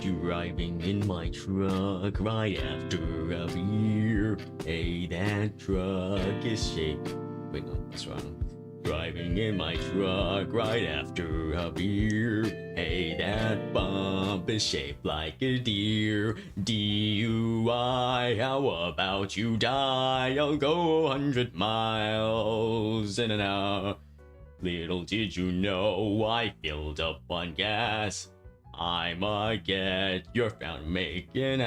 driving in my truck right after a beer. Hey, that truck is shaped. Wait, no, that's wrong. Driving in my truck right after a beer. Hey, that bump is shaped like a deer. DUI, how about you die? I'll go 100 miles in an hour. Little did you know I filled up on gas. I'ma get you're found making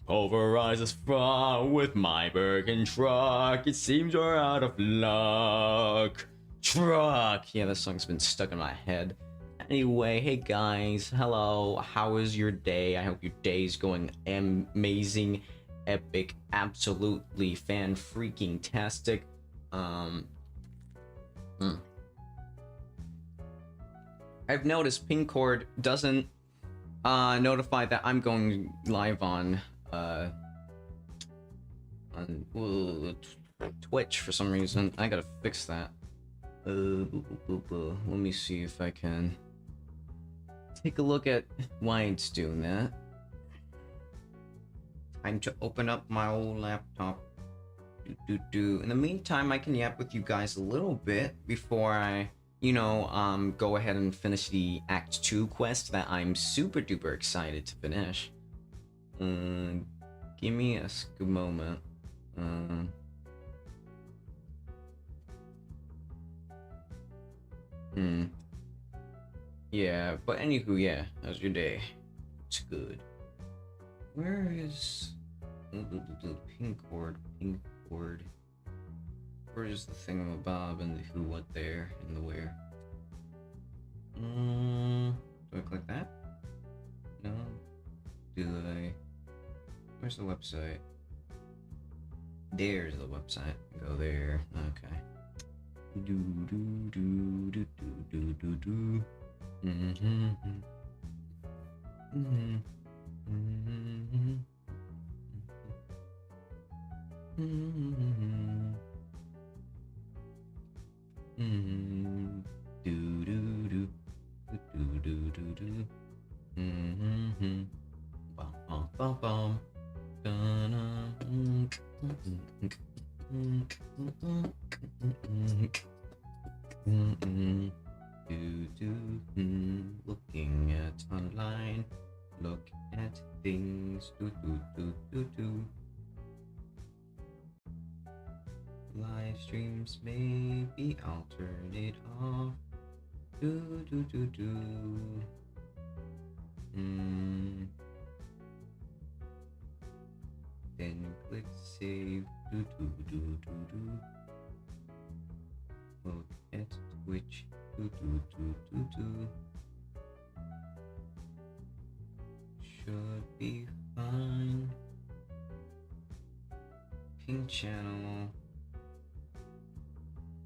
pulverizes front with my Birkin truck. It seems you're out of luck. Truck. Yeah, this song's been stuck in my head. Anyway, hey guys, hello. How is your day? I hope your day's going amazing, epic, absolutely fan freaking tastic. I've noticed Pingcord doesn't notify that I'm going live on Twitch for some reason. I gotta fix that. Let me see if I can take a look at why it's doing that. Time to open up my old laptop. In the meantime, I can yap with you guys a little bit before I, go ahead and finish the Act 2 quest that I'm super duper excited to finish. Give me a moment. Yeah, but anywho, yeah, how's your day? It's good. Where is the Pingcord? Where is the thingamabob and the who, what, there, and the where? Do I click that? No. Do I? Where's the website? There's the website. Go there. Okay. Looking at online, look at things. Live streams may be alternate off. Then click save. Look at Twitch. Should be fine. Pink channel.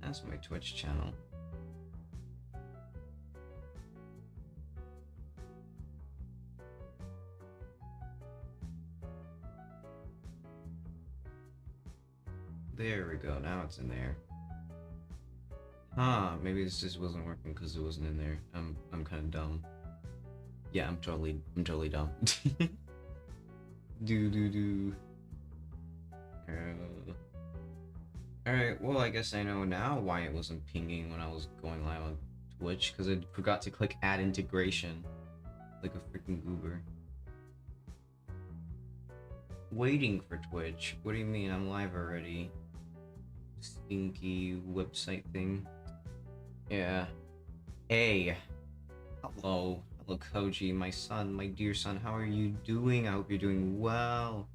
That's my Twitch channel. There we go, now it's in there. Maybe this just wasn't working because it wasn't in there. I'm kind of dumb. Yeah, I'm totally dumb. Alright, well, I guess I know now why it wasn't pinging when I was going live on Twitch, because I forgot to click add integration. Like a freaking goober. Waiting for Twitch? What do you mean? I'm live already. Stinky website thing. Yeah. Hey. Hello. Hello, Koji, my son, my dear son. How are you doing? I hope you're doing well.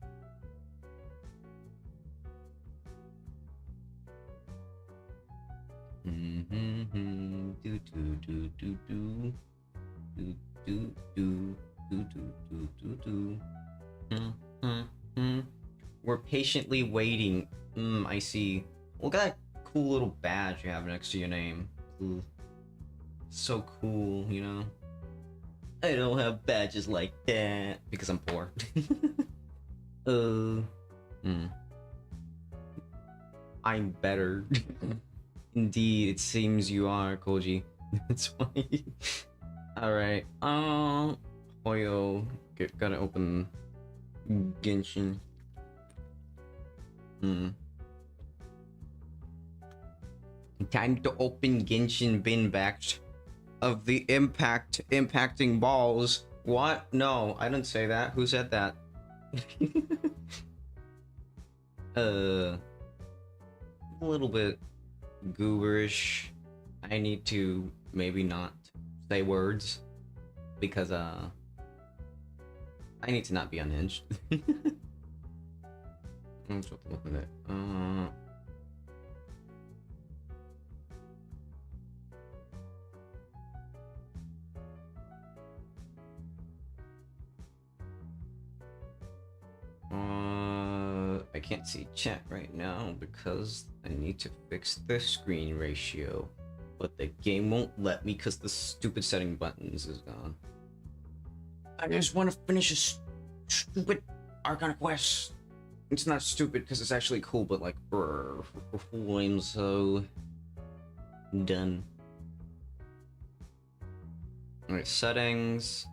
We're patiently waiting. I see. Look at that cool little badge you have next to your name. So cool, you know? I don't have badges like that because I'm poor. I'm better. Indeed, it seems you are, Koji. That's why. Alright, Oh yo, gotta open Genshin. Time to open Genshin bin backs of the impacting balls. What? No, I didn't say that. Who said that? A little bit gooberish. I need to maybe not say words because I need to not be unhinged. I'm supposed to look at it. I can't see chat right now because I need to fix the screen ratio, but the game won't let me because the stupid setting buttons is gone. I just want to finish a stupid Arcana quest. It's not stupid because it's actually cool, but like, brr, I'm so done. Alright, settings.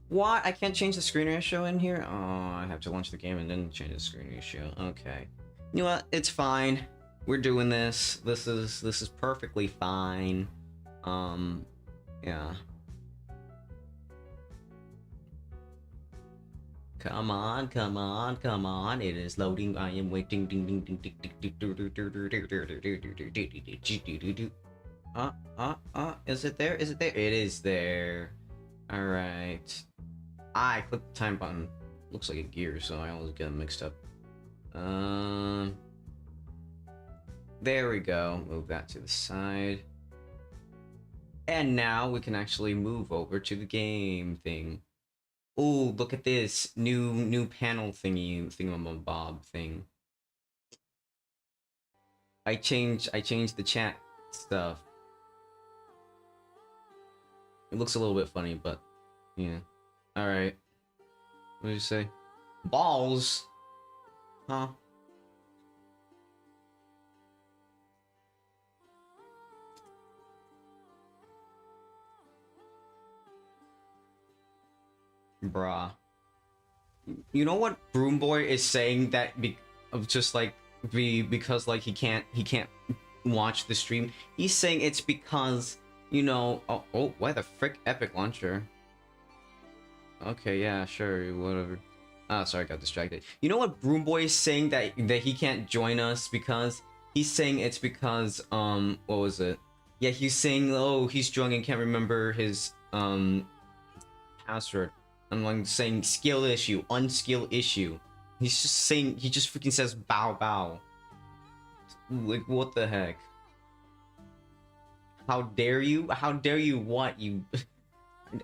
What? I can't change the screen ratio in here? Oh, I have to launch the game and then change the screen ratio. Okay. You know what? It's fine. We're doing this. This is perfectly fine. Yeah. Come on, come on, come on. It is loading. I am waiting. Ding ding ding ding ding ding. Is it there? Is it there? It is there. Alright. I clicked the time button. Looks like a gear, so I always get them mixed up. There we go. Move that to the side. And now we can actually move over to the game thing. Oh, look at this new panel thingamabob thing. I changed the chat stuff. It looks a little bit funny, but yeah. All right. What did you say? Balls? Huh? Bruh. You know what Broom Boy is saying that because like he can't watch the stream. He's saying it's because, you know, oh why the frick Epic Launcher? Okay, yeah, sure, whatever. Ah, sorry, I got distracted. You know what Broom Boy is saying that he can't join us because he's saying it's because what was it? Yeah, he's saying, oh, he's drunk and can't remember his password. I'm like saying skill issue, unskill issue. He's just saying, he just freaking says bow bow. Like, what the heck? How dare you? How dare you what? You...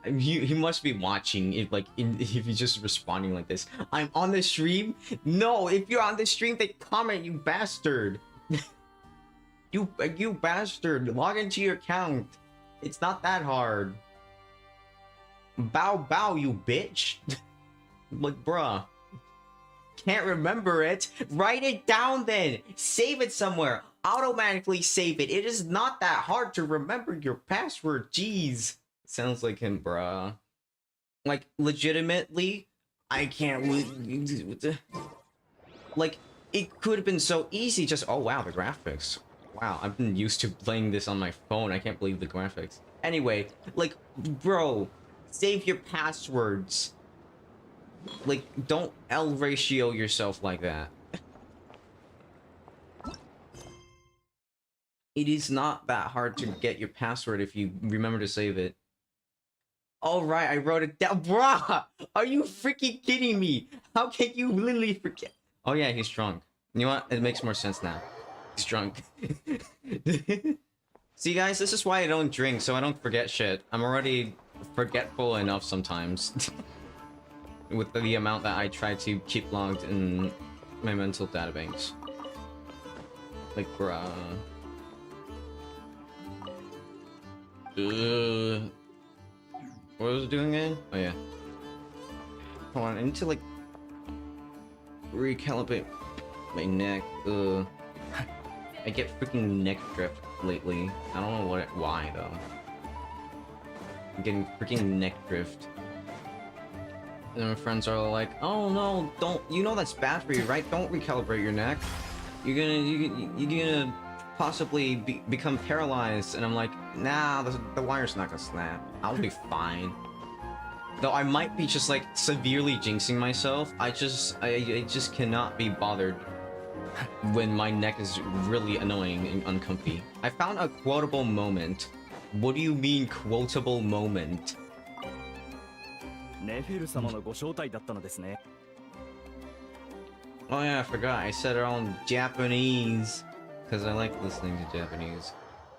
He must be watching if if he's just responding like this. I'm on the stream? No, if you're on the stream, then comment, you bastard. you bastard. Log into your account. It's not that hard. Bow bow, you bitch. Like, bruh. Can't remember it? Write it down then. Save it somewhere. Automatically save it. It is not that hard to remember your password. Jeez. Sounds like him, bruh. Like, legitimately, I can't... Like, it could have been so easy just... Oh, wow, the graphics. Wow, I've been used to playing this on my phone. I can't believe the graphics. Anyway, like, bro, save your passwords. Like, don't L ratio yourself like that. It is not that hard to get your password if you remember to save it. All right, I wrote it down. Bruh, are you freaking kidding me? How can you literally forget? Oh yeah, he's drunk. You know what? It makes more sense now. He's drunk. See guys, this is why I don't drink, so I don't forget shit. I'm already forgetful enough sometimes. With the amount that I try to keep logged in my mental databanks. Like, bruh. What was it doing again? Oh yeah. Hold on, I need to like recalibrate my neck. I get freaking neck drift lately. I don't know why though. I'm getting freaking neck drift. And my friends are like, "Oh no, don't! You know that's bad for you, right? Don't recalibrate your neck. You're gonna possibly become paralyzed." And I'm like, "Nah, the wire's not gonna snap. I'll be fine." Though I might be just like severely jinxing myself. I just cannot be bothered when my neck is really annoying and uncomfy. I found a quotable moment. What do you mean quotable moment? Oh yeah, I forgot. I said it all in Japanese because I like listening to Japanese.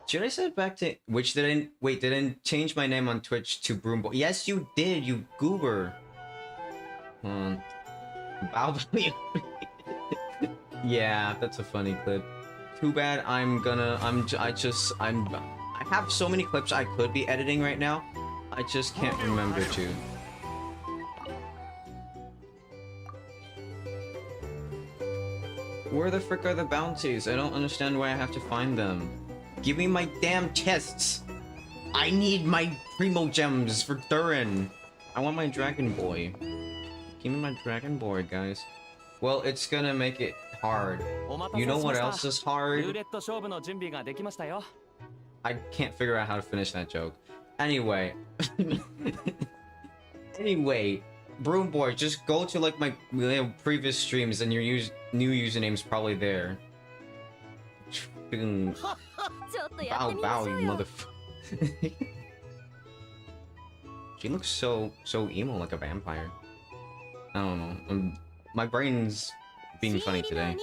Should I say it back to which didn't wait? Didn't change my name on Twitch to Broomboy? Yes, you did. You goober. Bow. Yeah, that's a funny clip. Too bad. I have so many clips I could be editing right now. I just can't remember to. Where the frick are the bounties? I don't understand why I have to find them. Give me my damn chests! I need my primo gems for Durin! I want my dragon boy. Give me my dragon boy, guys. Well, it's gonna make it hard. You know what else is hard? I can't figure out how to finish that joke. Anyway. Anyway. Broom Boy, just go to like my previous streams and your new username's probably there. Bow bow, you motherfucker. She looks so emo, like a vampire. I don't know. My brain's being funny today.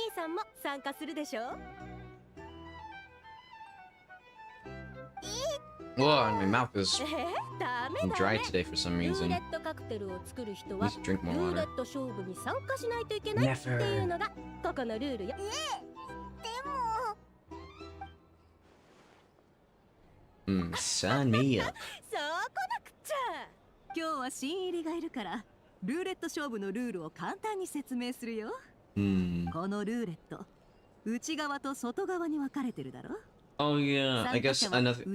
Whoa, my mouth is dry today for some reason. Let's drink more water. Never. Sign me up. 今日は新入りがいるからルーレット勝負のルールを簡単に説明するよ。このルーレット、内側と外側に分かれてるだろ。Oh yeah, I guess another.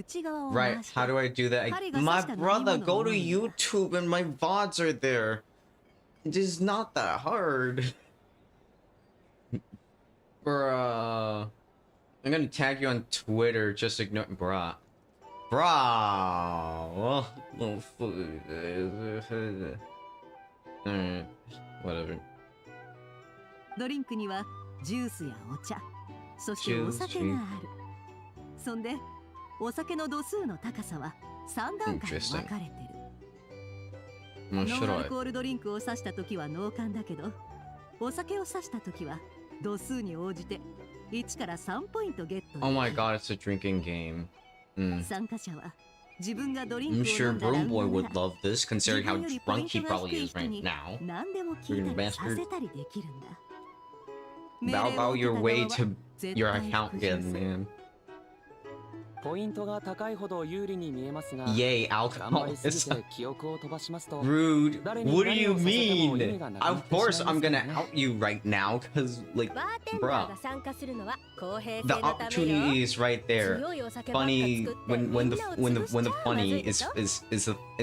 Right, how do I do that? My brother, go to YouTube and my VODs are there. It is not that hard. Bruh. I'm gonna tag you on Twitter, just ignore. Bruh. Bruh. Alright, whatever. ドリンクにはジュースやお茶、そしてお酒がある。そんで、お酒の度数の高さは3段階に分かれてる。ノンアルコールドリンクを指したときは脳幹だけど、お酒を指したときは度数に応じて1から3ポイントゲット。Oh my god, it's a drinking game. 参加者は自分がドリンクを I'm sure 飲んだら Broom Boy would love this, considering how drunk he probably is right now. 何でも聞いたりさせたりできるんだ。Bow bow your way to your account again, man. ポイントが高いほど有利に見えますが、 Yay, あ alcohol. まりすぎて記憶を飛ばしますと、 Rude. 誰に What do 何 you をさせても意味 mean? がなくなっ Of てしまい course ます I'm よ gonna ね。 out you right now, cause like, バーテンダー bruh, が参加するのは公平 the 性のためよ。 opportunity is right there. 強いお酒ばっか Funny 作って when みん the なを when the 潰し when ち the ゃまず funny いでしょ。 is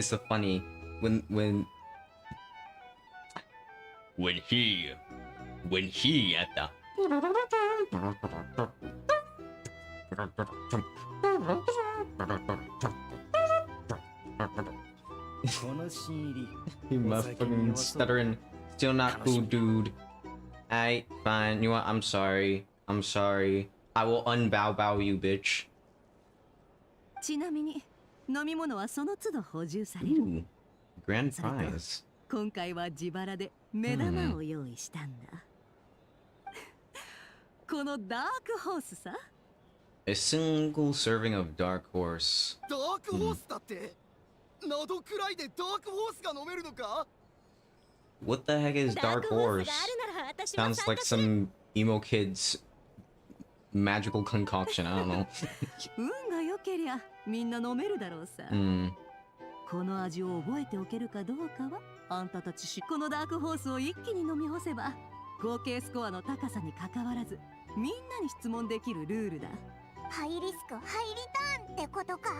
the funny when he at the You motherfucking stuttering, still not cool, dude. Alright, fine. You know what? I'm sorry. I'm sorry. I will unbow bow you, bitch. ちなみに飲み物はその都度補充される。 Ooh, grand prize. 今回は自腹で目玉を用意したんだ。このダークホースさ。 A single serving of dark horse. ダークホースだって、喉くらいでダークホースが飲めるのか？ What the heck is ダー dark クホー horse? スがあるなら私も Sounds 参 like 加する。 some emo kid's magical concoction. I don't know. 運が良けりゃみんな飲めるだろうさ。この味を覚えておけるかどうかはあんたたちし。このダークホースを一気に飲み干せば合計スコアの高さに関わらずみんなに質問できるルールだ。ハイリスクハイリターンってことか。よ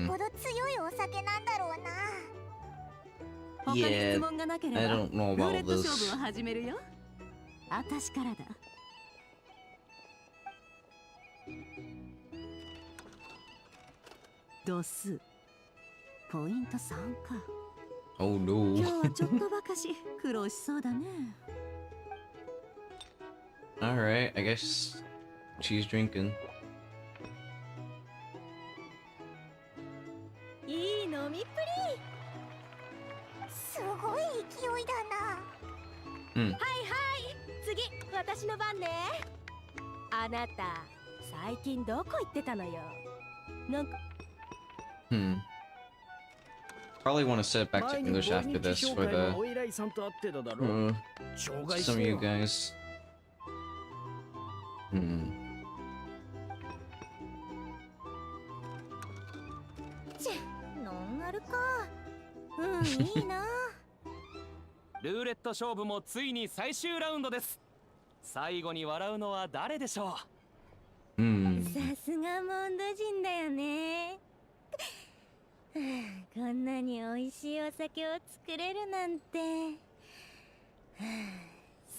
っぽど強いお酒なんだろうな。他に Yeah, 質問がなけれ I ば don't know ルーレ about ット勝 this. 負を始めるよ。私からだ。度数ポイント3か。 Oh 今 no. 日はちょっとばかし苦労しそうだね。Alright, I guess she's drinking. いい飲みっぷり。すごい勢いだな。次私の番ね。あなた最近どこ行ってたのよ。なんか Probably want to set it back to English after this for the some of you guys. ノンアルか。いいな。ルーレット勝負もついに最終ラウンドです。最後に笑うのは誰でしょう。さすがモンド人だよね。こんなに美味しいお酒を作れるなんて。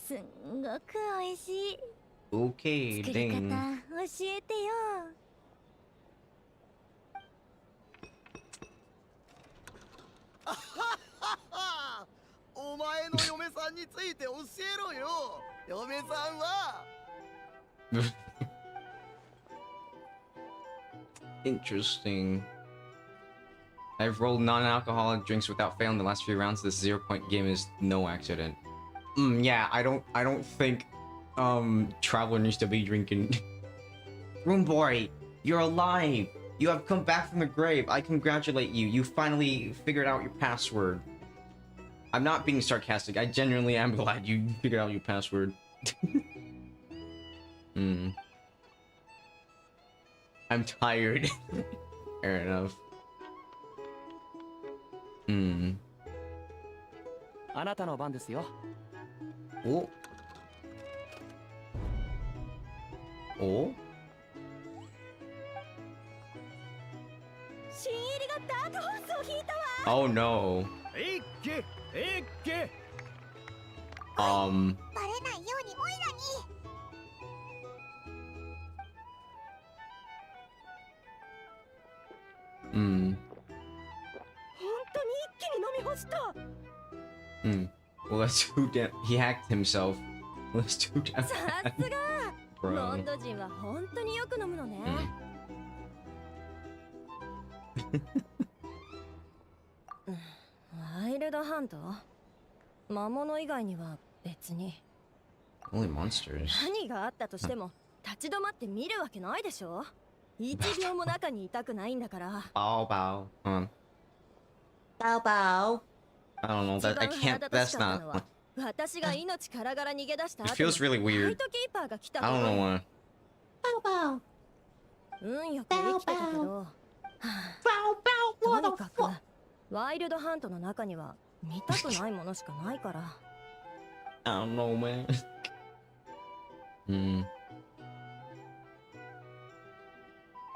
すんごく美味しい。 Okay, 作り方 ding. 教えてよ。お前の嫁さんについて教えろよ。嫁さんは Interesting. I've rolled non-alcoholic drinks without failing the last few rounds. This 0-point game is no accident. Yeah, I don't think Traveler needs to be drinking. Room boy, you're alive. You have come back from the grave. I congratulate you. You finally figured out your password. I'm not being sarcastic. I genuinely am glad you figured out your password. I'm tired. Fair enough. あなたの番ですよ。おお新入りがダークホースを引いたわ。 Oh no. バレないようにオイラに。本当に一気に飲み干した。Well, that's who he hacked himself. Let's do that. さすが。モ Bro. ンド人は本当によく飲むのね。ワイルドハント？魔物以外には別に。Only monsters. 何があったとしても立ち止まって見るわけないでしょ。1秒も中にいたくないんだから。Bow bow. Bow bow. I don't know that I can't. That's not. 私が命からがら逃げ出した It 後に feels really ファ weird. イトキーパーが来た I の don't know よ。 why. Bow bow. 運よく生きてたけど、はあ、とにかくワイルドハントの中には見たくないものしかないから。I don't know, man.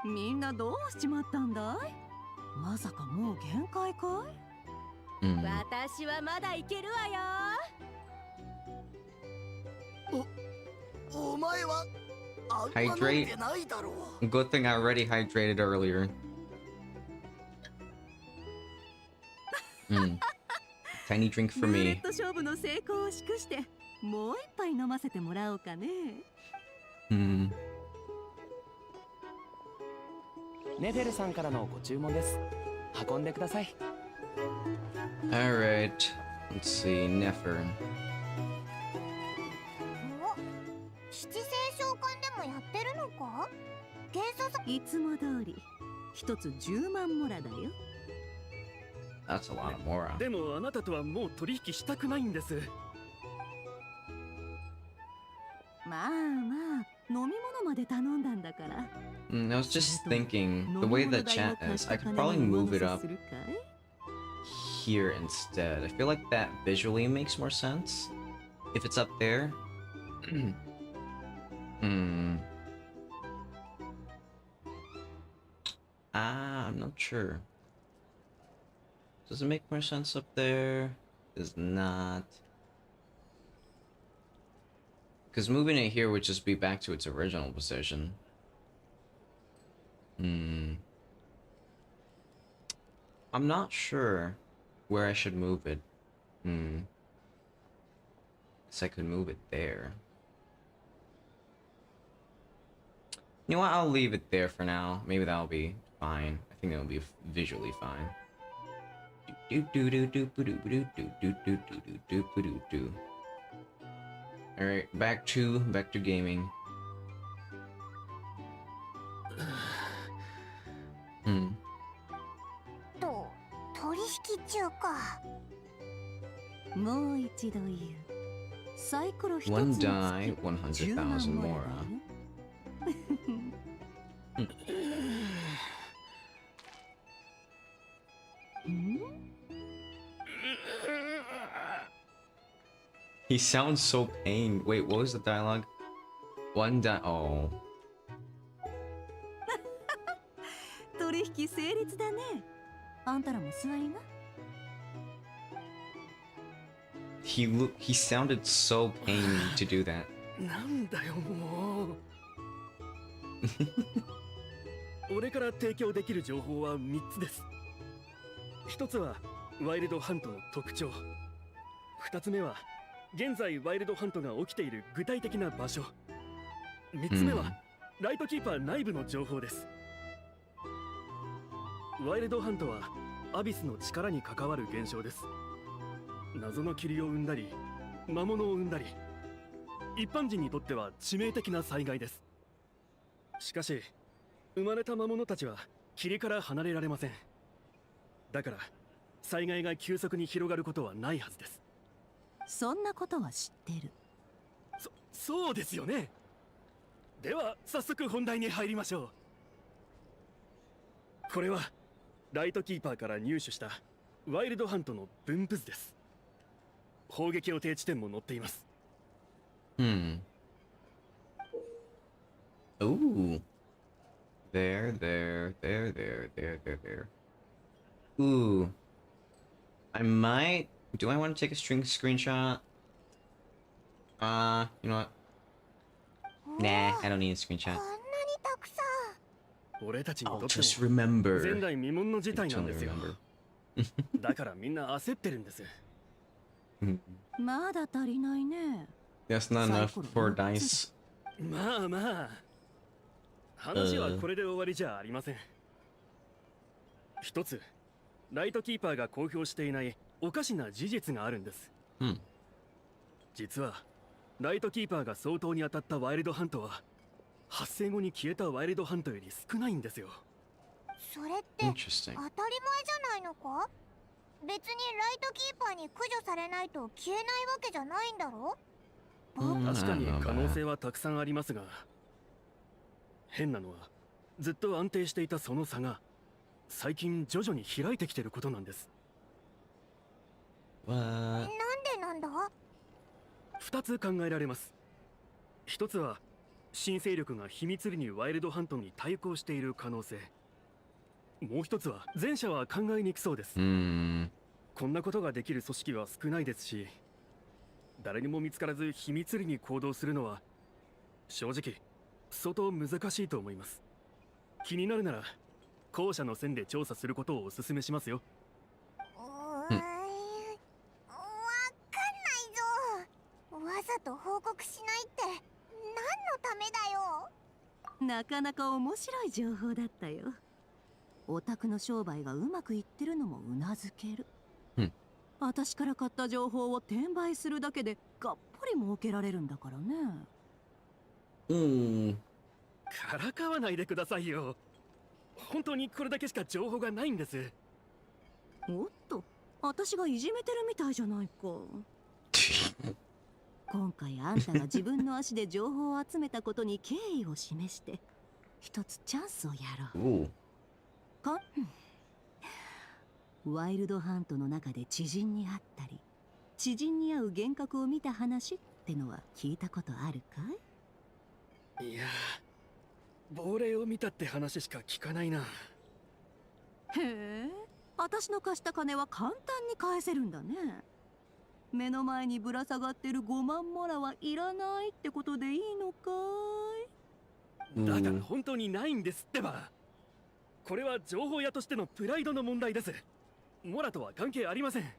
みんなどうしちまったんだい？まさかもう限界かい？私はまだいけるわよ。お前はあんま飲んでないだろう。 Good thing I already hydrated earlier. Tiny drink for ルーレ me. ット勝負の成功を祝してもう一杯飲ませてもらおうかね。ネフェルさんからのご注文です。運んでください。Alright. Let's see. Nefer. 七星召喚でもやってるのか？幻想さ。いつも通り一つ10万モラだよ。That's a lot of Mora. でもあなたとはもう取引したくないんです。まあまあ飲み物まで頼んだんだから。I was just thinking, the way the chat is, I could probably move it up here instead. I feel like that visually makes more sense. If it's up there. I'm not sure. Does it make more sense up there? Does not. Because moving it here would just be back to its original position. I'm not sure where I should move it. Guess I could move it there. You know what? I'll leave it there for now. Maybe that'll be fine. I think that'll be visually fine. Alright, back to gaming. Hmm. 取引中か。もう一度言う。サイコロ一つに One つき die, 10万 100,000 も more. らえる。He sounds so pained. Wait, what was the dialogue? One die. Oh. 取引成立だね。あんたらも座りな。He sounded so pained to do that. なんだよもう。俺から提供できる情報は3つです。1つはワイルドハントの特徴。2つ目は現在ワイルドハントが起きている具体的な場所。3つ目はライトキーパー内部の情報です。ワイルドハントはアビスの力に関わる現象です。謎の霧を生んだり魔物を生んだり、一般人にとっては致命的な災害です。しかし生まれた魔物たちは霧から離れられません。だから災害が急速に広がることはないはずです。そんなことは知ってる。そうですよね。では早速本題に入りましょう。これはライトキーパーから入手したワイルドハントの分布図です。砲撃予定地点も載っています。Ooh. There. Ooh. I might. Do I want to take a screenshot? You know what? Nah, I don't need a screenshot. こんなにたくさん。俺たちにと I'll って just も remember. 前代未聞の事態なんですよ。 remember. だからみんな焦ってるんです。まだ足りないね。That's not enough for dice. まあまあ、話はこれで終わりじゃありません。一つ、ライトキーパーが公表していないおかしな事実があるんです。実はライトキーパーが相当に当たったワイルドハントは発生後に消えたワイルドハントより少ないんですよ。それって当たり前 Interesting. じゃないのか？別にライトキーパーに駆除されないと消えないわけじゃないんだろ？確かに可能性はたくさんありますが、変なのはずっと安定していたその差が最近徐々に開いてきてることなんです。What? なんでなんだ2つ考えられます。1つは新勢力が秘密裏にワイルドハントに対抗している可能性。もう1つは前者は考えにくそうです。こんなことができる組織は少ないですし、誰にも見つからず秘密裏に行動するのは正直相当難しいと思います。気になるなら後者の線で調査することをお勧めしますよ。わかんないぞ。わざと報告しないって何のためだよ。なかなか面白い情報だったよ。お宅の商売がうまくいってるのもうなずける。私から買った情報を転売するだけでがっぽり儲けられるんだからね。からかわないでくださいよ。本当にこれだけしか情報がないんです。おっと、私がいじめてるみたいじゃないか。今回あんたが自分の足で情報を集めたことに敬意を示して一つチャンスをやろう。ワイルドハントの中で知人に会ったり知人に会う幻覚を見た話ってのは聞いたことあるかい？いや、亡霊を見たって話しか聞かないな。へえ、私の貸した金は簡単に返せるんだね。目の前にぶら下がってる5万モラはいらないってことでいいのかだから本当にないんですってば。これは情報屋としてのプライドの問題です。モラとは関係ありません。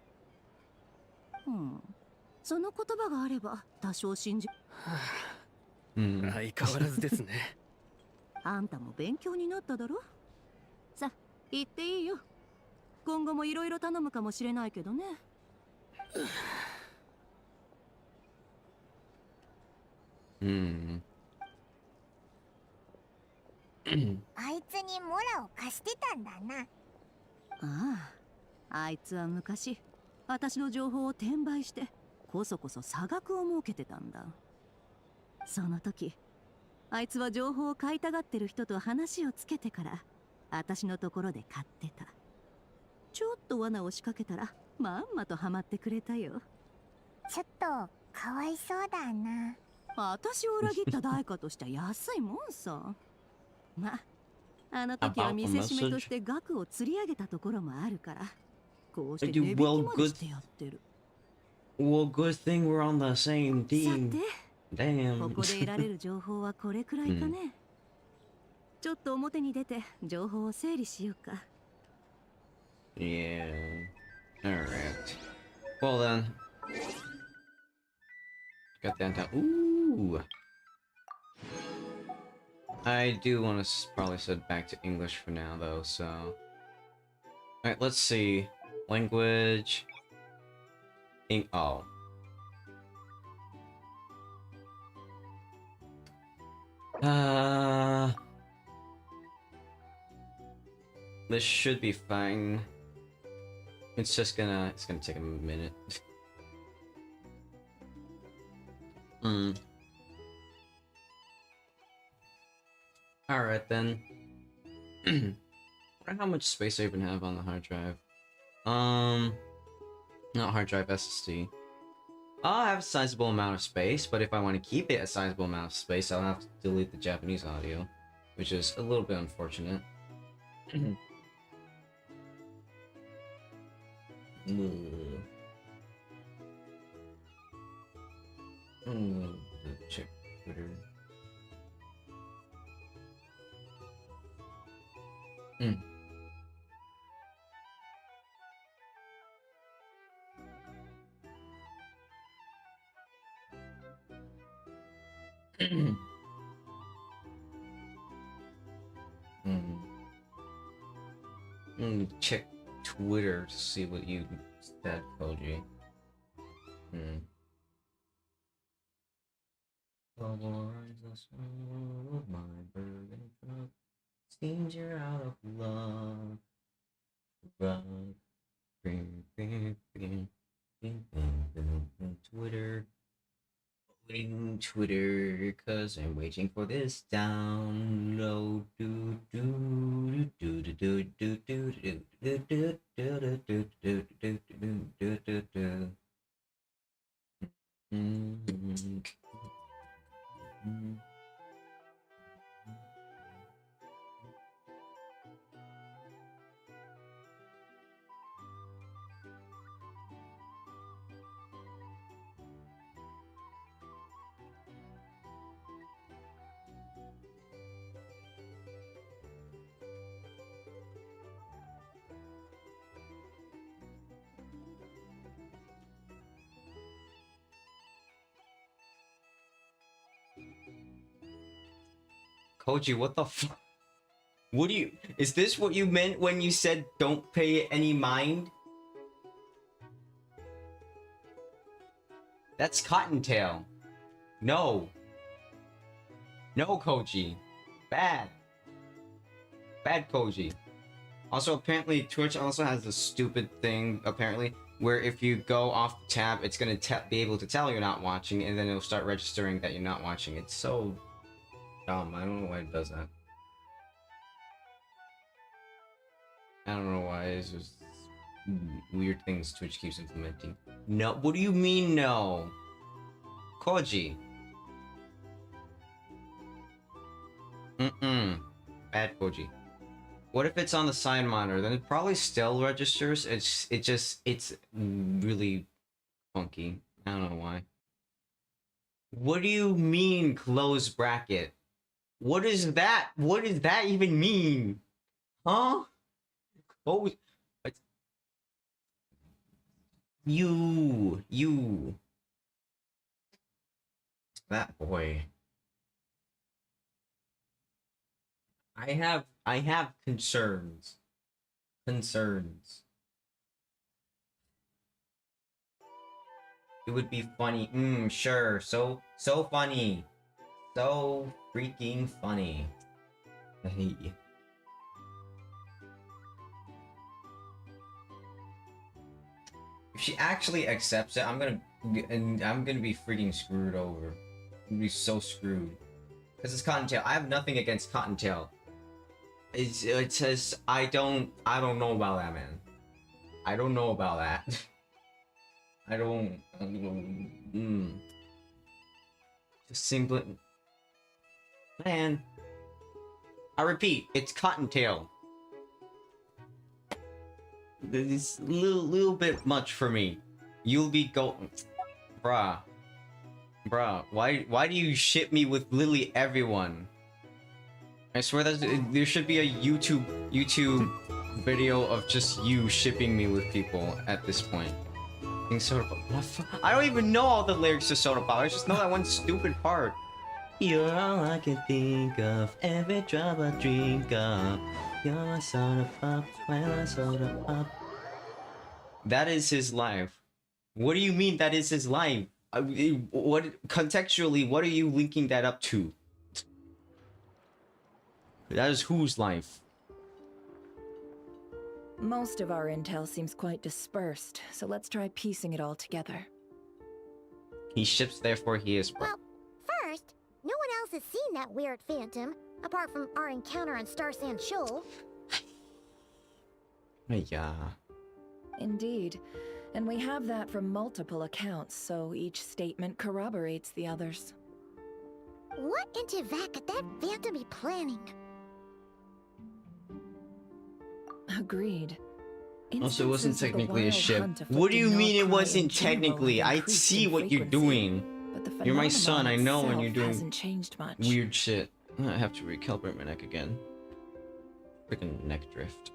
その言葉があれば多少信じ。相変わらずですね。あんたも勉強になっただろ。さ、言っていいよ。今後もいろいろ頼むかもしれないけどね。あいつにモラを貸してたんだな。あいつは昔私の情報を転売してこそこそ差額を設けてたんだ。その時あいつは情報を買いたがってる人と話をつけてから私のところで買ってた。ちょっと罠を仕掛けたらまんまとハマってくれたよ。ちょっとかわいそうだな。私を裏切った代価としては安いもんさ。あの時は見せしめとして額を釣り上げたところもあるから、こうして値引きまでしてやってる。Well, good thing we're on the same さ team. て、Damn. ここで得られる情報はこれくらいかね。ちょっと表に出て情報を整理しようか。Yeah. Alright. Well then. Got that down. Ooh. I do want to probably set back to English for now though, so. Alright, let's see. Language. Oh. This should be fine. It's gonna take a minute. Alright then. I wonder how much space I even have on the hard drive. Not hard drive, SSD. I'll have a sizable amount of space, but if I want to keep it a sizable amount of space, I'll have to delete the Japanese audio, which is a little bit unfortunate. Check Twitter. Check Twitter to see what you said, Koji. My burden truck seems you're out of luck. Twitter. Twitter, cause I'm waiting for this download. Koji, what the fuck? What do you... Is this what you meant when you said don't pay any mind? That's Cottontail. No. No, Koji. Bad. Bad Koji. Also, apparently, Twitch also has this stupid thing, apparently, where if you go off the tab, it's gonna be able to tell you're not watching, and then it'll start registering that you're not watching. It's so... dumb. I don't know why it does that. I don't know why. It's just weird things Twitch keeps implementing. No, what do you mean no? Koji. Bad Koji. What if it's on the side monitor? Then it probably still registers. It's really funky. I don't know why. What do you mean close bracket? What is that? What does that even mean? Huh? What was... You. That boy. I have concerns. It would be funny. Sure. So funny. So freaking funny. Hey. If she actually accepts it, I'm gonna be freaking screwed over. I'm gonna be so screwed. Because it's Cottontail. I have nothing against Cottontail. It says I don't know about that, man. I don't know about that. I don't just simply, man. I repeat, it's Cottontail. It's a little bit much for me. You'll be bruh. Why do you ship me with literally everyone? I swear that there should be a YouTube video of just you shipping me with people at this point. Soda Pop. I don't even know all the lyrics to Soda Pop. I just know that one stupid part. You're all I can think of. Every drop I drink of. You're my Soda Pop. My Soda Pop. That is his life. What do you mean that is his life? What contextually? What are you linking that up to? That is whose life? Most of our intel seems quite dispersed, so let's try piecing it all together. He ships, therefore he is. Well, first, no one else has seen that weird phantom, apart from our encounter on Star Sand Shoal. Yeah. Indeed. And we have that from multiple accounts, so each statement corroborates the others. What in Tivak could that phantom be planning? Agreed. Also, it wasn't technically a ship. What do you mean it wasn't technically? I see what you're doing. You're my son, I know, and you're doing weird shit. I have to recalibrate my neck again. Freaking neck drift.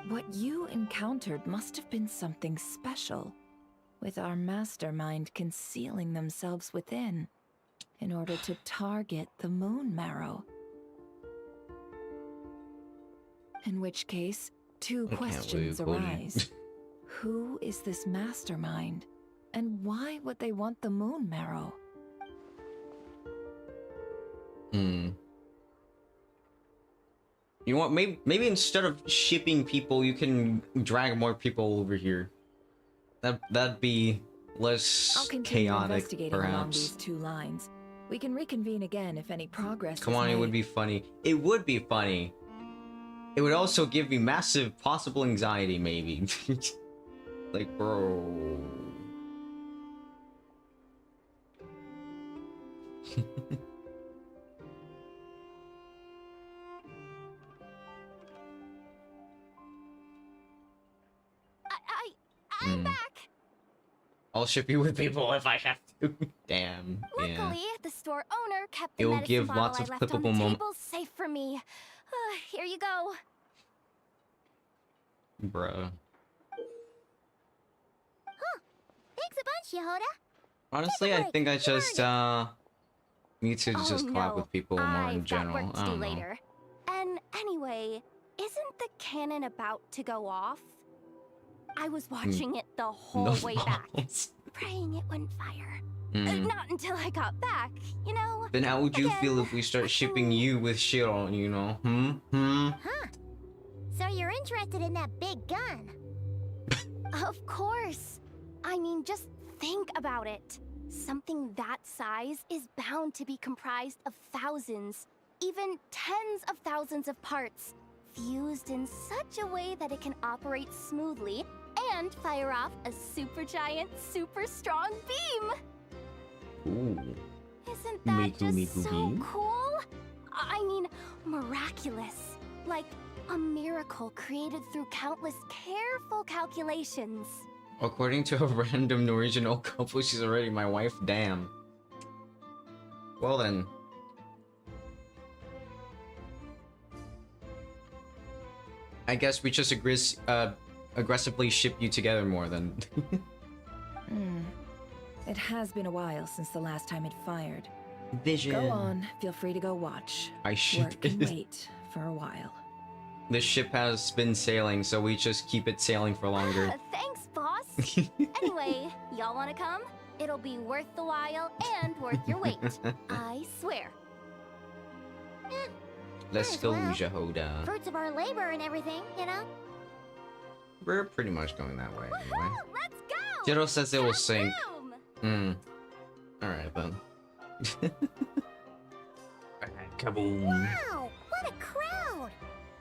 What you encountered must have been something special, with our mastermind concealing themselves within, in order to target the moon marrow. In which case, two questions arise. Who is this mastermind? And why would they want the moon marrow? You know what, maybe instead of shipping people, you can drag more people over here. That'd be less chaotic, perhaps. Along these two lines. We can reconvene again if any progress Come on, is made. it would be funny. It would be funny. It would also give me massive possible anxiety, maybe. Like, bro. I'm back. I'll ship you with people if I have to. Damn. Luckily, the store owner kept the It'll medicine give bottle lots of I left on clippable the moments. table safe for me. Here you go. Bruh. Huh. Thanks a bunch, Yehoda. Honestly, I think I just need to just collab with people more in general. I don't know. Later. And anyway, isn't the cannon about to go off? I was watching it the whole way back, praying it wouldn't fire. Not until I got back, you know? Then how would you feel if we start shipping you with shit on, you know? Huh. So you're interested in that big gun? Of course. I mean, just think about it. Something that size is bound to be comprised of thousands, even tens of thousands of parts, fused in such a way that it can operate smoothly and fire off a super giant, super strong beam. Ooh. Isn't that just so cool? I mean, miraculous. Like a miracle created through countless careful calculations. According to a random Norwegian old couple, she's already my wife. Damn. Well then. I guess we just aggressively ship you together more then. It has been a while since the last time it fired. Vision. Go on, feel free to go watch. I ship Work and it. wait for a while. The ship has been sailing, so we just keep it sailing for longer. Thanks, boss. Anyway, y'all wanna come? It'll be worth the while and worth your wait. I swear. Let's might as go, well. Jahoda. Fruits of our labor and everything, you know? We're pretty much going that way anyway. Woohoo, let's go! Jiro says it will sink. Boom! Alright then. Kaboom. Wow, what a crowd!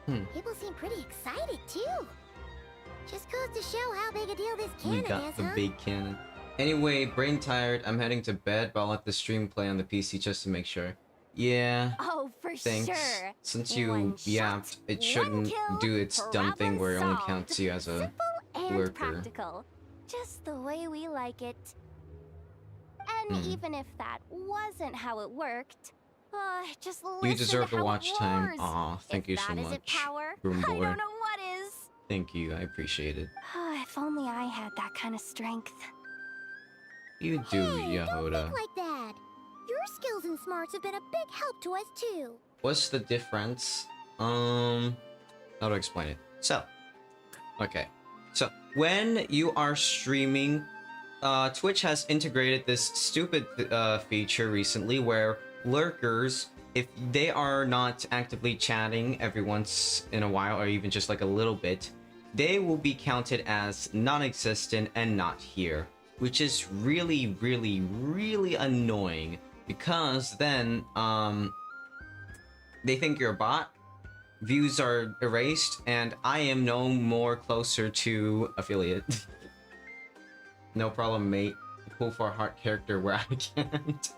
Hmm. People seem pretty excited too. Just goes to show how big a deal this We cannon got is, the huh? big cannon. Anyway, brain tired. I'm heading to bed, but I'll let the stream play on the PC just to make sure. Yeah. Oh, for Thanks. sure. Since you One yapped, shot, it one shouldn't kill, do its dumb thing problem where it only solved. counts you as a Simple and lurker. practical. Just the way we like it. And Hmm. even if that wasn't how it worked, just listen You deserve to the how watch it time. roars. Aw, thank If you that so isn't much. power, Room I boy. don't know what is. Thank you, I appreciate it. If only I had that kind of strength. You do, Hey, don't Yahoda. think like that. Your skills and smarts have been a big help to us too. What's the difference? How to explain it? So, okay. So, when you are streaming, Twitch has integrated this stupid feature recently where lurkers, if they are not actively chatting every once in a while or even just like a little bit, they will be counted as non-existent and not here, which is really, really, really annoying because then, they think you're a bot, views are erased, and I am no more closer to affiliate. No problem, mate. Pull for a heart character where I can't.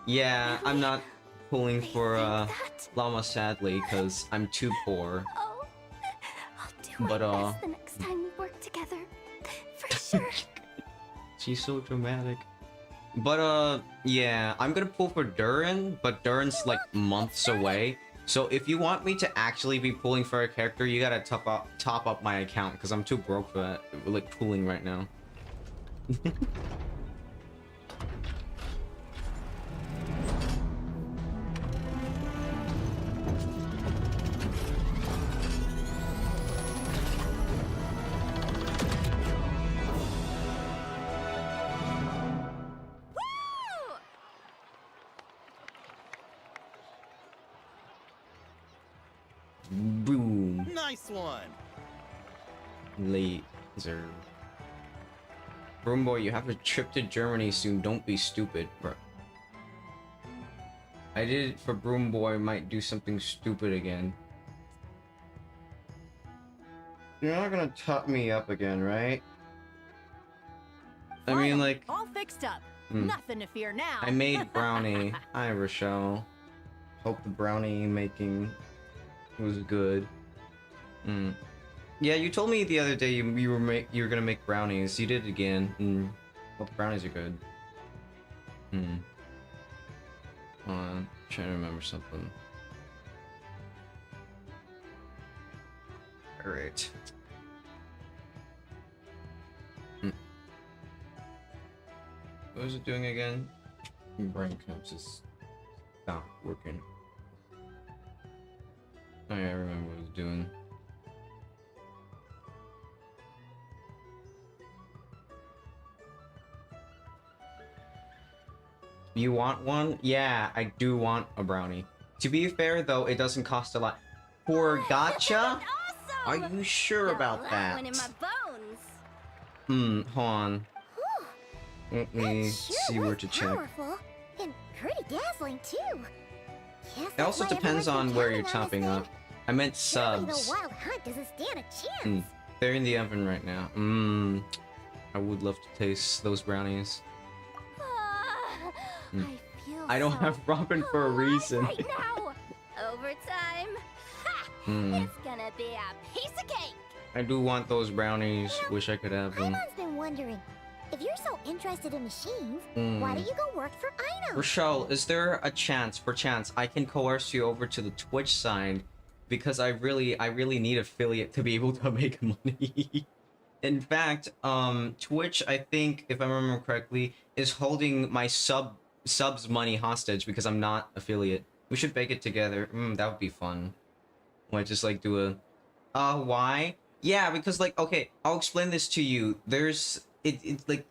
Yeah, I'm not pulling for Llama sadly, because I'm too poor. Oh, I'll do my But, best the next time we work together. For sure. She's so dramatic. But yeah, I'm gonna pull for Durin, but Durin's like months away. So if you want me to actually be pulling for a character, you gotta top up my account because I'm too broke for that, like pulling right now. Boom. Nice one. Laser. Broom boy, you have a trip to Germany soon. Don't be stupid, bro. I did it for Broom boy. Might do something stupid again. You're not gonna top me up again, right? I mean, like, all fixed up. Hmm. Nothing to fear now. I made brownie. Hi, Rochelle. Hope the brownie making was good. Yeah, you told me the other day you were gonna make brownies. You did it again. Hope the brownies are good. Hold on, trying to remember something. All right. What was it doing again? My brain caps just stopped working. Oh yeah, I remember what it was doing. You want one? Yeah, I do want a brownie. To be fair though, it doesn't cost a lot. For gacha? Are Awesome! you sure Feel about that? one in my bones. Hold on. Whew, Let me that sure see was where to check. powerful, and pretty dazzling too. Guess It that's also why depends everyone's on been where you're counting on us topping then. up. I meant Surely subs. the wild hunt doesn't stand a chance. They're in the oven right now. I would love to taste those brownies. I feel I don't so have ramen for a alive reason. Right now, overtime. Ha! Hmm. It's gonna be a piece of cake. I do want those brownies. Wish I could have them. Imon's been wondering, if you're so interested in machines, why don't you go work for Ino? Rochelle, is there a chance, perchance, I can coerce you over to the Twitch side? Because I really need affiliate to be able to make money. In fact, Twitch, I think, if I remember correctly, is holding my subs money hostage because I'm not affiliate. We should bake it together. That would be fun. Might just like do a why? Yeah, because like, okay, I'll explain this to you. There's like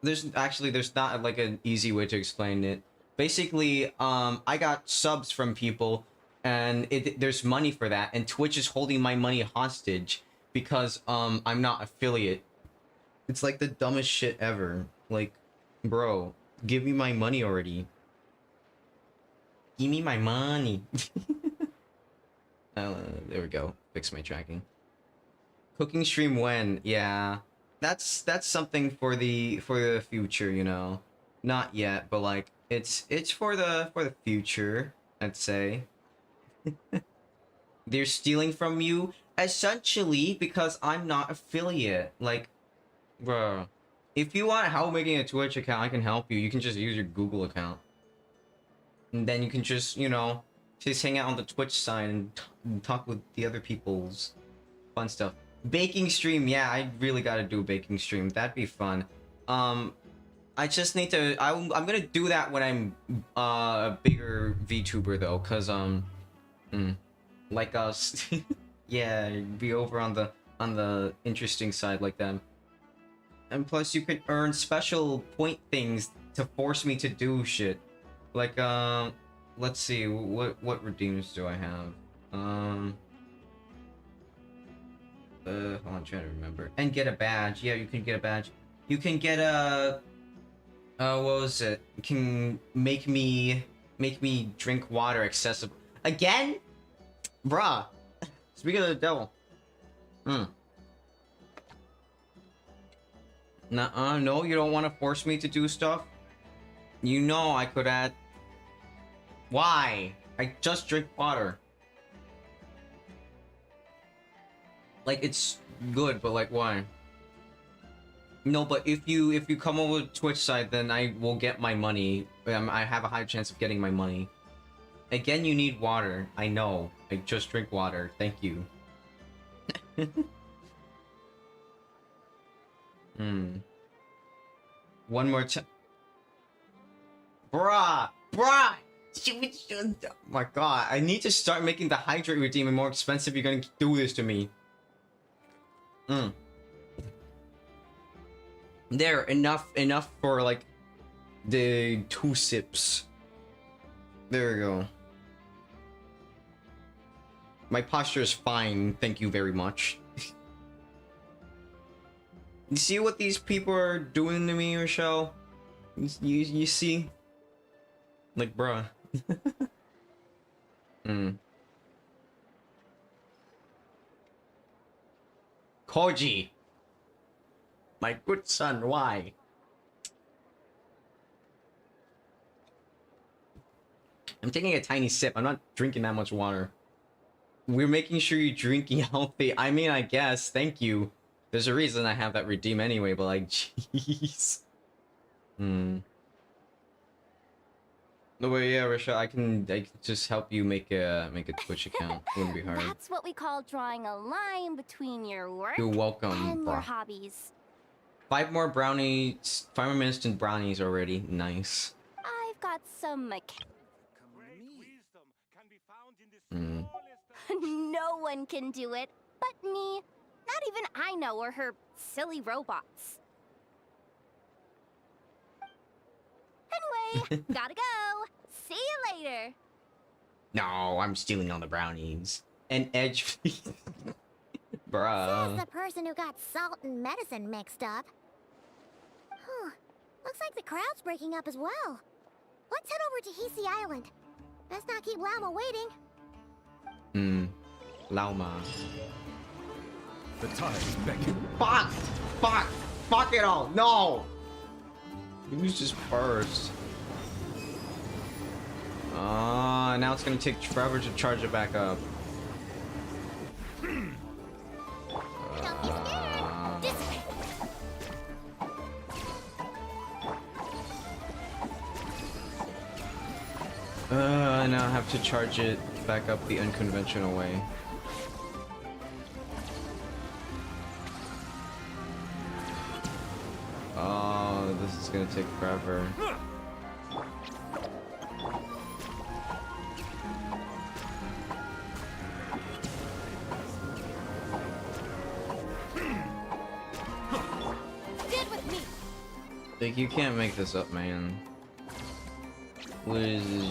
there's not like an easy way to explain it. Basically, I got subs from people and there's money for that, and Twitch is holding my money hostage because I'm not affiliate. It's like the dumbest shit ever. Like, bro, give me my money already. Give me my money. There we go. Fix my tracking. Cooking stream when? Yeah, that's something for the future, you know. Not yet, but like it's for the future, I'd say. They're stealing from you essentially because I'm not affiliate. Like, bro, if you want help making a Twitch account, I can help you. You can just use your Google account, and then you can just, you know, just hang out on the Twitch side and talk with the other people's fun stuff. Baking stream, yeah, I really gotta do a baking stream. That'd be fun. I just need to. I'm gonna do that when I'm a bigger VTuber though, cause like us, yeah, be over on the interesting side like them. And plus, you can earn special point things to force me to do shit. Like let's see, what redeems do I have? Hold on, I'm trying to remember. And get a badge. Yeah, you can get a badge. You can get a what was it? You can make me drink water accessible. Again? Bruh. Speaking of the devil. Nuh-uh, no, you don't want to force me to do stuff? You know I could add... Why? I just drink water. Like, it's good, but like, why? No, but if you come over to Twitch side, then I will get my money. I have a high chance of getting my money. Again, you need water. I know. I just drink water. Thank you. One more time. Bruh! Oh my god, I need to start making the hydrate redeem more expensive. You're gonna do this to me. There, enough for like the 2 sips. There we go. My posture is fine, thank you very much. You see what these people are doing to me, Rochelle? You see? Like, bruh. Koji! My good son, why? I'm taking a tiny sip. I'm not drinking that much water. We're making sure you're drinking healthy. I mean, I guess. Thank you. There's a reason I have that redeem anyway, but like, jeez. No, but yeah, Risha, I can just help you make a Twitch account. Wouldn't be hard. That's what we call drawing a line between your work You're welcome, and bro. your hobbies. 5 more brownies, 5 more instant brownies already. Nice. I've got some No one can do it but me. Not even I know or her silly robots. Anyway, gotta go. See you later. No, I'm stealing all the brownies. And edge. Bruh. Says the person who got salt and medicine mixed up. Huh. Looks like the crowd's breaking up as well. Let's head over to Hisi Island. Best not keep Lama waiting. Lauma. The tides beckon. Fuck it all. No. Use just burst. Now it's gonna take forever to charge it back up. have to charge it back up the unconventional way. Oh, this is gonna take forever. Like, you can't make this up, man. What is this?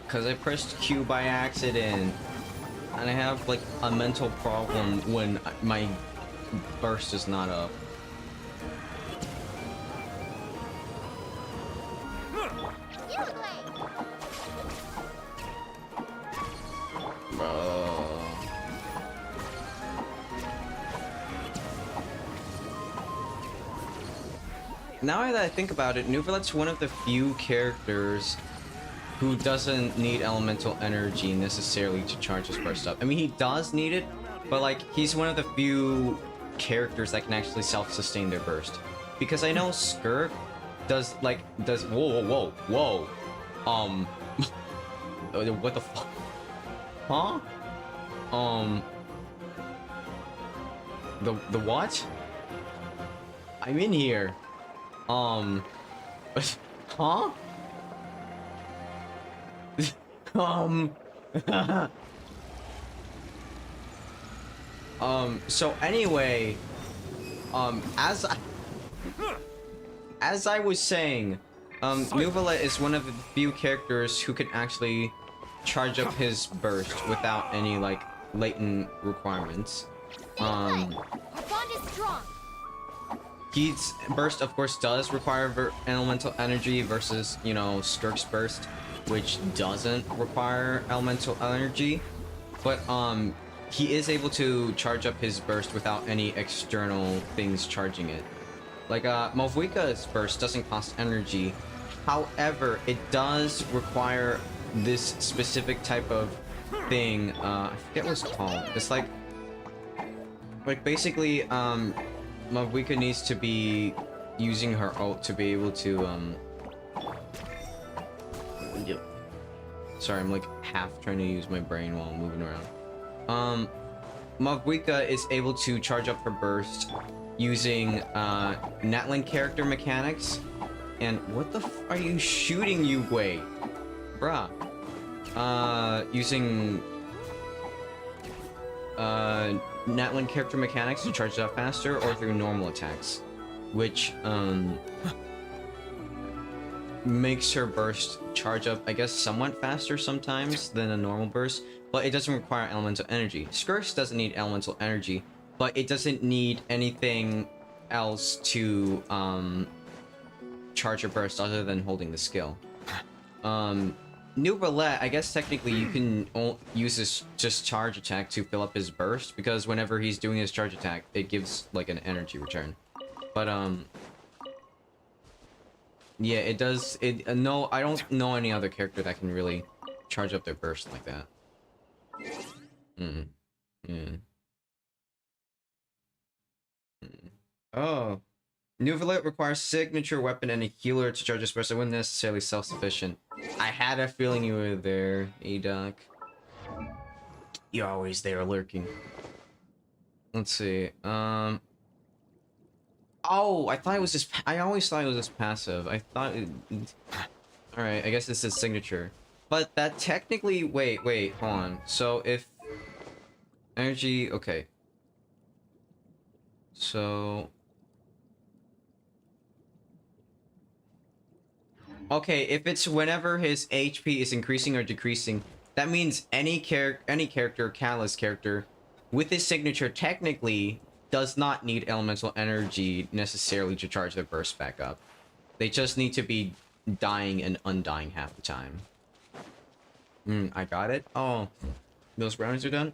Because I pressed Q by accident. And I have, like, a mental problem when my burst is not up. Bro. Now that I think about it, Nouvelette's one of the few characters who doesn't need elemental energy necessarily to charge his burst up. I mean, he does need it, but like, he's one of the few characters that can actually self-sustain their burst. Because I know Skirk does, like, whoa, what the fuck? Huh? The what? I'm in here. Huh? So anyway, as I was saying, Nouvelette is one of the few characters who can actually charge up his burst without any, like, latent requirements. Our bond is strong. Heat's burst, of course, does require elemental energy versus, you know, Skirk's burst, which doesn't require elemental energy. But, he is able to charge up his burst without any external things charging it. Like, Movwika's burst doesn't cost energy. However, it does require this specific type of thing. I forget what it's called. It's like basically, Movwika needs to be using her ult to be able to, Sorry, I'm like half trying to use my brain while I'm moving around. Movwika is able to charge up her burst using, Natlin character mechanics. And what the f are you shooting, you way? Bruh. Using, Natlin character mechanics to charge it up faster, or through normal attacks, which makes her burst charge up, I guess, somewhat faster sometimes than a normal burst, but it doesn't require elemental energy. Skirk's doesn't need elemental energy, but it doesn't need anything else to charge her burst other than holding the skill. Nouvelette, I guess technically you can use this just charge attack to fill up his burst, because whenever he's doing his charge attack, it gives like an energy return. But yeah, it does. No, I don't know any other character that can really charge up their burst like that. Oh. Nouvelette requires signature weapon and a healer to charge his burst. It wasn't necessarily self-sufficient. I had a feeling you were there, A-Doc. You're always there lurking. Let's see. Oh, I thought it was just. I always thought it was just passive. I thought it. Alright, I guess this is signature. But that technically. Wait, hold on. So if. Energy. Okay. So. Okay, if it's whenever his HP is increasing or decreasing, that means any character, Catalyst character, with his signature technically does not need elemental energy necessarily to charge their burst back up. They just need to be dying and undying half the time. I got it. Oh, those brownies are done.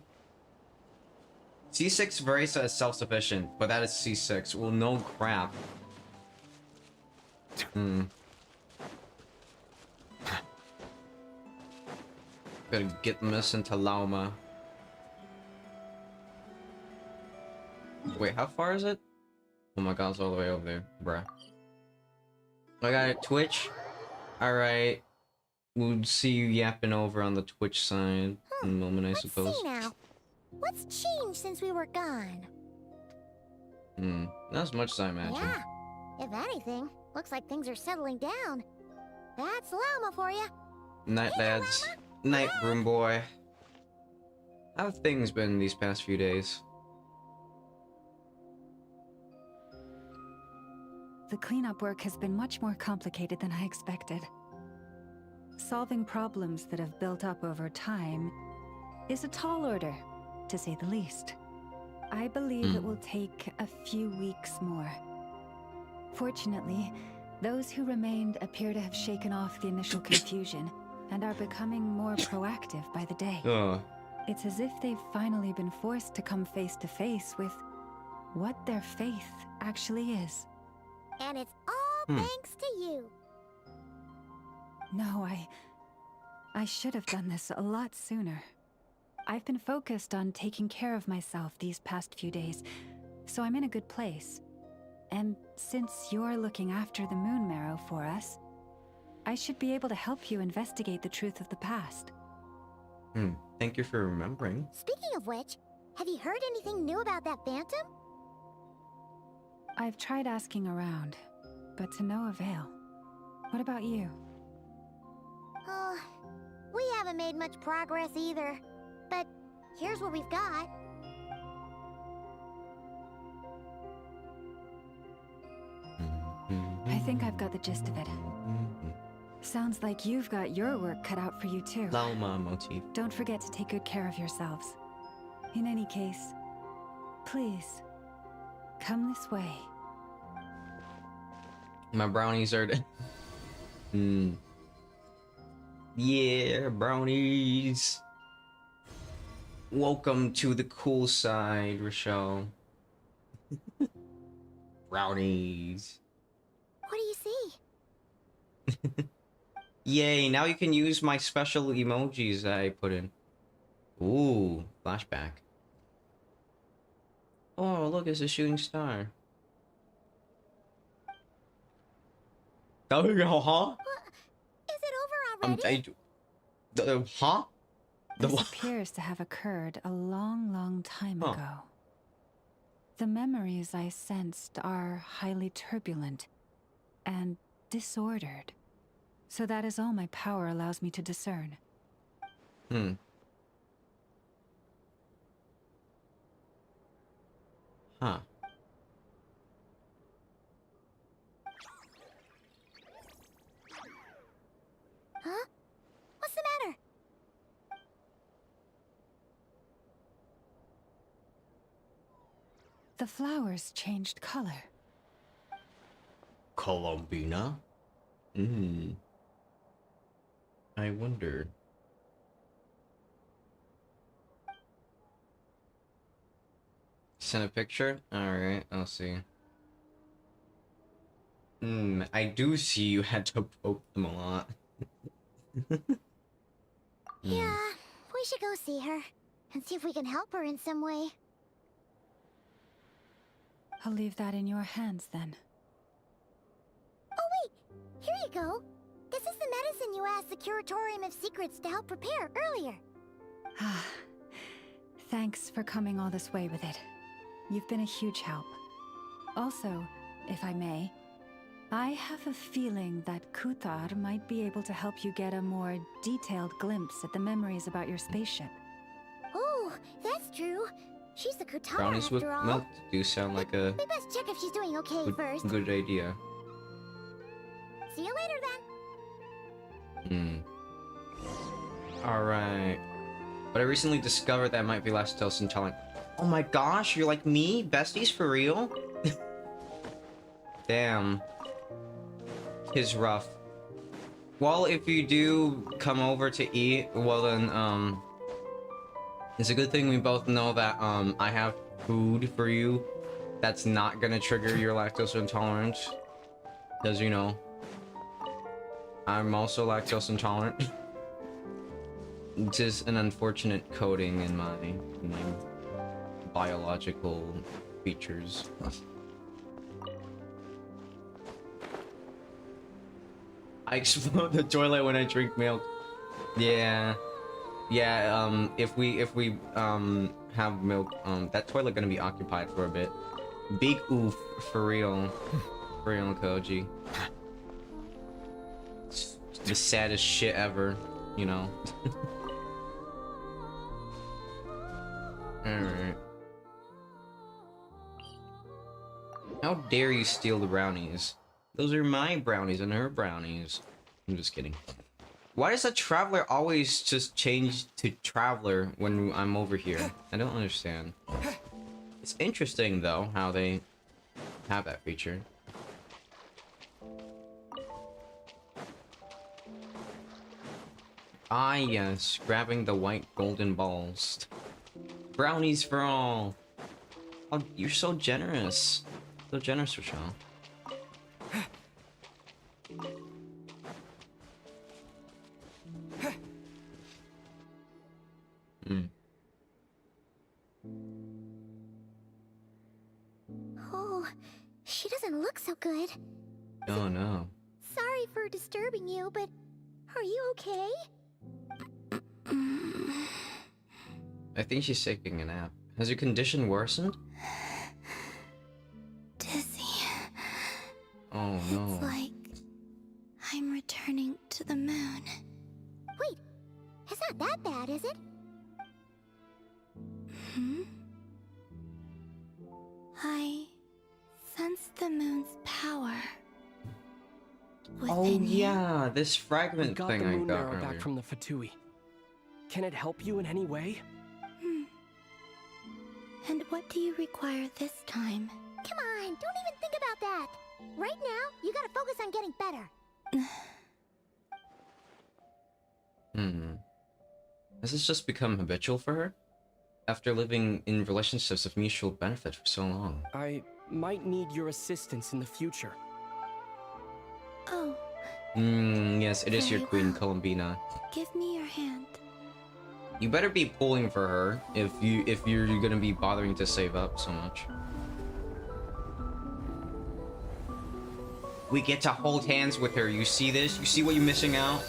C6 Veresa is self-sufficient, but that is C6. Well, no crap. Gotta get this into Lauma. Wait, how far is it? Oh my god, it's all the way over there, bruh. I got it, Twitch. Alright. We'll see you yapping over on the Twitch side in a moment, I suppose. Let's see now. What's changed since we were gone? Not as much as I imagined. Yeah. If anything, looks like things are settling down. That's Llama for you. Night, lads. Night, Broom Boy. How have things been these past few days? The cleanup work has been much more complicated than I expected. Solving problems that have built up over time is a tall order, to say the least. I believe it will take a few weeks more. Fortunately, those who remained appear to have shaken off the initial confusion and are becoming more proactive by the day. It's as if they've finally been forced to come face to face with what their faith actually is. And it's all thanks to you. No, I should have done this a lot sooner. I've been focused on taking care of myself these past few days, so I'm in a good place. And since you're looking after the Moon Marrow for us, I should be able to help you investigate the truth of the past. Thank you for remembering. Speaking of which, have you heard anything new about that phantom? I've tried asking around, but to no avail. What about you? Oh, we haven't made much progress either. But here's what we've got. I think I've got the gist of it. Sounds like you've got your work cut out for you too. Llama motif. Don't forget to take good care of yourselves. In any case, please, come this way. My brownies are... Yeah, brownies. Welcome to the cool side, Rochelle. Brownies. What do you see? Yay, now you can use my special emojis that I put in. Ooh, flashback. Oh, look, it's a shooting star. Huh? Is it over already? Huh? This appears to have occurred a long, long time ago. The memories I sensed are highly turbulent and disordered. So that is all my power allows me to discern. Huh. Huh? What's the matter? The flowers changed color. Columbina? I wonder. Send a picture? Alright, I'll see. I do see you had to poke them a lot. Yeah, we should go see her and see if we can help her in some way. I'll leave that in your hands then. Oh wait, here you go. This is the medicine you asked the Curatorium of Secrets to help prepare earlier. Ah, thanks for coming all this way with it. You've been a huge help. Also, if I may, I have a feeling that Kuthar might be able to help you get a more detailed glimpse at the memories about your spaceship. Oh, that's true. She's the Kuthar Brownies with after all. milk do sound like a We best check if she's doing okay first. good idea. See you later then. Alright. But I recently discovered that I might be lactose intolerant. Oh my gosh, you're like me? Besties for real? Damn. Is rough. Well, if you do come over to eat, well then, it's a good thing we both know that, I have food for you that's not gonna trigger your lactose intolerance. Because, you know, I'm also lactose intolerant. It's just an unfortunate coding in my biological features. I explode the toilet when I drink milk. Yeah. Yeah, if we have milk, that toilet gonna be occupied for a bit. Big oof, for real. For real, Koji. It's the saddest shit ever, you know. Alright. How dare you steal the brownies? Those are my brownies and her brownies. I'm just kidding. Why does a traveler always just change to traveler when I'm over here? I don't understand. It's interesting though how they have that feature. Ah yes, grabbing the white golden balls. Brownies for all. Oh, you're so generous. So generous, Rochelle. Oh, she doesn't look so good. Oh no. Sorry for disturbing you, but are you okay? I think she's taking a nap. Has your condition worsened? Dizzy. Oh no. It's like I'm returning to the moon. Wait, it's not that bad, is it? Hmm? I sense the moon's power. Oh yeah, this fragment got thing the moon I got marrow earlier. back from the Fatui. Can it help you in any way? And what do you require this time? Come on, don't even think about that. Right now, you gotta focus on getting better. Has this just become habitual for her? After living in relationships of mutual benefit for so long. I might need your assistance in the future. Oh. Yes, it is your Very queen, well. Columbina. Give me your hand. You better be pulling for her if you're gonna be bothering to save up so much. We get to hold hands with her. You see this? You see what you're missing out?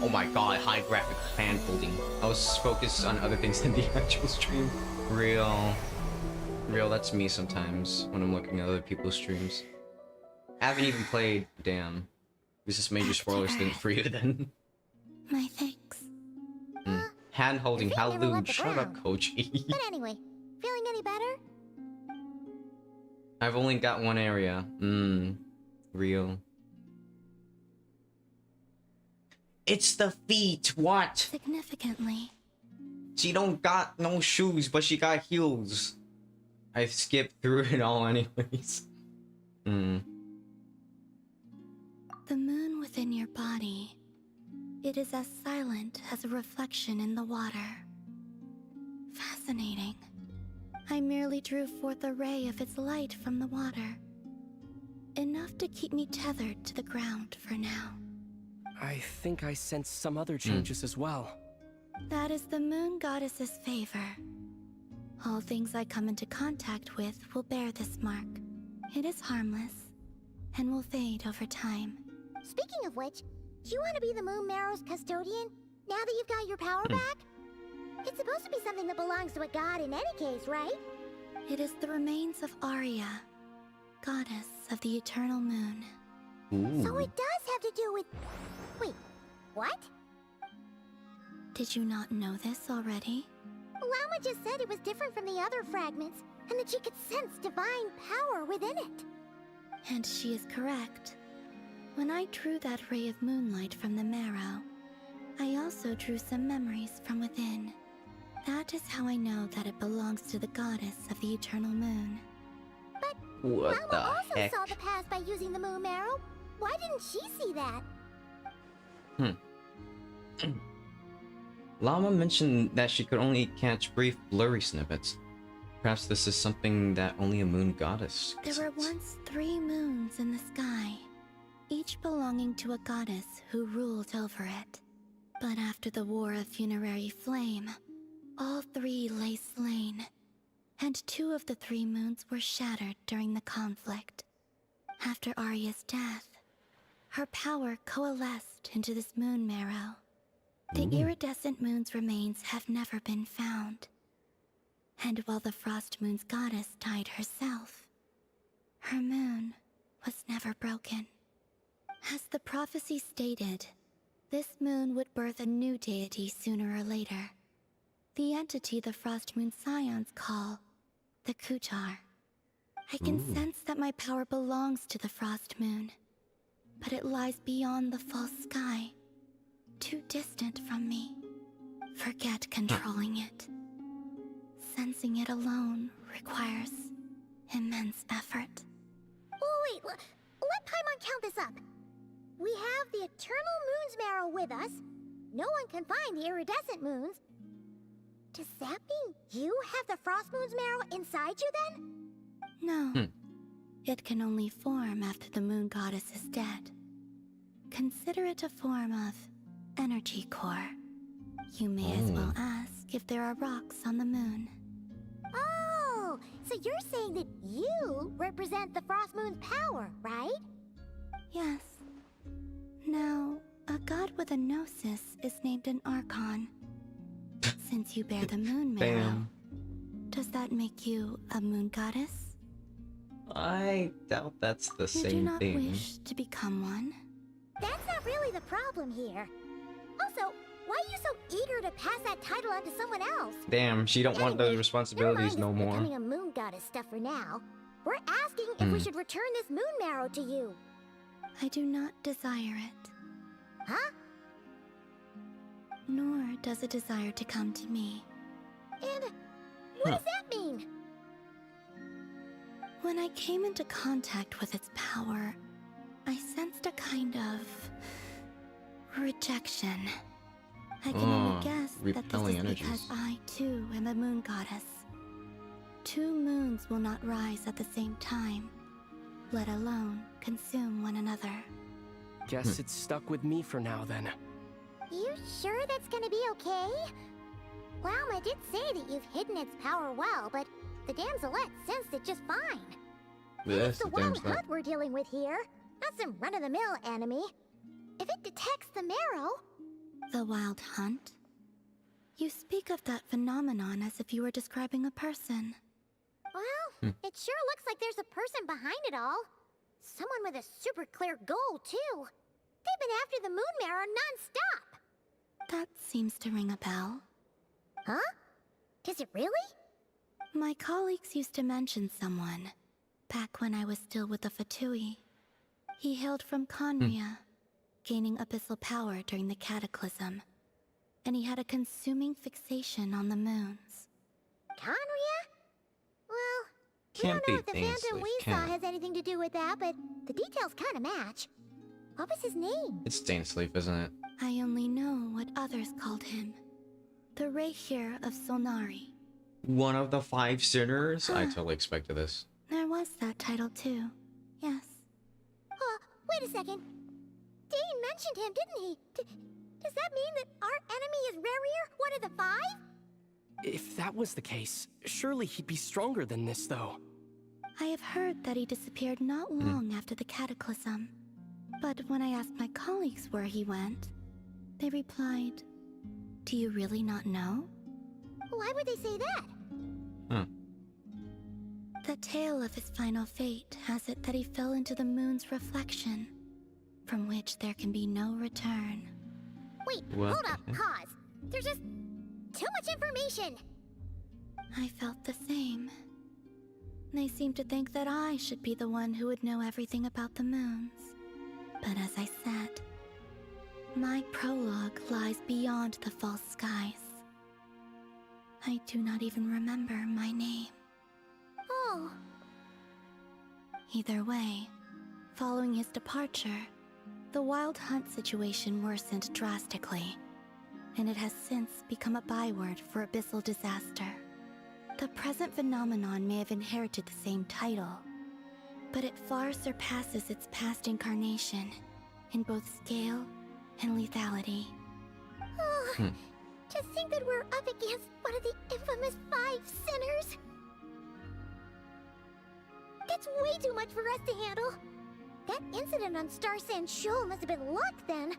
Oh my god, high graphic hand holding. I was focused on other things than the actual stream. Real, that's me sometimes when I'm looking at other people's streams. I haven't even played. Damn. This is major spoilers thing for you then. My thanks. Hand holding, how never lewd. left the Shut up, ground. Koji. But anyway, feeling any better? I've only got one area. Real. It's the feet. What? Significantly. She don't got no shoes, but she got heels. I skipped through it all anyways. The moon within your body. It is as silent as a reflection in the water. Fascinating. I merely drew forth a ray of its light from the water. Enough to keep me tethered to the ground for now. I think I sense some other changes as well. That is the moon goddess's favor. All things I come into contact with will bear this mark. It is harmless, and will fade over time. Speaking of which, do you want to be the Moon Marrow's custodian, now that you've got your power back? It's supposed to be something that belongs to a god in any case, right? It is the remains of Arya, goddess of the eternal moon. So it does have to do with... Wait, what? Did you not know this already? Llama just said it was different from the other fragments, and that she could sense divine power within it. And she is correct. When I drew that ray of moonlight from the marrow, I also drew some memories from within. That is how I know that it belongs to the goddess of the eternal moon. But What Llama the also heck? saw the past by using the moon marrow. Why didn't she see that? Llama mentioned that she could only catch brief, blurry snippets. Perhaps this is something that only a moon goddess could There were sense. once 3 moons in the sky, each belonging to a goddess who ruled over it. But after the War of Funerary Flame, all 3 lay slain, and 2 of the 3 moons were shattered during the conflict. After Arya's death, her power coalesced into this moon marrow. The iridescent moon's remains have never been found. And while the frost moon's goddess died herself, her moon was never broken. As the prophecy stated, this moon would birth a new deity sooner or later. The entity the frost moon scions call the Kutar. I can sense that my power belongs to the frost moon, but it lies beyond the false sky, too distant from me. Forget controlling it. Sensing it alone requires immense effort. Oh wait, let Paimon count this up. We have the eternal moon's marrow with us. No one can find the iridescent moons. Does that mean you have the frost moon's marrow inside you then? No. It can only form after the moon goddess is dead. Consider it a form of energy core. You may as well ask if there are rocks on the moon. Oh, so you're saying that you represent the frost moon's power, right? Yes. Now, a god with a gnosis is named an Archon. Since you bear the moon marrow, does that make you a moon goddess? I doubt that's the You do same not thing. wish to become one? That's not really the problem here. Also, why are you so eager to pass that title on to someone else? Damn, she don't want those responsibilities no more. Becoming a moon goddess stuff for now. We're asking if we should return this moon marrow to you. I do not desire it. Huh? Nor does it desire to come to me. And what does that mean? When I came into contact with its power, I sensed a kind of rejection. I can only guess that this is because I too am a moon goddess. Two moons will not rise at the same time, let alone consume one another. Guess it's stuck with me for now then. You sure that's gonna be okay? Walma did say that you've hidden its power well, but the damselette sensed it just fine. Yes, It's the wild hunt we're dealing with here, not some run-of-the-mill enemy. If it detects the marrow... The wild hunt? You speak of that phenomenon as if you were describing a person. Well, it sure looks like there's a person behind it all. Someone with a super clear goal, too. They've been after the moon marrow non-stop. That seems to ring a bell. Huh? Is it really? My colleagues used to mention someone, back when I was still with the Fatui. He hailed from Conria, gaining abyssal power during the cataclysm, and he had a consuming fixation on the moons. Conria? Well, Can't we don't know if be the things phantom that we saw can't. has anything to do with that, but the details kind of match. What was his name? It's Stainsleaf, isn't it? I only know what others called him. The Reikir of Solnari. One of the 5 sinners? I totally expected this. There was that title too. Yes. Wait a second. Dane mentioned him, didn't he? Does that mean that our enemy is Rerir, one of the 5? If that was the case, surely he'd be stronger than this, though. I have heard that he disappeared not long after the cataclysm. But when I asked my colleagues where he went, they replied, "Do you really not know?" Why would they say that? The tale of his final fate has it that he fell into the moon's reflection, from which there can be no return. Wait, What hold the up, heck? pause. There's just too much information. I felt the same. They seemed to think that I should be the one who would know everything about the moons. But as I said, my prologue lies beyond the false skies. I do not even remember my name. Oh. Either way, following his departure, the wild hunt situation worsened drastically, and it has since become a byword for abyssal disaster. The present phenomenon may have inherited the same title, but it far surpasses its past incarnation in both scale and lethality. Oh, to think that we're up against one of the infamous 5 sinners. That's way too much for us to handle. That incident on Star Sand Shoal must have been luck then.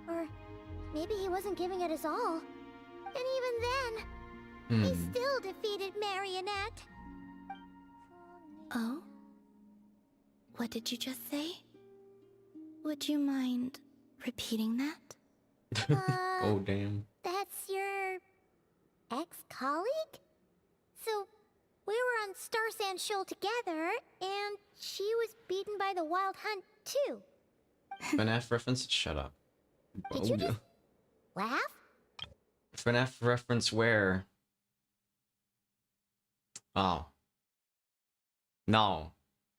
Or maybe he wasn't giving it his all. And even then, he still defeated Marionette. Oh? What did you just say? Would you mind repeating that? Oh, damn. That's your ex-colleague? So, we were on Star Sand Shoal together, and she was beaten by the Wild Hunt, too. FNAF reference? Shut up. Did you just laugh? FNAF reference where? Oh. No.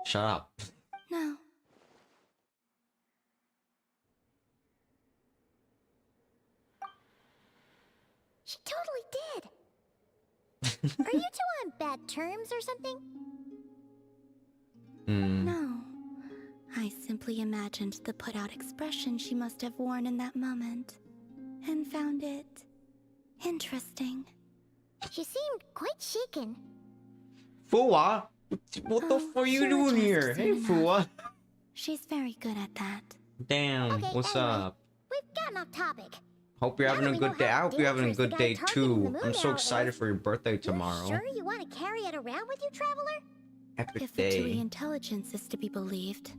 Shut up. No. She totally did. Are you two on bad terms or something? No. I simply imagined the put-out expression she must have worn in that moment, and found it interesting. She seemed quite shaken. Fua? What the fuck are you doing here? Hey, Fua. She's very good at that. Damn, Okay, what's anyway, up? We've gotten off topic. Hope you're having a good day. I hope you're having a good day too. the I'm so moon excited arrow for your birthday tomorrow. Sure you want to carry it around with you, traveler? Epic If the Tui day. intelligence is to be believed,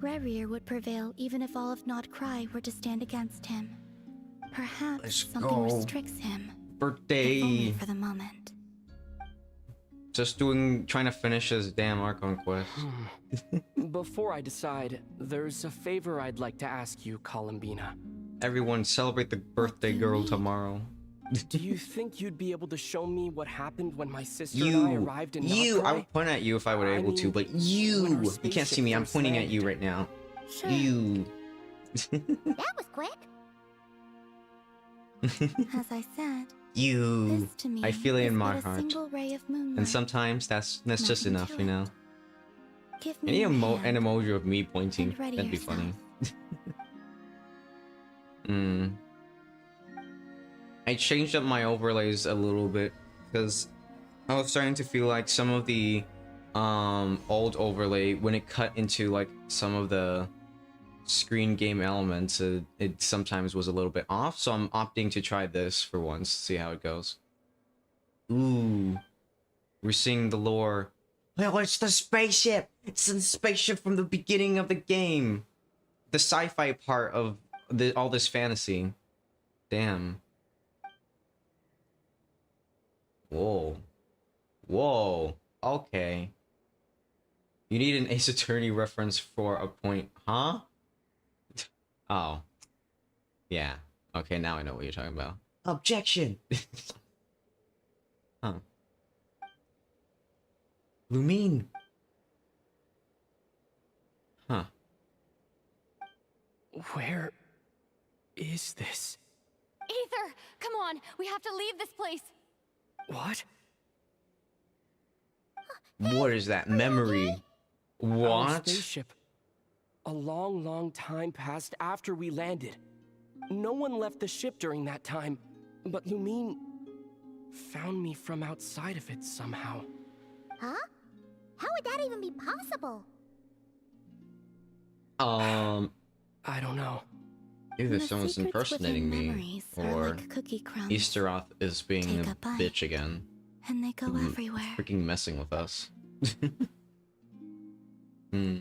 Rerir would prevail even if all of Nod Cry were to stand against him. Perhaps Let's something go. restricts him. Birthday. If only for the moment. Just trying to finish this damn Archon quest. Before I decide, there's a favor I'd like to ask you, Columbina. Everyone celebrate the birthday girl tomorrow. Do you think you'd be able to show me what happened when my sister and I arrived in Nod I would point at you if I were able to, but you can't see me. I'm pointing at you right now. Sure. You. That was quick. As I said, You. this to me I feel it in is my but a heart. single ray of moonlight. And sometimes that's just Nothing enough, to you know. Give I me need your an hand. emoji of me pointing. And ready That'd be yourself. funny. I changed up my overlays a little bit because I was starting to feel like some of the old overlay, when it cut into like some of the screen game elements, it sometimes was a little bit off, so I'm opting to try this for once, see how it goes. Ooh, we're seeing the lore. Oh, it's the spaceship! It's the spaceship from the beginning of the game! The sci-fi part of all this fantasy. Damn. Whoa. Whoa. Okay. You need an Ace Attorney reference for a point, huh? Oh. Yeah. Okay, now I know what you're talking about. Objection! Huh. Lumine! Huh. Where is this? Aether, come on, we have to leave this place. What? What is that memory? Our What? spaceship. A long, long time passed after we landed. No one left the ship during that time, but Lumine found me from outside of it somehow. Huh? How would that even be possible? I don't know. Either The someone's secrets impersonating within me, memories are or like cookie crumbs. Easteroth is being Take a a bite. bitch again. And they go everywhere. Freaking messing with us. Hmm.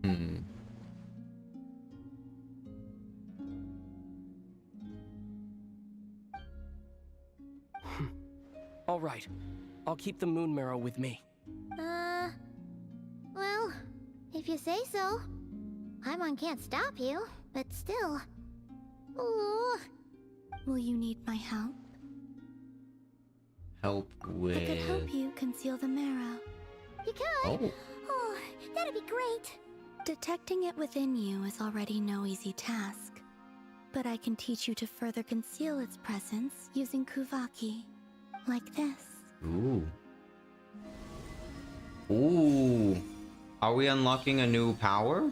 Hmm. All right. I'll keep the moon marrow with me. Well, if you say so. Paimon can't stop you, but still. Ooh. Will you need my help? Help with... I could help you conceal the marrow. You could? Oh. Oh, that'd be great. Detecting it within you is already no easy task. But I can teach you to further conceal its presence using Kuvaki. Like this. Ooh. Ooh. Are we unlocking a new power?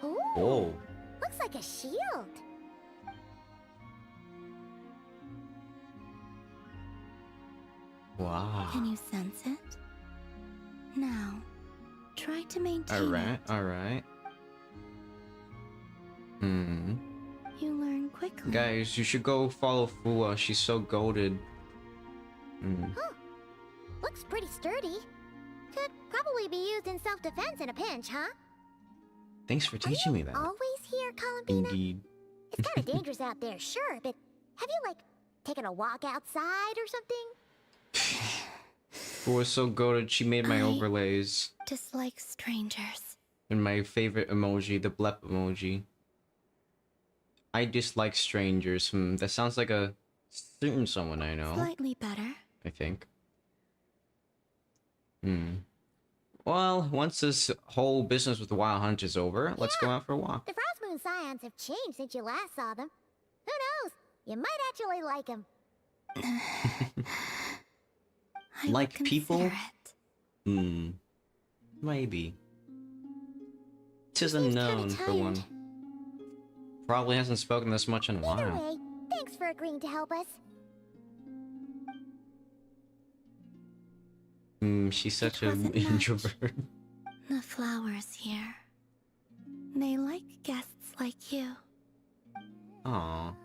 Ooh, Oh. looks like a shield. Wow. Can you sense it? Now, try to maintain Alright, it. alright. You learn quickly. Guys, you should go follow Fua. She's so goated. Huh. Looks pretty sturdy. Could probably be used in self-defense in a pinch, huh? Thanks for teaching me that. Always here, Columbina? Indeed. It's kind of dangerous out there, sure, but have you, like, taken a walk outside or something? Fua's so goated, she made my overlays. Dislike strangers. And my favorite emoji, the blep emoji. I dislike strangers. That sounds like a certain someone I know. Slightly better. I think. Well, once this whole business with the Wild Hunt is over, let's go out for a walk. The Frost Moon Scions have changed since you last saw them. Who knows? You might actually like them. Like people? Maybe. 'Tis unknown for one. Probably hasn't spoken this much in a Either while. way, thanks for agreeing to help us. She's such an introvert. The flowers here. They like guests like you. Aww.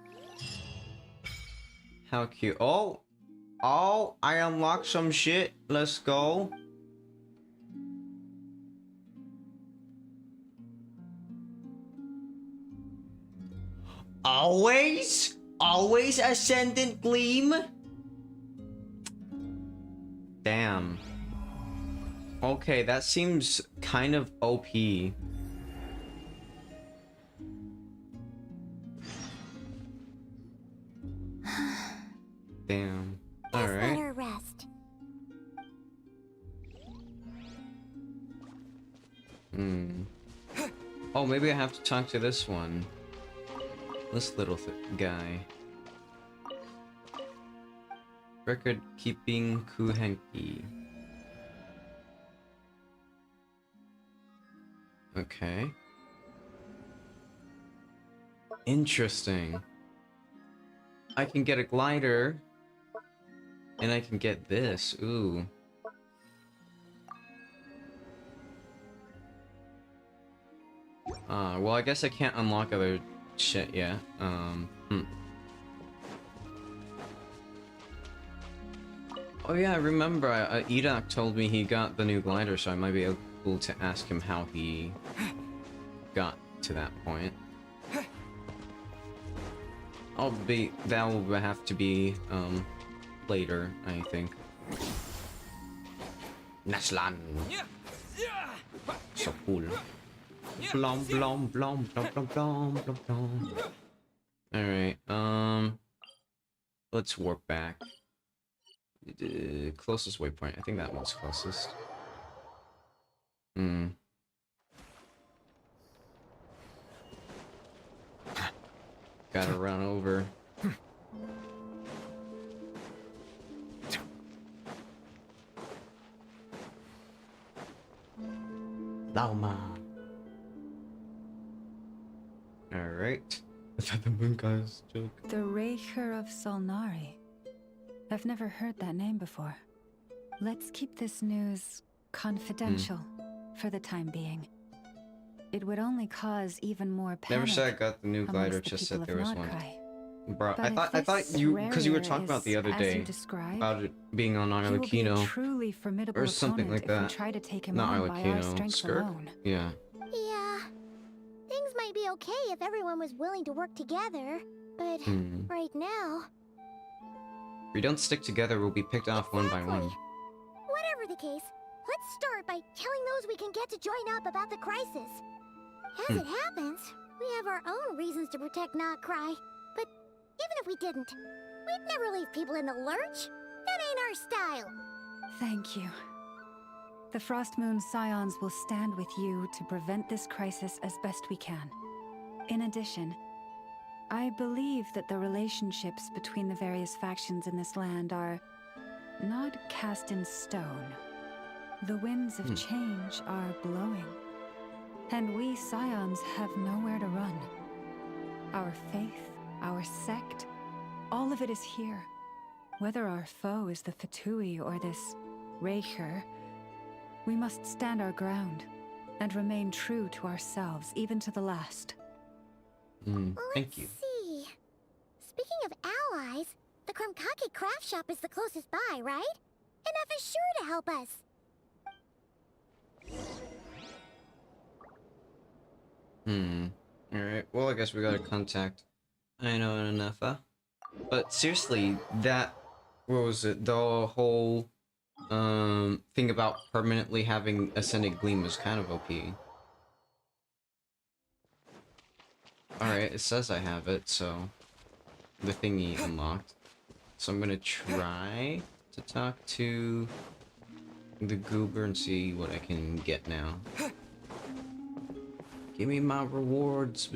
How cute. Oh! Oh! I unlocked some shit. Let's go. Always? Always Ascendant Gleam? Damn. Okay, that seems kind of OP. Damn. Alright. Let her rest. Oh, maybe I have to talk to this one. This little guy. Record keeping Kuhenki. Okay. Interesting. I can get a glider. And I can get this. Ooh. Well, I guess I can't unlock other shit yet. Oh yeah, I remember Edok told me he got the new glider, so I might be able to ask him how he got to that point. That will have to be later, I think. Naslan. So cool. Blom blom blom blom blom blom blom blom. Alright, let's warp back. Closest waypoint. I think that one's closest. Gotta run over. Lauma. Alright. I thought the moon guy's joke. The Raker of Solnari. I've never heard that name before. Let's keep this news confidential for the time being. It would only cause even more panic. Never said I got the new glider, just said there was one. Bro, I thought you, because you were talking about the other day about it being on Arlecchino or something like that. Not Arlecchino, Skirk. Yeah. Yeah. Things might be okay if everyone was willing to work together, but right now... If we don't stick together, we'll be picked off one by one. Whatever the case, let's start by telling those we can get to join up about the crisis. As it happens, we have our own reasons to protect Not Cry, but even if we didn't, we'd never leave people in the lurch. That ain't our style. Thank you. The Frost Moon Scions will stand with you to prevent this crisis as best we can. In addition, I believe that the relationships between the various factions in this land are not cast in stone. The winds of change are blowing. And we Scions have nowhere to run. Our faith, our sect, all of it is here. Whether our foe is the Fatui or this Raker, we must stand our ground and remain true to ourselves, even to the last. Thank you. Let's see. Speaking of allies, the Krumkake craft shop is the closest by, right? Enough is sure to help us. Alright, well, I guess we gotta contact Aino and Anafa. But seriously, that... what was it? The whole... thing about permanently having Ascended Gleam was kind of OP. Alright, it says I have it, so... the thingy unlocked. So I'm gonna try to talk to... the goober and see what I can get now. Give me my rewards.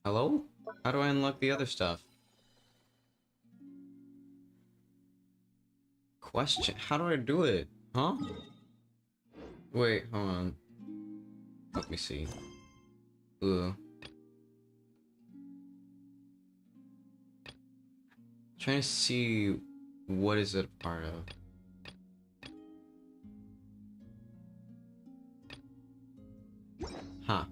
Hello? How do I unlock the other stuff? Question. How do I do it? Huh? Wait, hold on. Let me see. Ugh. Trying to see what is it a part of. Huh.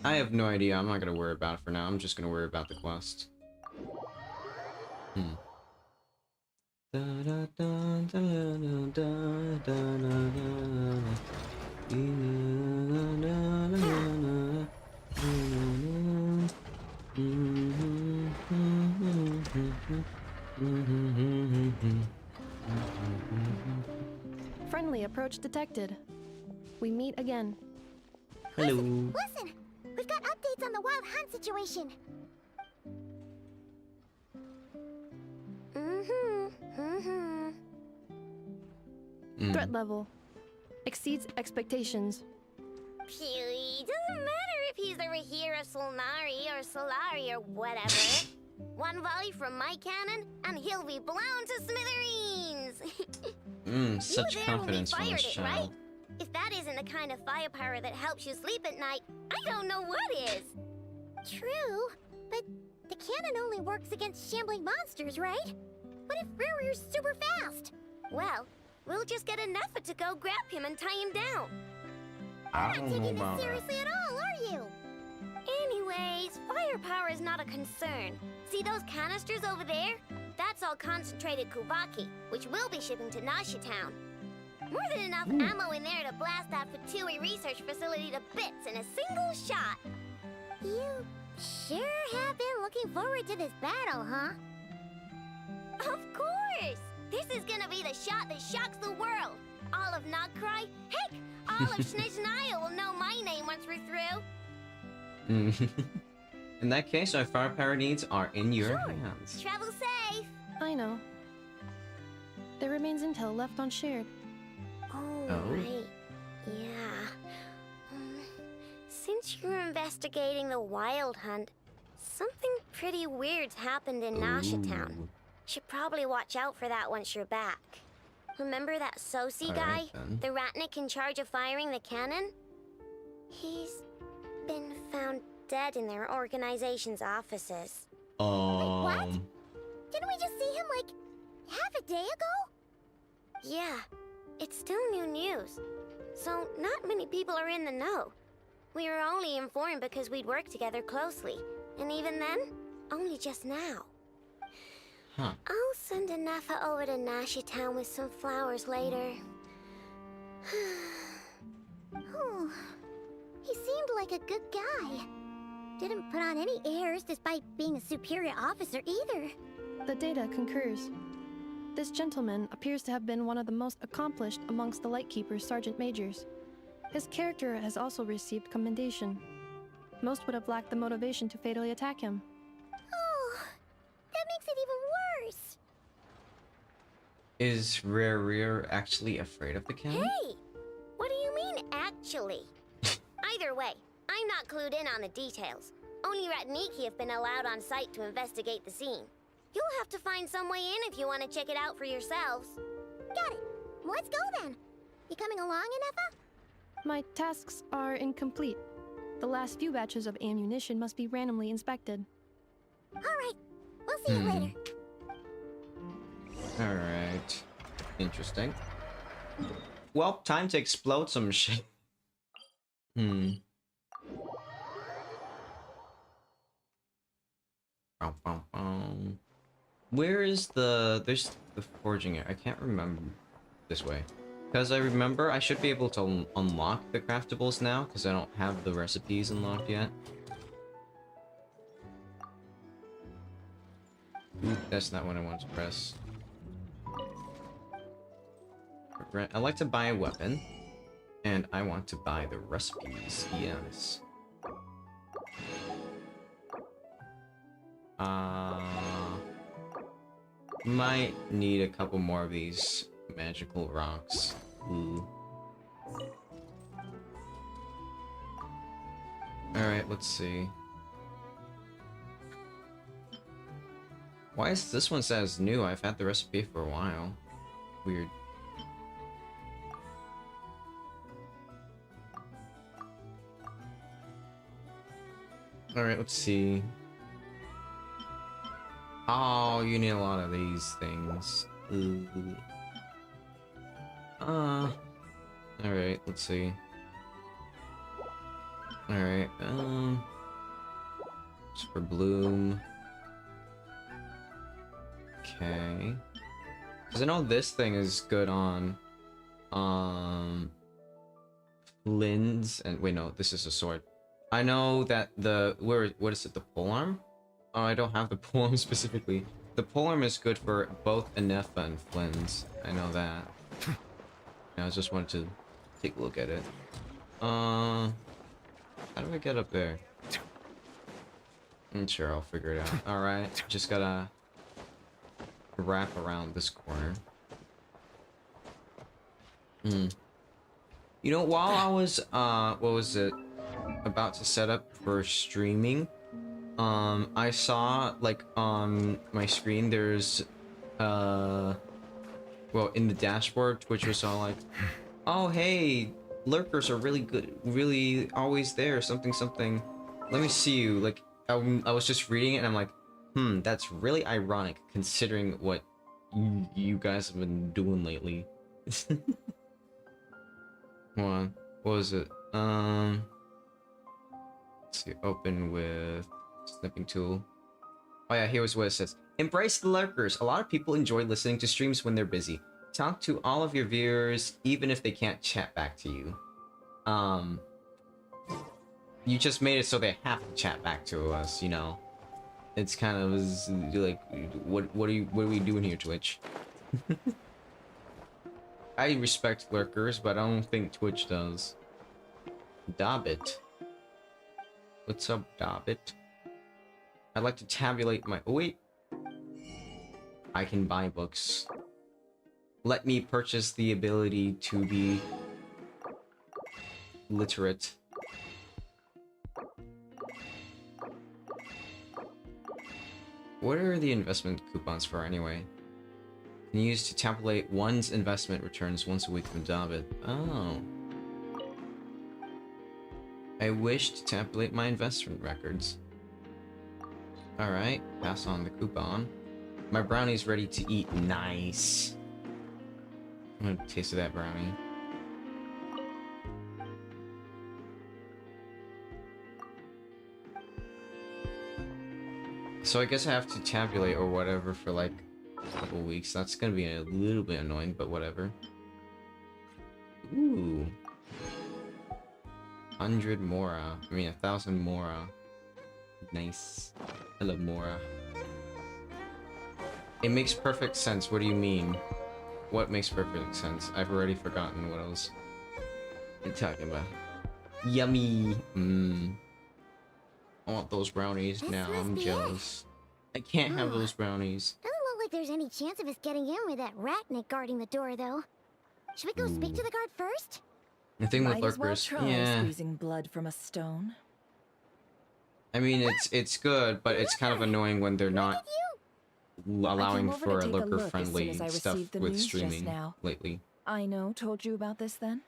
I have no idea. I'm not gonna worry about it for now. I'm just gonna worry about the quest. Friendly approach detected. We meet again. Hello. Listen! We've got updates on the wild hunt situation. Threat level exceeds expectations. Phew, doesn't matter if he's the Rahira Solnari or Solari or whatever. One volley from my cannon, and he'll be blown to smithereens. Such confidence from this child. Right? If that isn't the kind of firepower that helps you sleep at night, I don't know what is. True, but the cannon only works against shambling monsters, right? What if Rear's super fast? Well, we'll just get enough to go grab him and tie him down. I You're not taking this seriously at all, are you? Anyways, firepower is not a concern. See those canisters over there? That's all concentrated Kubaki, which we'll be shipping to Nasha Town. More than enough ammo in there to blast that Fatui research facility to bits in a single shot. You sure have been looking forward to this battle, huh? Of course! This is gonna be the shot that shocks the world. All of Nagcry, heck, all of Snezhnaya will know my name once we're through. In that case, our firepower needs are in your hands. Travel safe! I know. There remains intel left unshared. Oh, right. Yeah. Since you're investigating the wild hunt, something pretty weird's happened in Nasha Town. Should probably watch out for that once you're back. Remember that Sosi guy? The Ratnik in charge of firing the cannon? He's been found dead in their organization's offices. Wait, what? Didn't we just see him, like, half a day ago? Yeah, it's still new news. So not many people are in the know. We were only informed because we'd worked together closely. And even then, only just now. Huh. I'll send Anafa over to Nasha Town with some flowers later. Oh, he seemed like a good guy. Didn't put on any airs despite being a superior officer either. The data concurs. This gentleman appears to have been one of the most accomplished amongst the Lightkeeper's Sergeant Majors. His character has also received commendation. Most would have lacked the motivation to fatally attack him. Oh, that makes it even worse. Is Rear actually afraid of the cannon? Hey! What do you mean, actually? Either way, I'm not clued in on the details. Only Ratniki have been allowed on site to investigate the scene. You'll have to find some way in if you want to check it out for yourselves. Got it. Let's go then. You coming along, Inefa? My tasks are incomplete. The last few batches of ammunition must be randomly inspected. Alright. We'll see you later. Alright. Interesting. Well, time to explode some shit. Where is there's the forging area? I can't remember this way. Because I remember I should be able to unlock the craftables now, because I don't have the recipes unlocked yet. Ooh, that's not what I wanted to press. I like to buy a weapon, and I want to buy the recipes, yes. Might need a couple more of these magical rocks. Ooh. Alright, let's see. Why is this one says new? I've had the recipe for a while. Weird. Alright, let's see. Oh, you need a lot of these things. Ooh. Alright, let's see. Alright, it's for Bloom. Okay. Because I know this thing is good on, Flynn's, and wait, no, this is a sword. I know that what is it, the polearm? Oh, I don't have the polearm specifically. The polearm is good for both Inefa and Flynn's. I know that. I just wanted to take a look at it. How do I get up there? Sure, I'll figure it out. Alright, just gotta wrap around this corner. You know, while I was, what was it? About to set up for streaming, I saw, like, on my screen, there's, well, in the dashboard, Twitch was all like, oh, hey, lurkers are really good, really always there, something, something. Let me see you. Like, I was just reading it, and I'm like, that's really ironic, considering what you guys have been doing lately. Hold on. What was it? Let's see, open with snipping tool. Oh yeah, here was what it says. Embrace the lurkers. A lot of people enjoy listening to streams when they're busy. Talk to all of your viewers, even if they can't chat back to you. You just made it so they have to chat back to us, you know. It's kind of like, what are we doing here, Twitch? I respect lurkers, but I don't think Twitch does. Dobbit. What's up, Dobbit? I'd like to tabulate my... Oh, wait. I can buy books. Let me purchase the ability to be literate. What are the investment coupons for anyway? Can use to tabulate one's investment returns once a week from David. Oh. I wish to tabulate my investment records. Alright, pass on the coupon. My brownie's ready to eat. Nice. I'm gonna taste of that brownie. So I guess I have to tabulate or whatever for like a couple weeks. That's gonna be a little bit annoying, but whatever. Ooh. 100 Mora. I mean 1,000 Mora. Nice. I love Mora. It makes perfect sense. What do you mean? What makes perfect sense? I've already forgotten what else you're talking about. Yummy. I want those brownies now. I'm jealous. I can't have those brownies. Doesn't look like there's any chance of us getting in with that ratnik guarding the door, though. Should we go speak to the guard first? The thing with Might as well lurkers, try yeah. squeezing blood from a stone. I mean, it's good, but it's kind of annoying when they're not allowing over to for take a look as soon lurker-friendly as I stuff received the with news just streaming now. lately. I know told you about this then?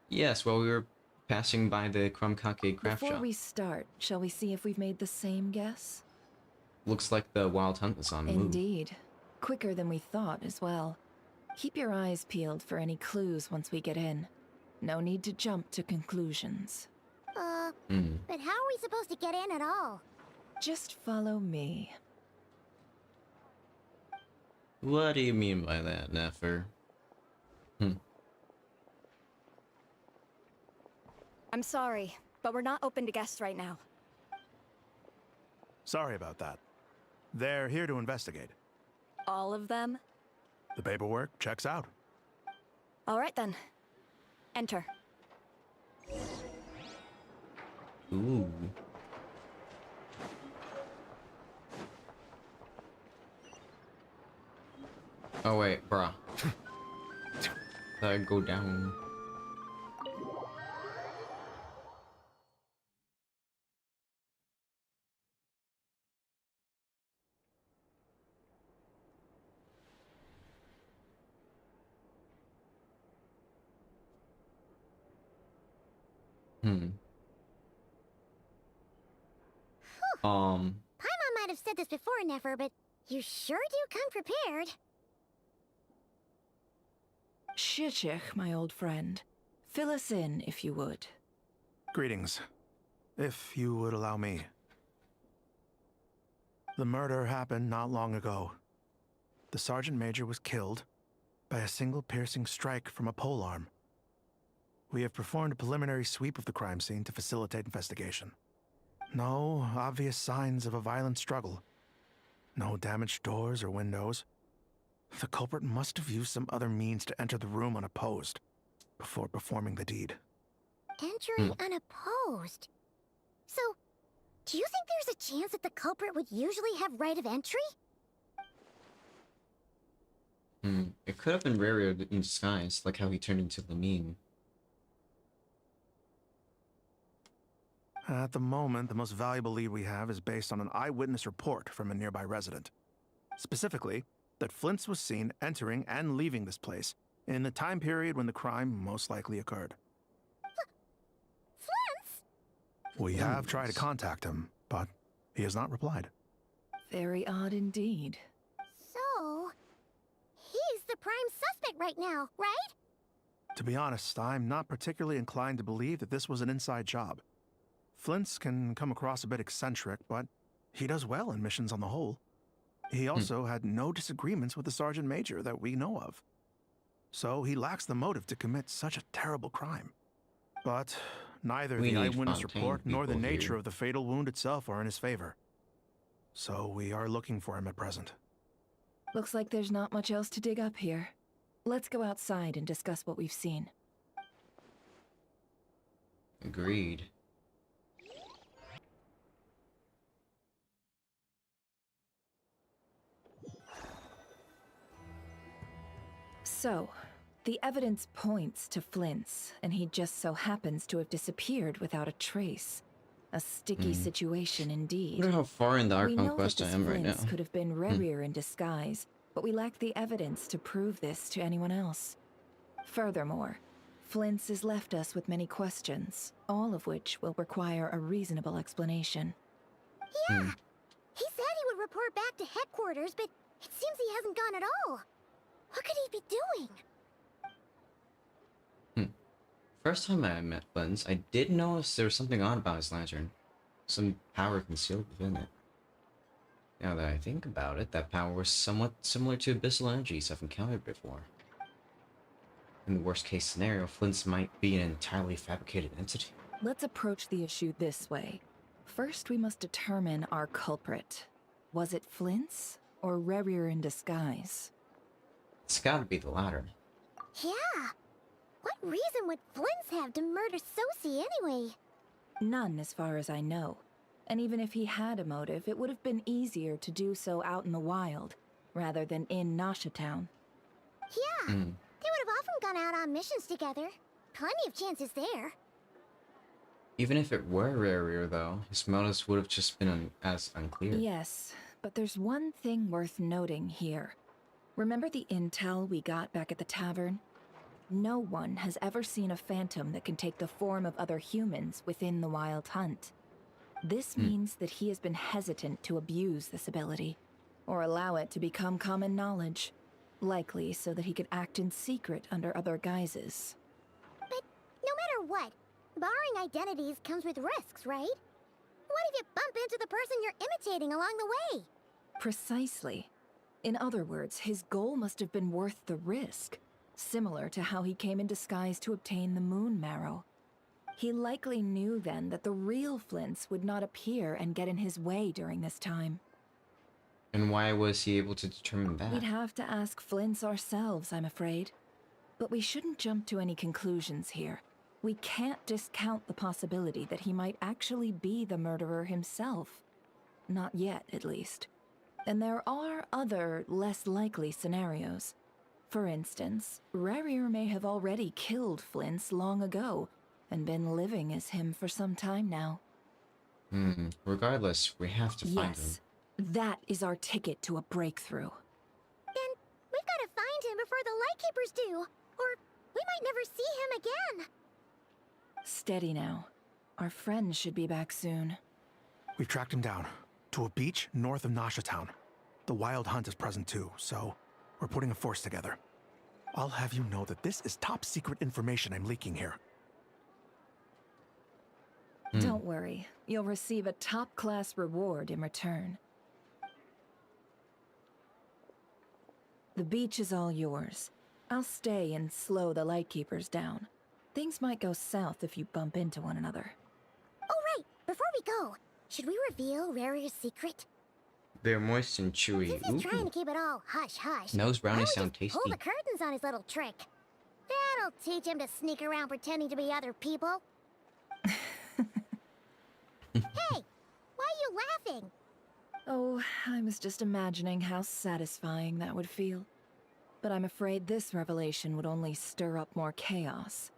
Yes, well, we were passing by the Krumkake craft Before shop. we start, shall we see if we've made the same guess? Looks like the Wild Hunt is on the move. Indeed. Quicker than we thought as well. Keep your eyes peeled for any clues once we get in. No need to jump to conclusions. But how are we supposed to get in at all? Just follow me. What do you mean by that, Neffer? I'm sorry, but we're not open to guests right now. Sorry about that. They're here to investigate. All of them? The paperwork checks out. All right then. Enter. Ooh. Oh wait, bruh. That'd go down. Paimon might have said this before, Nefer, but you sure do come prepared. Shishich, my old friend. Fill us in, if you would. Greetings. If you would allow me. The murder happened not long ago. The Sergeant Major was killed by a single piercing strike from a polearm. We have performed a preliminary sweep of the crime scene to facilitate investigation. No obvious signs of a violent struggle. No damaged doors or windows. The culprit must have used some other means to enter the room unopposed before performing the deed. Entering unopposed. So, do you think there's a chance that the culprit would usually have right of entry? It could have been rare in disguise, like how he turned into Lamine. At the moment, the most valuable lead we have is based on an eyewitness report from a nearby resident. Specifically, that Flint's was seen entering and leaving this place in the time period when the crime most likely occurred. Flint's? We have tried to contact him, but he has not replied. Very odd indeed. So, he's the prime suspect right now, right? To be honest, I'm not particularly inclined to believe that this was an inside job. Flint's can come across a bit eccentric, but he does well in missions on the whole. He also had no disagreements with the Sergeant Major that we know of. So he lacks the motive to commit such a terrible crime. But neither the eyewitness report nor the nature of the fatal wound itself are in his favor. So we are looking for him at present. Looks like there's not much else to dig up here. Let's go outside and discuss what we've seen. Agreed. So, the evidence points to Flint's, and he just so happens to have disappeared without a trace. A sticky situation indeed. I wonder how far in the Ark We know Conquest that I this am right now. Flint's could have been Rerir in disguise, but we lack the evidence to prove this to anyone else. Furthermore, Flint's has left us with many questions, all of which will require a reasonable explanation. Yeah! He said he would report back to headquarters, but it seems he hasn't gone at all. What could he be doing? First time I met Flint's, I did notice there was something odd about his lantern. Some power concealed within it. Now that I think about it, that power was somewhat similar to abyssal energies I've encountered before. In the worst case scenario, Flint's might be an entirely fabricated entity. Let's approach the issue this way. First, we must determine our culprit. Was it Flint's or Rerir in disguise? It's gotta be the latter. Yeah! What reason would Flint's have to murder Sosie anyway? None, as far as I know. And even if he had a motive, it would have been easier to do so out in the wild, rather than in Nasha Town. Yeah! They would have often gone out on missions together. Plenty of chances there. Even if it were Rerir, though, his motives would have just been as unclear. Yes, But there's one thing worth noting here. Remember the intel we got back at the tavern? No one has ever seen a phantom that can take the form of other humans within the Wild Hunt. This means that he has been hesitant to abuse this ability, or allow it to become common knowledge, likely so that he could act in secret under other guises. But no matter what, borrowing identities comes with risks, right? What if you bump into the person you're imitating along the way? Precisely. In other words, his goal must have been worth the risk, similar to how he came in disguise to obtain the moon marrow. He likely knew then that the real Flints would not appear and get in his way during this time. And why was he able to determine that? We'd have to ask Flints ourselves, I'm afraid. But we shouldn't jump to any conclusions here. We can't discount the possibility that he might actually be the murderer himself. Not yet, at least. And there are other, less likely scenarios. For instance, Rarier may have already killed Flints long ago, and been living as him for some time now. Regardless, we have to find him. Yes, that is our ticket to a breakthrough. Then we've got to find him before the Lightkeepers do, or we might never see him again. Steady now. Our friend should be back soon. We've tracked him down to a beach north of Nasha Town. The Wild Hunt is present too, so we're putting a force together. I'll have you know that this is top secret information I'm leaking here. Don't worry, you'll receive a top-class reward in return. The beach is all yours. I'll stay and slow the Lightkeepers down. Things might go south if you bump into one another. Oh right, before we go, should we reveal Rarier's secret? They're moist and chewy. Since he's trying to keep it all hush-hush, Those brownies why don't we sound just tasty. pull the curtains on his little trick. That'll teach him to sneak around pretending to be other people. Hey, why are you laughing? Oh, I was just imagining how satisfying that would feel. But I'm afraid this revelation would only stir up more chaos.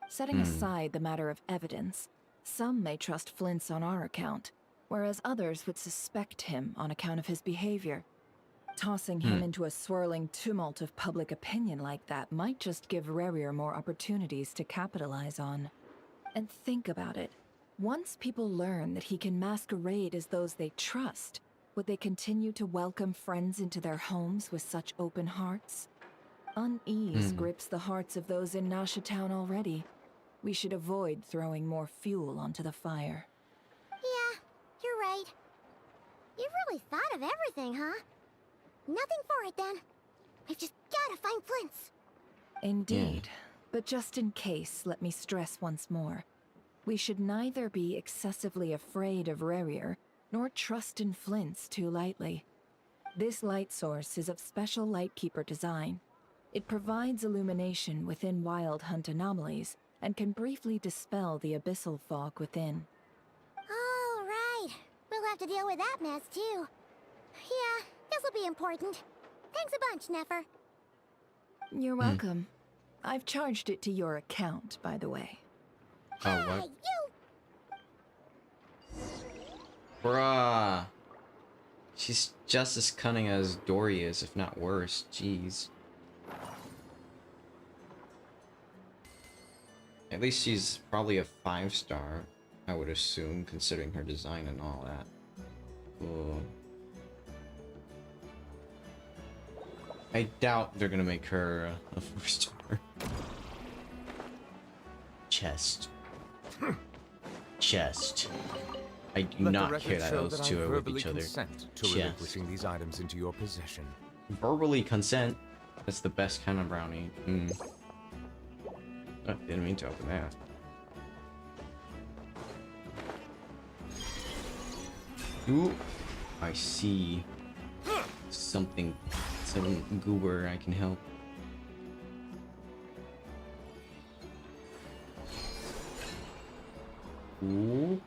Setting aside the matter of evidence, some may trust Flint's on our account, whereas others would suspect him on account of his behavior. Tossing him into a swirling tumult of public opinion like that might just give Rarier more opportunities to capitalize on. And think about it. Once people learn that he can masquerade as those they trust, would they continue to welcome friends into their homes with such open hearts? Unease grips the hearts of those in Nasha Town already. We should avoid throwing more fuel onto the fire. Yeah, you're right. You've really thought of everything, huh? Nothing for it then. We've just gotta find Flint's. Indeed. But just in case, let me stress once more. We should neither be excessively afraid of Rarier, nor trust in Flint's too lightly. This light source is of special Lightkeeper design. It provides illumination within Wild Hunt anomalies, and can briefly dispel the abyssal fog within. All right. We'll have to deal with that mess, too. Yeah, this'll be important. Thanks a bunch, Nefer. You're welcome. I've charged it to your account, by the way. Oh, what? You! Bruh. She's just as cunning as Dory is, if not worse. Jeez. At least she's probably a 5-star, I would assume, considering her design and all that. Cool. I doubt they're gonna make her a 4-star. Chest. Chest. I do Let not the care record that show those that two I are with verbally each other. consent to Chest. relinquishing these items into your possession. Verbally consent. That's the best kind of brownie. Oh, didn't mean to open that. Ooh, I see something, some goober I can help. Ooh,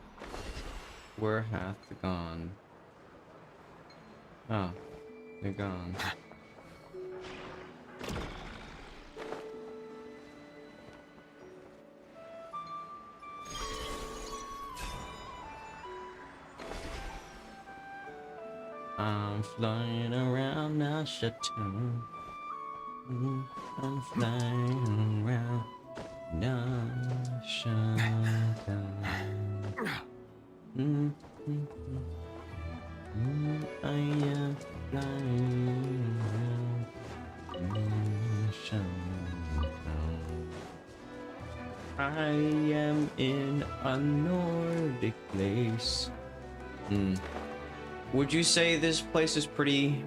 where hath gone? Oh, they're gone. I'm flying around Nashaton. I'm flying around Nashaton. I am flying around Nashaton. I am in a Nordic place. Would you say this place is pretty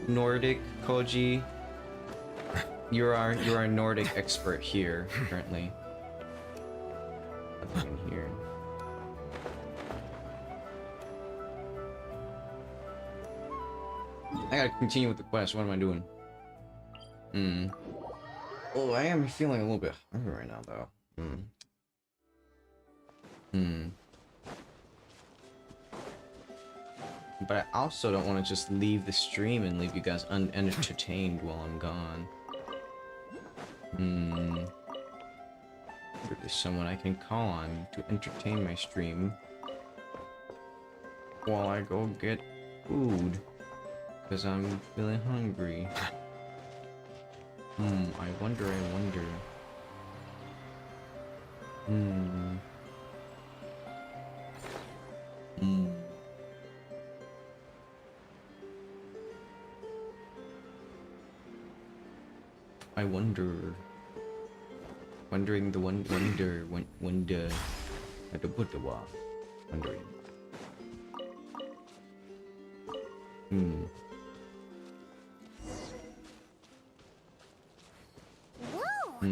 Nordic, Koji? You're our Nordic expert here currently. Nothing in here. I gotta continue with the quest. What am I doing? Oh, I am feeling a little bit hungry right now, though. But I also don't want to just leave the stream and leave you guys unentertained while I'm gone. There's someone I can call on to entertain my stream while I go get food, because I'm feeling hungry. I wonder. I wonder. Wondering the wonder at the Buddha. Wondering. Whoa!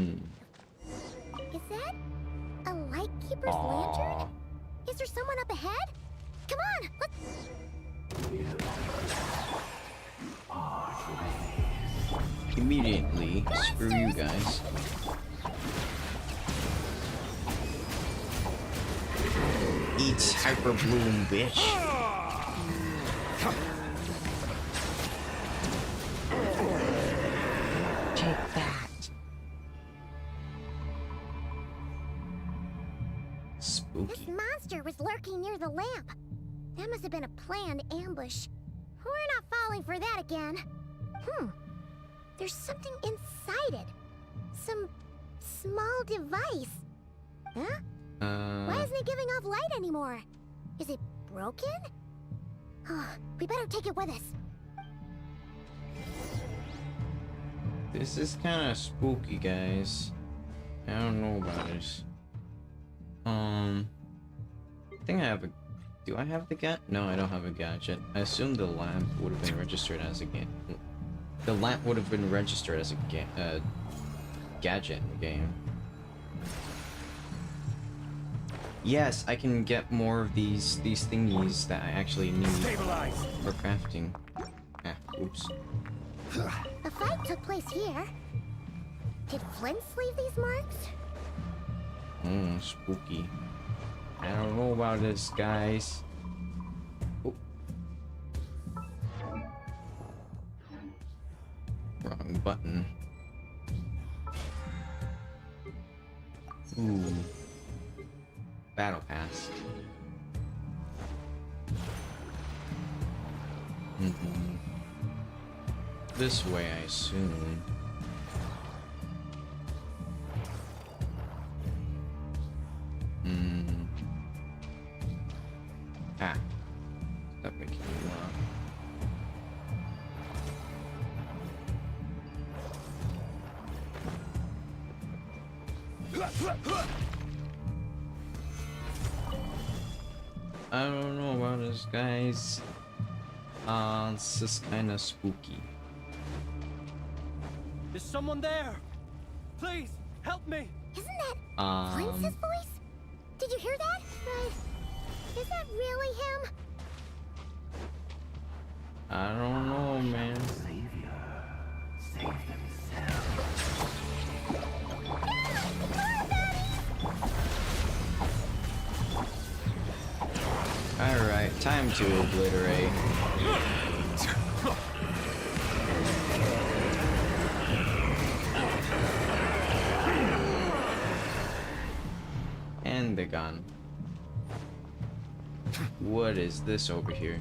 Is that a lightkeeper's lantern? Is there someone up ahead? Come on, let's... Immediately, screw you guys. Eat Hyper Bloom, bitch. Take that. Spooky. This monster was lurking near the lamp. That must have been a planned ambush. We're not falling for that again. There's something inside it. Some small device. Huh? Why isn't it giving off light anymore? Is it broken? Oh, we better take it with us. This is kind of spooky, guys. I don't know about this. I think I have a... Do I have the gadget? No, I don't have a gadget. I assume the lamp would have been registered as a game. The lamp would have been registered as a gadget in the game. Yes, I can get more of these thingies that I actually need for crafting. Oops. The fight took place here. Did Flint leave these marks? Spooky. I don't know about this, guys. Oh. Wrong button. Ooh. Battle pass. This way, I assume. Stop making me laugh. I don't know about this, guys. This is kind of spooky. Is someone there? Please, help me! Isn't that Flint's voice? Did you hear that? Is that really him? I don't know, man. Alright, time to obliterate. And they're gone. What is this over here?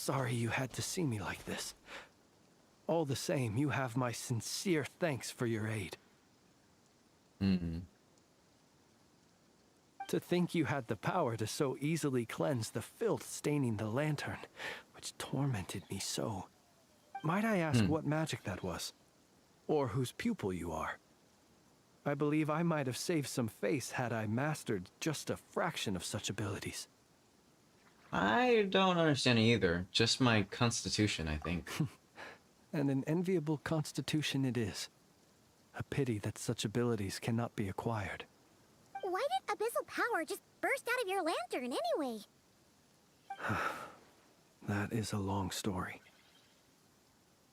sorry you had to see me like this. All the same, you have my sincere thanks for your aid. To think you had the power to so easily cleanse the filth staining the lantern, which tormented me so. Might I ask what magic that was? Or whose pupil you are? I believe I might have saved some face had I mastered just a fraction of such abilities. I don't understand either. Just my constitution, I think. And an enviable constitution it is. A pity that such abilities cannot be acquired. Why did abyssal power just burst out of your lantern anyway? That is a long story.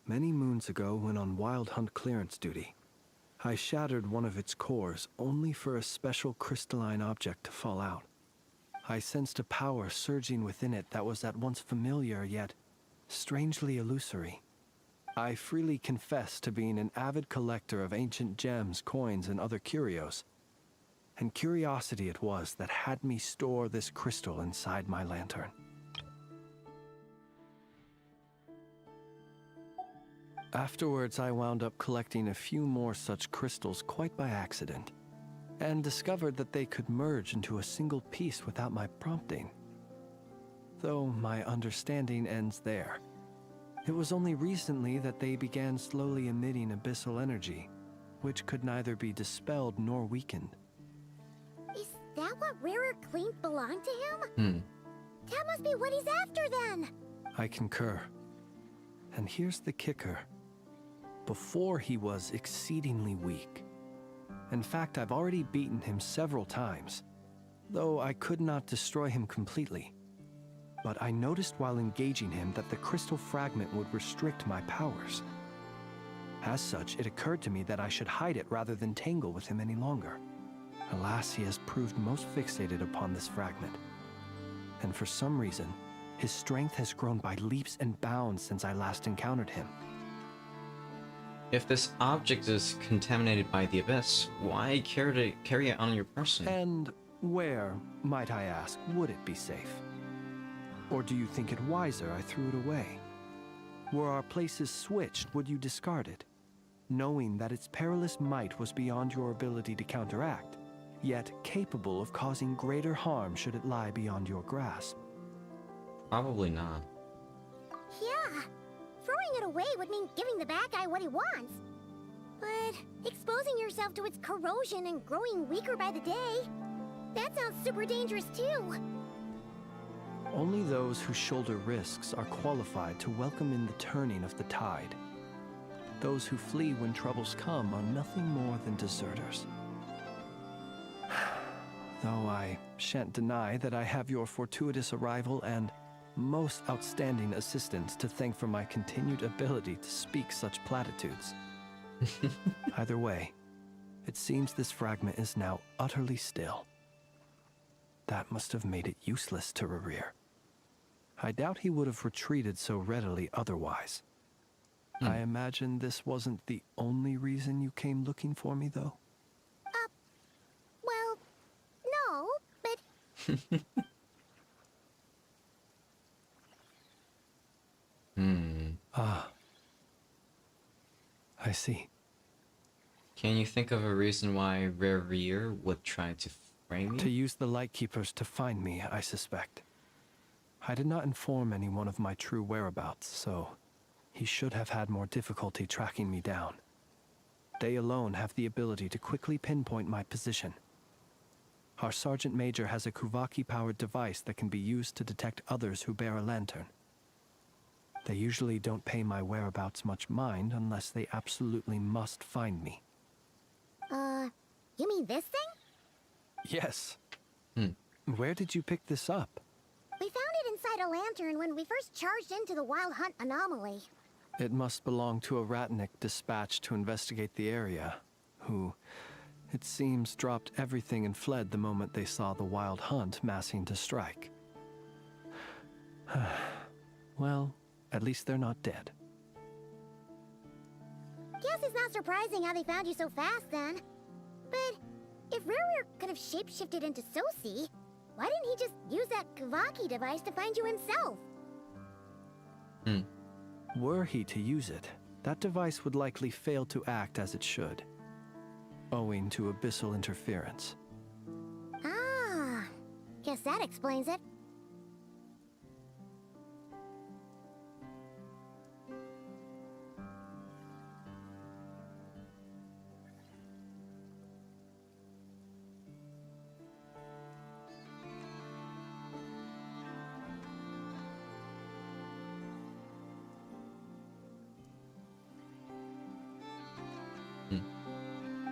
Many moons ago, when on Wild Hunt clearance duty, I shattered one of its cores only for a special crystalline object to fall out. I sensed a power surging within it that was at once familiar yet strangely illusory. I freely confess to being an avid collector of ancient gems, coins, and other curios. And curiosity it was that had me store this crystal inside my lantern. Afterwards, I wound up collecting a few more such crystals quite by accident, and discovered that they could merge into a single piece without my prompting. Though my understanding ends there. It was only recently that they began slowly emitting abyssal energy, which could neither be dispelled nor weakened. Is that what Rarer claimed belonged to him? That must be what he's after then! I concur. And here's the kicker. Before he was exceedingly weak. In fact, I've already beaten him several times, though I could not destroy him completely. But I noticed while engaging him that the crystal fragment would restrict my powers. As such, it occurred to me that I should hide it rather than tangle with him any longer. Alas, he has proved most fixated upon this fragment. And for some reason, his strength has grown by leaps and bounds since I last encountered him. If this object is contaminated by the abyss, why care to carry it on your person? And where, might I ask, would it be safe? Or do you think it wiser I threw it away? Were our places switched, would you discard it, knowing that its perilous might was beyond your ability to counteract, yet capable of causing greater harm should it lie beyond your grasp? Probably not. Yeah, throwing it away would mean giving the bad guy what he wants. But exposing yourself to its corrosion and growing weaker by the day, that sounds super dangerous too. Only those who shoulder risks are qualified to welcome in the turning of the tide. Those who flee when troubles come are nothing more than deserters. Though I shan't deny that I have your fortuitous arrival and most outstanding assistance to thank for my continued ability to speak such platitudes. Either way, it seems this fragment is now utterly still. That must have made it useless to Rarir. I doubt he would have retreated so readily otherwise. I imagine this wasn't the only reason you came looking for me, though? Well, no, but... Ah. I see. Can you think of a reason why Rarir would try to frame you? To use the Lightkeepers to find me, I suspect. I did not inform anyone of my true whereabouts, so he should have had more difficulty tracking me down. They alone have the ability to quickly pinpoint my position. Our Sergeant Major has a Kuvaki-powered device that can be used to detect others who bear a lantern. They usually don't pay my whereabouts much mind unless they absolutely must find me. You mean this thing? Yes. Where did you pick this up? We found it inside a lantern when we first charged into the Wild Hunt anomaly. It must belong to a Ratnik dispatched to investigate the area, who, it seems, dropped everything and fled the moment they saw the Wild Hunt massing to strike. Well, at least they're not dead. Guess it's not surprising how they found you so fast then. But if Rarir could have shapeshifted into Sosi, why didn't he just use that Kavaki device to find you himself? Were he to use it, that device would likely fail to act as it should, owing to abyssal interference. Ah, guess that explains it.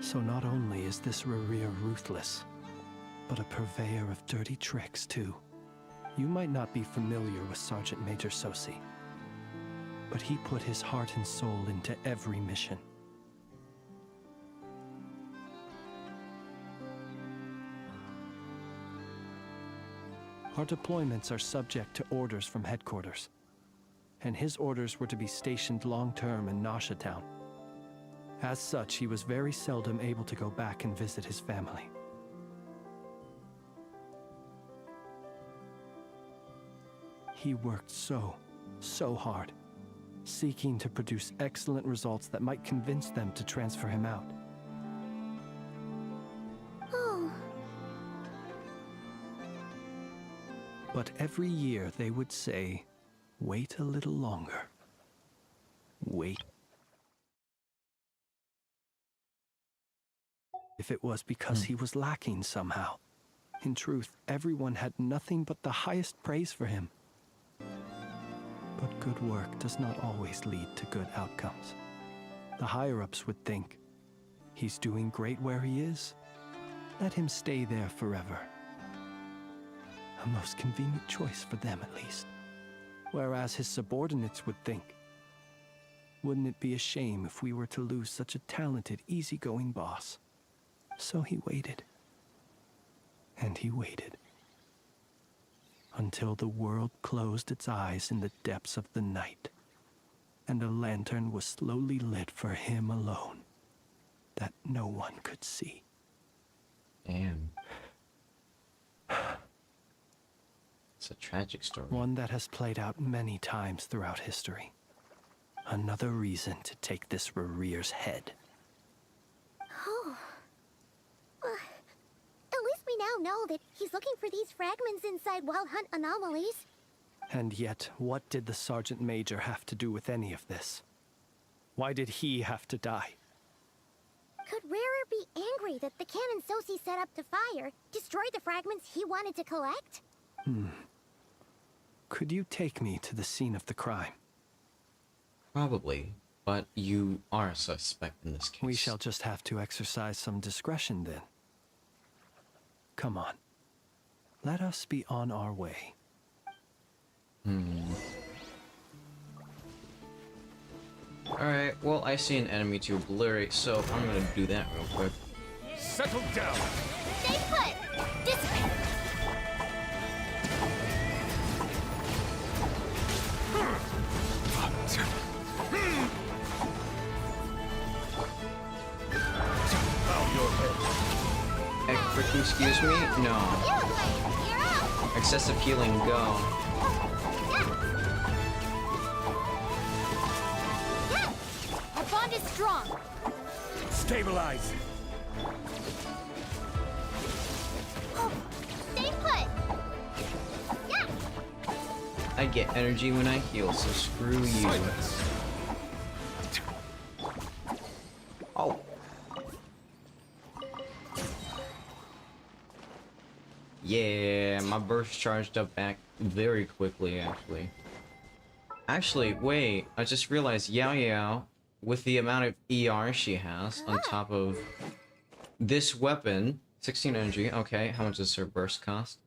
So not only is this Rerir ruthless, but a purveyor of dirty tricks too. You might not be familiar with Sergeant Major Sosi, but he put his heart and soul into every mission. Our deployments are subject to orders from headquarters, and his orders were to be stationed long-term in Nasha Town. As such, he was very seldom able to go back and visit his family. He worked so hard, seeking to produce excellent results that might convince them to transfer him out. Oh. But every year they would say, "Wait a little longer. Wait." If it was because he was lacking somehow. In truth, everyone had nothing but the highest praise for him. But good work does not always lead to good outcomes. The higher-ups would think, he's doing great where he is. Let him stay there forever. A most convenient choice for them, at least. Whereas his subordinates would think, wouldn't it be a shame if we were to lose such a talented, easygoing boss? So he waited. And he waited. Until the world closed its eyes in the depths of the night, and a lantern was slowly lit for him alone, that no one could see. Damn. It's a tragic story. One that has played out many times throughout history. Another reason to take this Rerir's head. Oh. At least we now know that he's looking for these fragments inside Wild Hunt anomalies. And yet, what did the Sergeant Major have to do with any of this? Why did he have to die? Could Rarer be angry that the cannon Sosi set up to fire destroyed the fragments he wanted to collect? Could you take me to the scene of the crime? Probably, but you are a suspect in this case. We shall just have to exercise some discretion then. Come on. Let us be on our way. Alright, well, I see an enemy to obliterate, so I'm gonna do that real quick. Settle down! Stay put! Dissipate! Excuse me? No. Excessive healing, go. Our bond is strong. Stabilize! Oh, stay put! Yeah! I get energy when I heal, so screw you. Silence. Oh. Yeah, my burst charged up back very quickly, actually. Actually, wait, I just realized Yao Yao, with the amount of ER she has on top of this weapon, 16 energy, okay, how much does her burst cost?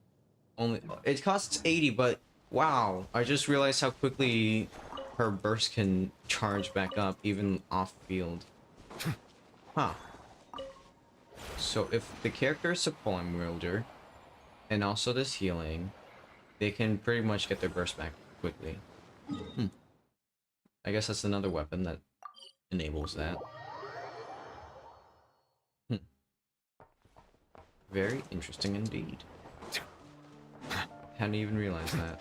Only, it costs 80, but wow, I just realized how quickly her burst can charge back up, even off field. Huh. So if the character is a poem wielder, and also this healing, they can pretty much get their burst back quickly. I guess that's another weapon that enables that. Very interesting indeed. Hadn't even realized that.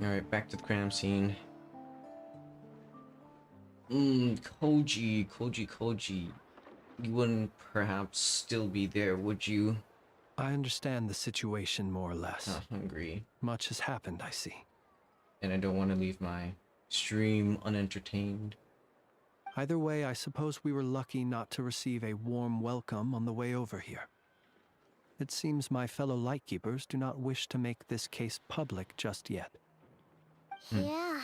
Alright, back to the crime scene. Koji. You wouldn't perhaps still be there, would you? I understand the situation more or less. Not hungry. Much has happened, I see. And I don't want to leave my stream unentertained. Either way, I suppose we were lucky not to receive a warm welcome on the way over here. It seems my fellow Lightkeepers do not wish to make this case public just yet. Yeah.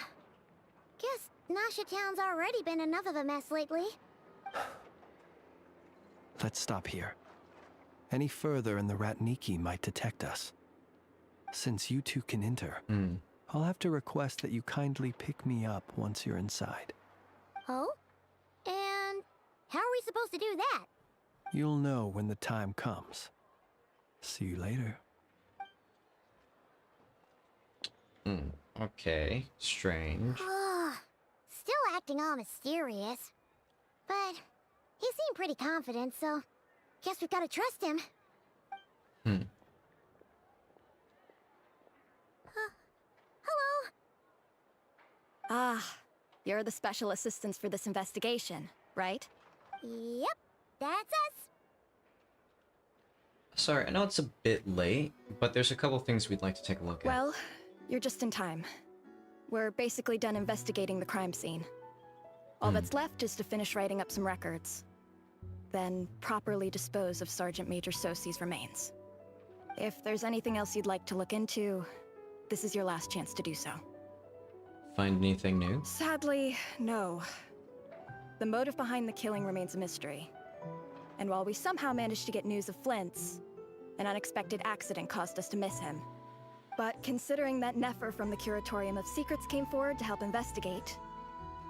Guess Nasha Town's already been enough of a mess lately. Let's stop here. Any further and the Ratniki might detect us. Since you two can enter, I'll have to request that you kindly pick me up once you're inside. Oh? And how are we supposed to do that? You'll know when the time comes. See you later. Okay. Strange. Still acting all mysterious. But he seemed pretty confident, so guess we've got to trust him. Hello? Ah, you're the special assistants for this investigation, right? Yep, that's us. Sorry, I know it's a bit late, but there's a couple things we'd like to take a look at. Well, you're just in time. We're basically done investigating the crime scene. All that's left is to finish writing up some records. Then properly dispose of Sergeant Major Sosi's remains. If there's anything else you'd like to look into, this is your last chance to do so. Find anything new? Sadly, no. The motive behind the killing remains a mystery. And while we somehow managed to get news of Flint's, an unexpected accident caused us to miss him. But considering that Nefer from the Curatorium of Secrets came forward to help investigate,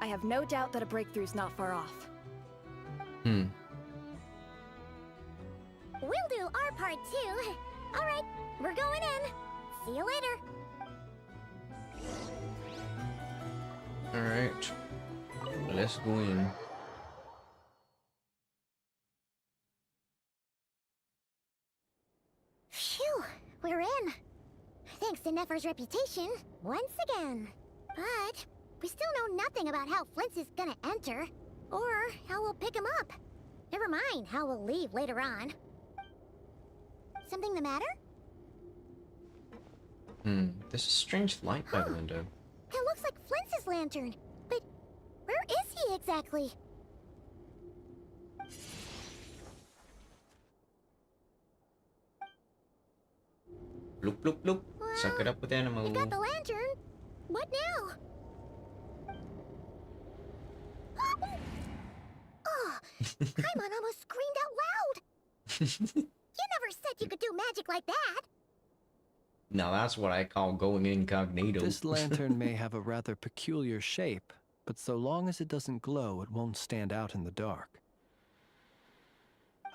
I have no doubt that a breakthrough's not far off. We'll do our part too. All right, we're going in. See you later. Alright. Let's go in. Phew, we're in. Thanks to Nefer's reputation, once again. But we still know nothing about how Flint's is gonna enter, or how we'll pick him up. Never mind how we'll leave later on. Something the matter? There's a strange light by the window. It looks like Flint's lantern, but where is he exactly? Bloop, bloop, bloop. Suck it up with animal. We got the lantern. What now? Oh, Paimon almost screamed out loud. You never said you could do magic like that. Now that's what I call going incognito. This lantern may have a rather peculiar shape, but so long as it doesn't glow, it won't stand out in the dark.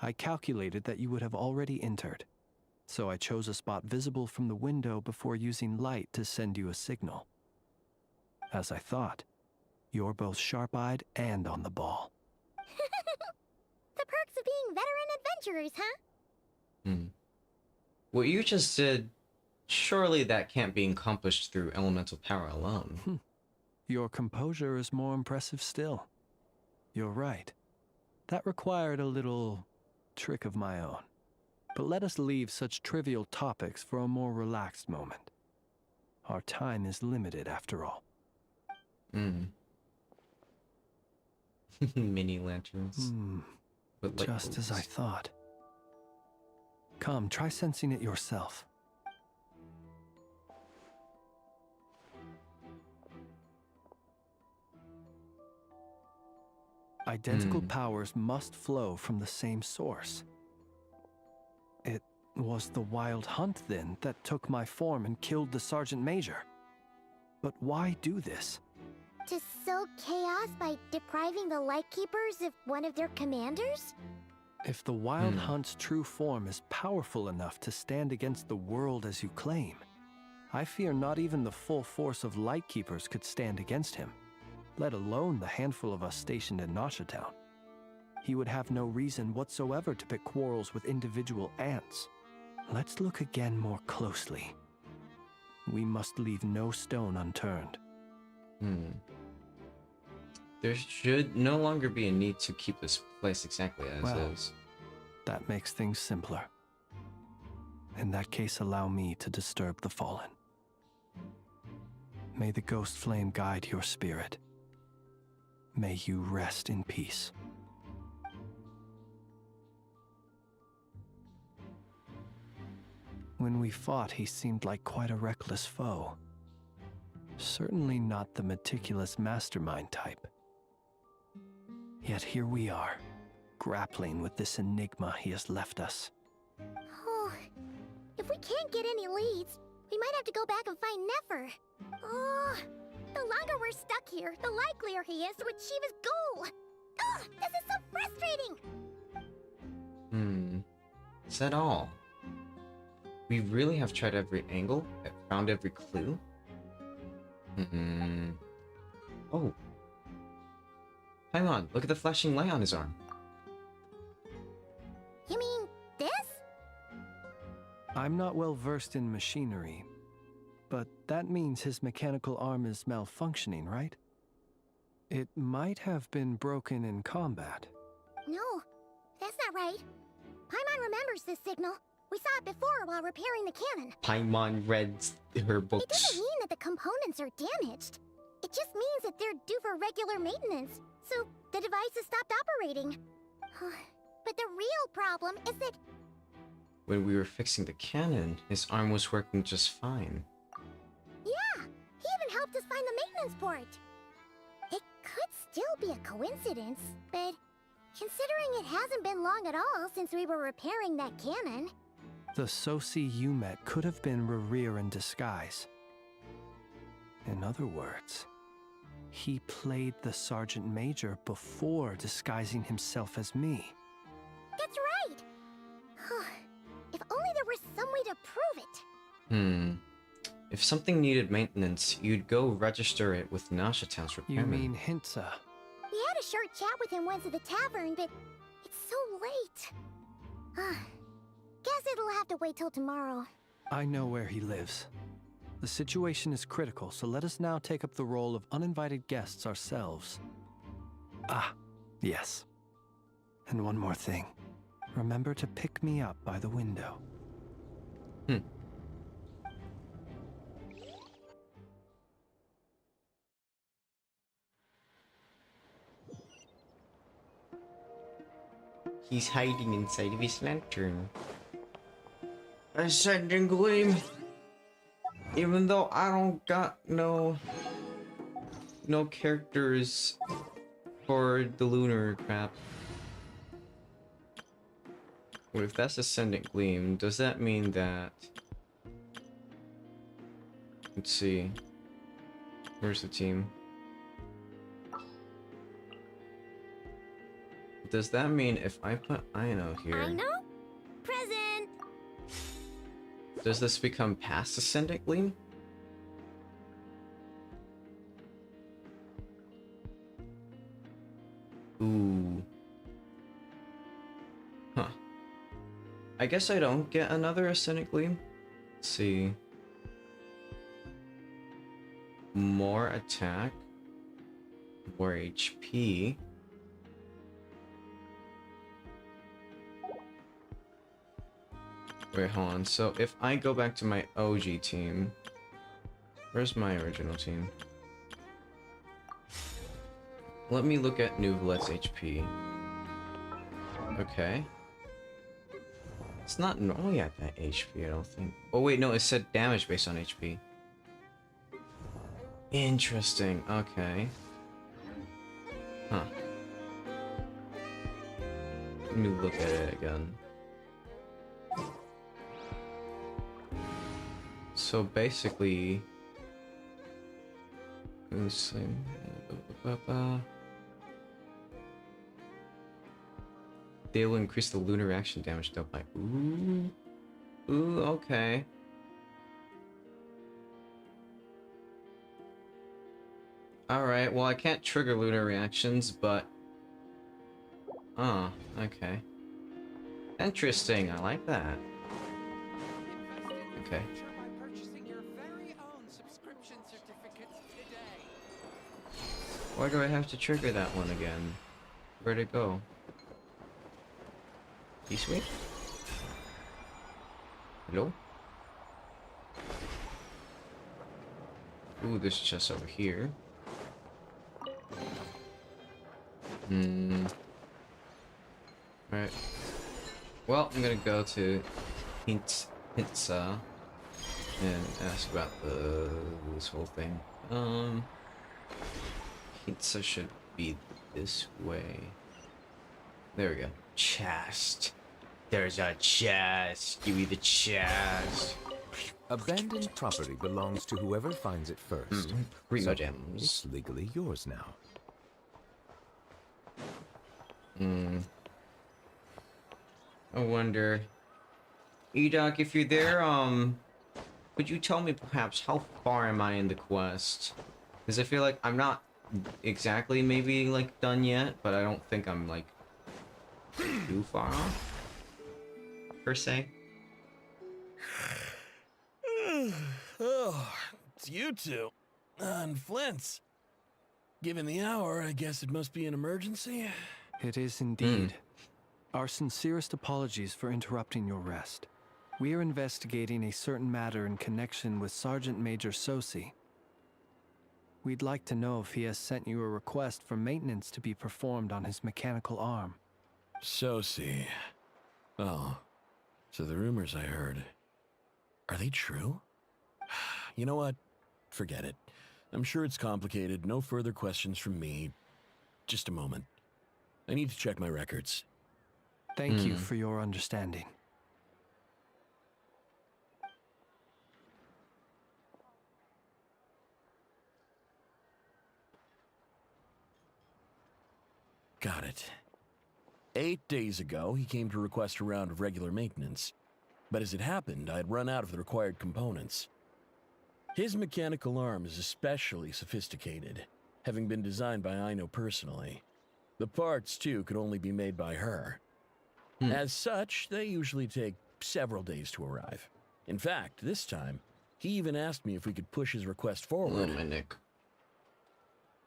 I calculated that you would have already entered, so I chose a spot visible from the window before using light to send you a signal. As I thought, you're both sharp-eyed and on the ball. The perks of being veteran adventurers, huh? What you just did, surely that can't be accomplished through elemental power alone. Your composure is more impressive still. You're right. That required a little trick of my own. But let us leave such trivial topics for a more relaxed moment. Our time is limited after all. Mini lanterns. With light Just as I bulbs. thought. Come, try sensing it yourself. Identical powers must flow from the same source. It was the Wild Hunt, then, that took my form and killed the Sergeant Major. But why do this? To sow chaos by depriving the Lightkeepers of one of their commanders? If the Wild Hunt's true form is powerful enough to stand against the world as you claim, I fear not even the full force of Lightkeepers could stand against him, let alone the handful of us stationed in Nasha Town. He would have no reason whatsoever to pick quarrels with individual ants. Let's look again more closely. we must leave no stone unturned. There should no longer be a need to keep this place exactly as is. That makes things simpler. In that case, allow me to disturb the fallen. May the ghost flame guide your spirit. May you rest in peace. When we fought, he seemed like quite a reckless foe. Certainly not the meticulous mastermind type. Yet here we are, grappling with this enigma he has left us. Oh, if we can't get any leads, we might have to go back and find Nefer. Oh, the longer we're stuck here, the likelier he is to achieve his goal. Oh, this is so frustrating. Is that all? We really have tried every angle, found every clue. Oh. Hang on, look at the flashing light on his arm. You mean this? I'm not well versed in machinery, but that means his mechanical arm is malfunctioning, right? It might have been broken in combat. No, that's not right. Paimon remembers this signal. We saw it before while repairing the cannon. Paimon read her books. It doesn't mean that the components are damaged. It just means that they're due for regular maintenance, so the device has stopped operating. But the real problem is that... When we were fixing the cannon, his arm was working just fine. Yeah, he even helped us find the maintenance port. It could still be a coincidence, but considering it hasn't been long at all since we were repairing that cannon... The Sosi you met could have been Rerir in disguise. In other words, he played the Sergeant Major before disguising himself as me. That's right! If only there were some way to prove it. If something needed maintenance, you'd go register it with Nashatan's repairman. You mean Hintsa? We had a short chat with him once at the tavern, but it's so late. Guess it'll have to wait till tomorrow. I know where he lives. The situation is critical, so let us now take up the role of uninvited guests ourselves. Ah, yes. And one more thing. Remember to pick me up by the window. He's hiding inside of his lantern. Ascending Gleam. Even though I don't got no characters for the lunar crap. Well, if that's Ascending Gleam, does that mean that... Let's see. Where's the team? Does that mean if I put Aino here... Aino? Present! Does this become past Ascendant Gleam? Ooh. Huh. I guess I don't get another Ascendant Gleam. Let's see. More attack. More HP. Wait, hold on. So if I go back to my OG team, where's my original team? Let me look at Nuvelet's HP. Okay. It's not normally at that HP, I don't think. Oh wait, no, it said damage based on HP. Interesting, okay. Huh. Let me look at it again. So basically, let's see. They will increase the lunar reaction damage dealt by. Ooh, okay. All right. Well, I can't trigger lunar reactions, but okay. Interesting. I like that. Okay. By purchasing your very Why do I have to trigger that one again? Where'd it go? This way? Hello? Ooh, there's chest over here. Alright. Well, I'm gonna go to Pizza and ask about this whole thing. Pizza should be this way. There we go. Chest. There's a chest. Give me the chest. Abandoned property belongs to whoever finds it first. Primo So gems. it's legally yours now. I wonder, Edoc, if you're there, could you tell me perhaps how far am I in the quest? Because I feel like I'm not exactly maybe like done yet, but I don't think I'm like too far off, per se. Oh, it's you two. And Flint's. Given the hour, I guess it must be an emergency. It is indeed. Our sincerest apologies for interrupting your rest. We are investigating a certain matter in connection with Sergeant Major Sosi. We'd like to know if he has sent you a request for maintenance to be performed on his mechanical arm. Sosi. Oh, so the rumors I heard, are they true? You know what? Forget it. I'm sure it's complicated. No further questions from me. Just a moment. I need to check my records. Thank you for your understanding. Got it. 8 days ago, he came to request a round of regular maintenance. But as it happened, I had run out of the required components. His mechanical arm is especially sophisticated, having been designed by Aino personally. The parts, too, could only be made by her. As such, they usually take several days to arrive. In fact, this time, he even asked me if we could push his request forward. Oh, my neck.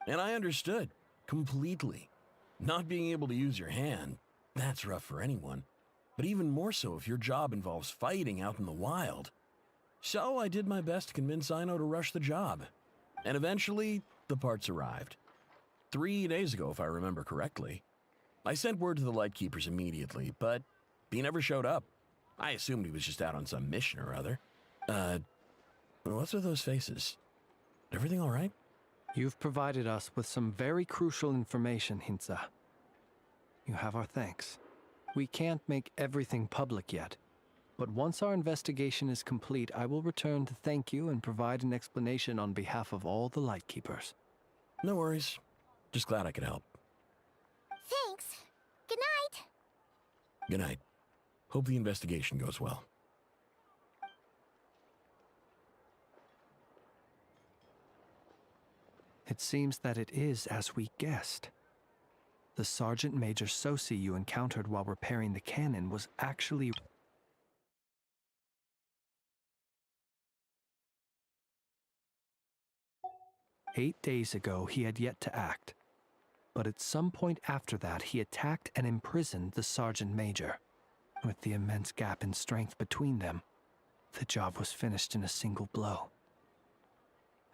And I understood, completely. Not being able to use your hand, that's rough for anyone. But even more so if your job involves fighting out in the wild. So I did my best to convince Aino to rush the job. And eventually, the parts arrived. 3 days ago, if I remember correctly. I sent word to the Lightkeepers immediately, but he never showed up. I assumed he was just out on some mission or other. What's with those faces? Everything all right? You've provided us with some very crucial information, Hintsa. You have our thanks. We can't make everything public yet, but once our investigation is complete, I will return to thank you and provide an explanation on behalf of all the Lightkeepers. No worries. Just glad I could help. Thanks. Good night. Good night. Hope the investigation goes well. It seems that it is as we guessed. The Sergeant Major Sosi you encountered while repairing the cannon was actually... "8 days ago, he had yet to act. But at some point after that, he attacked and imprisoned the Sergeant Major. With the immense gap in strength between them, the job was finished in a single blow.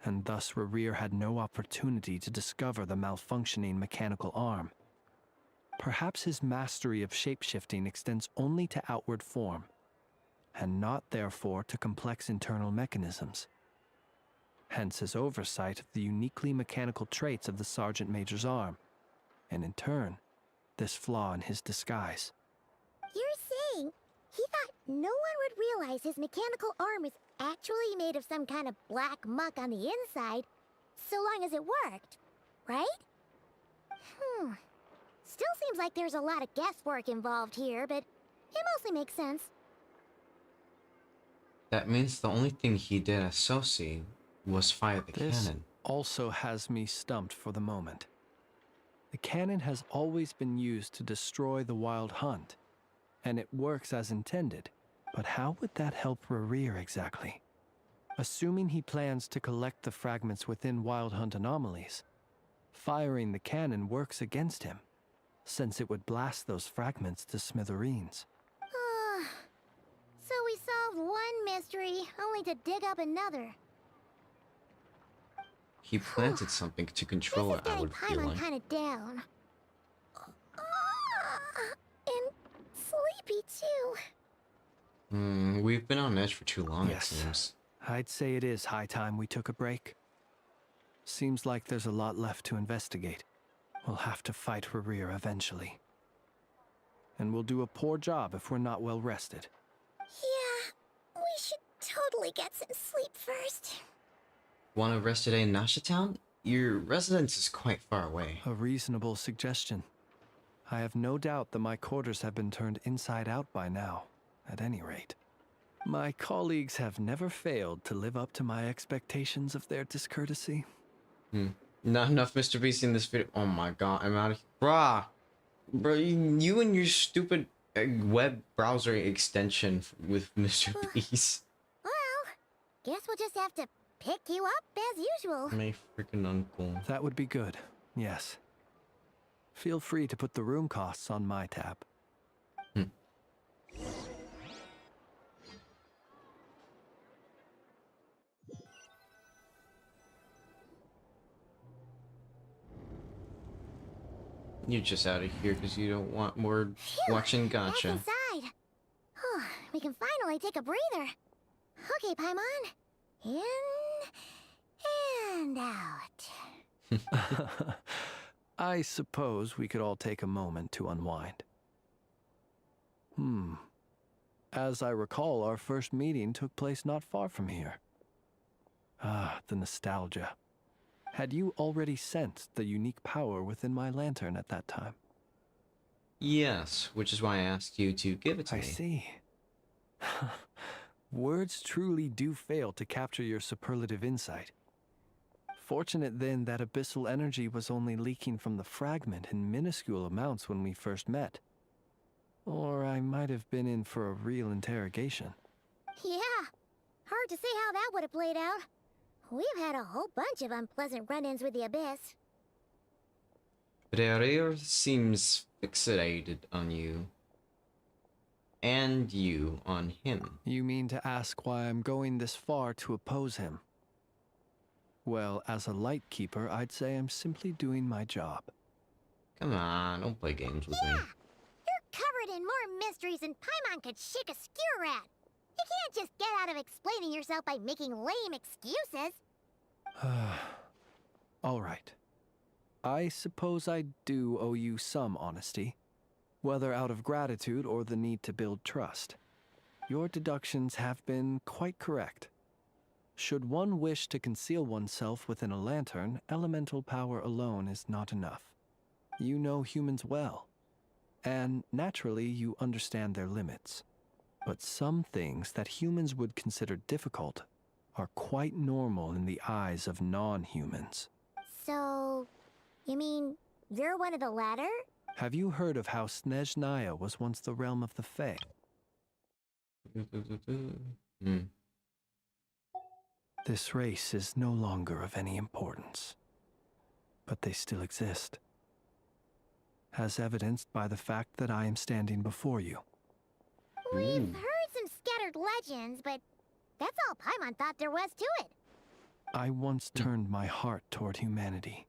And thus Rerir had no opportunity to discover the malfunctioning mechanical arm. Perhaps his mastery of shapeshifting extends only to outward form, and not therefore to complex internal mechanisms. Hence his oversight of the uniquely mechanical traits of the Sergeant Major's arm, and in turn, this flaw in his disguise. You're saying he thought no one would realize his mechanical arm is actually made of some kind of black muck on the inside, so long as it worked, right? Still seems like there's a lot of guesswork involved here, but it mostly makes sense. That means the only thing he did as Sosi was fire the This cannon. also has me stumped for the moment. The cannon has always been used to destroy the Wild Hunt, and it works as intended. But how would that help Rerir exactly? Assuming he plans to collect the fragments within Wild Hunt anomalies, Firing the cannon works against him, since it would blast those fragments to smithereens. So we solved one mystery, only to dig up another. He planted something to control it, I would feel Paimon like. kind of down. And sleepy too. We've been on edge for too long, Yes. it seems. I'd say it is high time we took a break. Seems like there's a lot left to investigate. We'll have to fight Rear eventually. And we'll do a poor job if we're not well rested. Yeah, we should totally get some sleep first. Want to rest today in Nasha Town? Your residence is quite far away. A reasonable suggestion. I have no doubt that my quarters have been turned inside out by now, at any rate. My colleagues have never failed to live up to my expectations of their discourtesy. Not enough Mr. Beast in this video. Oh my god, I'm out of here. Bruh, you and your stupid web browser extension with Mr. Beast. Well, guess we'll just have to pick you up as usual. My freaking uncle. That would be good, yes. Feel free to put the room costs on my tab. You're just out of here because you don't want more watching Gotcha. Back inside. We can finally take a breather. Okay, Paimon. In and out. I suppose we could all take a moment to unwind. As I recall, our first meeting took place not far from here. Ah, the nostalgia. Had you already sensed the unique power within my lantern at that time? Yes, which is why I asked you to give it to me. I see. Words truly do fail to capture your superlative insight. Fortunate then that abyssal energy was only leaking from the fragment in minuscule amounts when we first met. Or I might have been in for a real interrogation. Yeah, hard to say how that would have played out. We've had a whole bunch of unpleasant run-ins with the Abyss. Rear seems fixated on you. And you on him. You mean to ask why I'm going this far to oppose him? Well, as a Lightkeeper, I'd say I'm simply doing my job. Come on, don't play games with me. You're covered in more mysteries than Paimon could shake a skewer at. You can't just get out of explaining yourself by making lame excuses. All right. I suppose I do owe you some honesty, whether out of gratitude or the need to build trust. Your deductions have been quite correct. Should one wish to conceal oneself within a lantern, elemental power alone is not enough. You know humans well, and naturally you understand their limits. But some things that humans would consider difficult are quite normal in the eyes of non-humans. So, you mean you're one of the latter? Have you heard of how Snezhnaya was once the realm of the Fae? This race is no longer of any importance, but they still exist, as evidenced by the fact that I am standing before you. We've heard some scattered legends, but that's all Paimon thought there was to it. I once turned my heart toward humanity,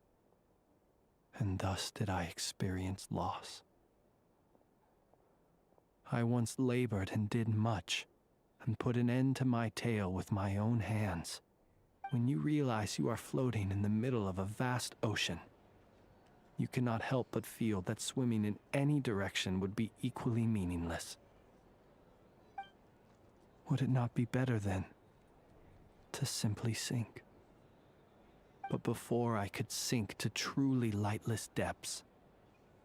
and thus did I experience loss. I once labored and did much, and put an end to my tale with my own hands. When you realize you are floating in the middle of a vast ocean, you cannot help but feel that swimming in any direction would be equally meaningless. Would it not be better, then, to simply sink? But before I could sink to truly lightless depths,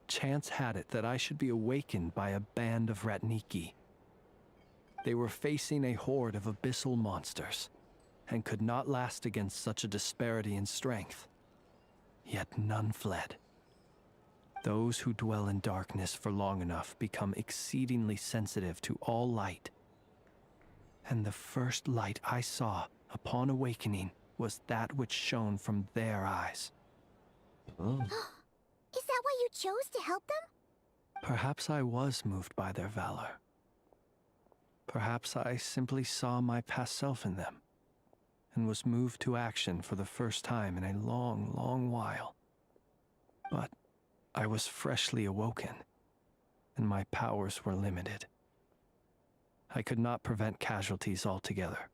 chance had it that I should be awakened by a band of Ratniki. They were facing a horde of abyssal monsters, and could not last against such a disparity in strength. Yet none fled. Those who dwell in darkness for long enough become exceedingly sensitive to all light. And the first light I saw upon awakening was that which shone from their eyes. Oh. Is that why you chose to help them? Perhaps I was moved by their valor. Perhaps I simply saw my past self in them, and was moved to action for the first time in a long, long while. But I was freshly awoken, and my powers were limited. I could not prevent casualties altogether.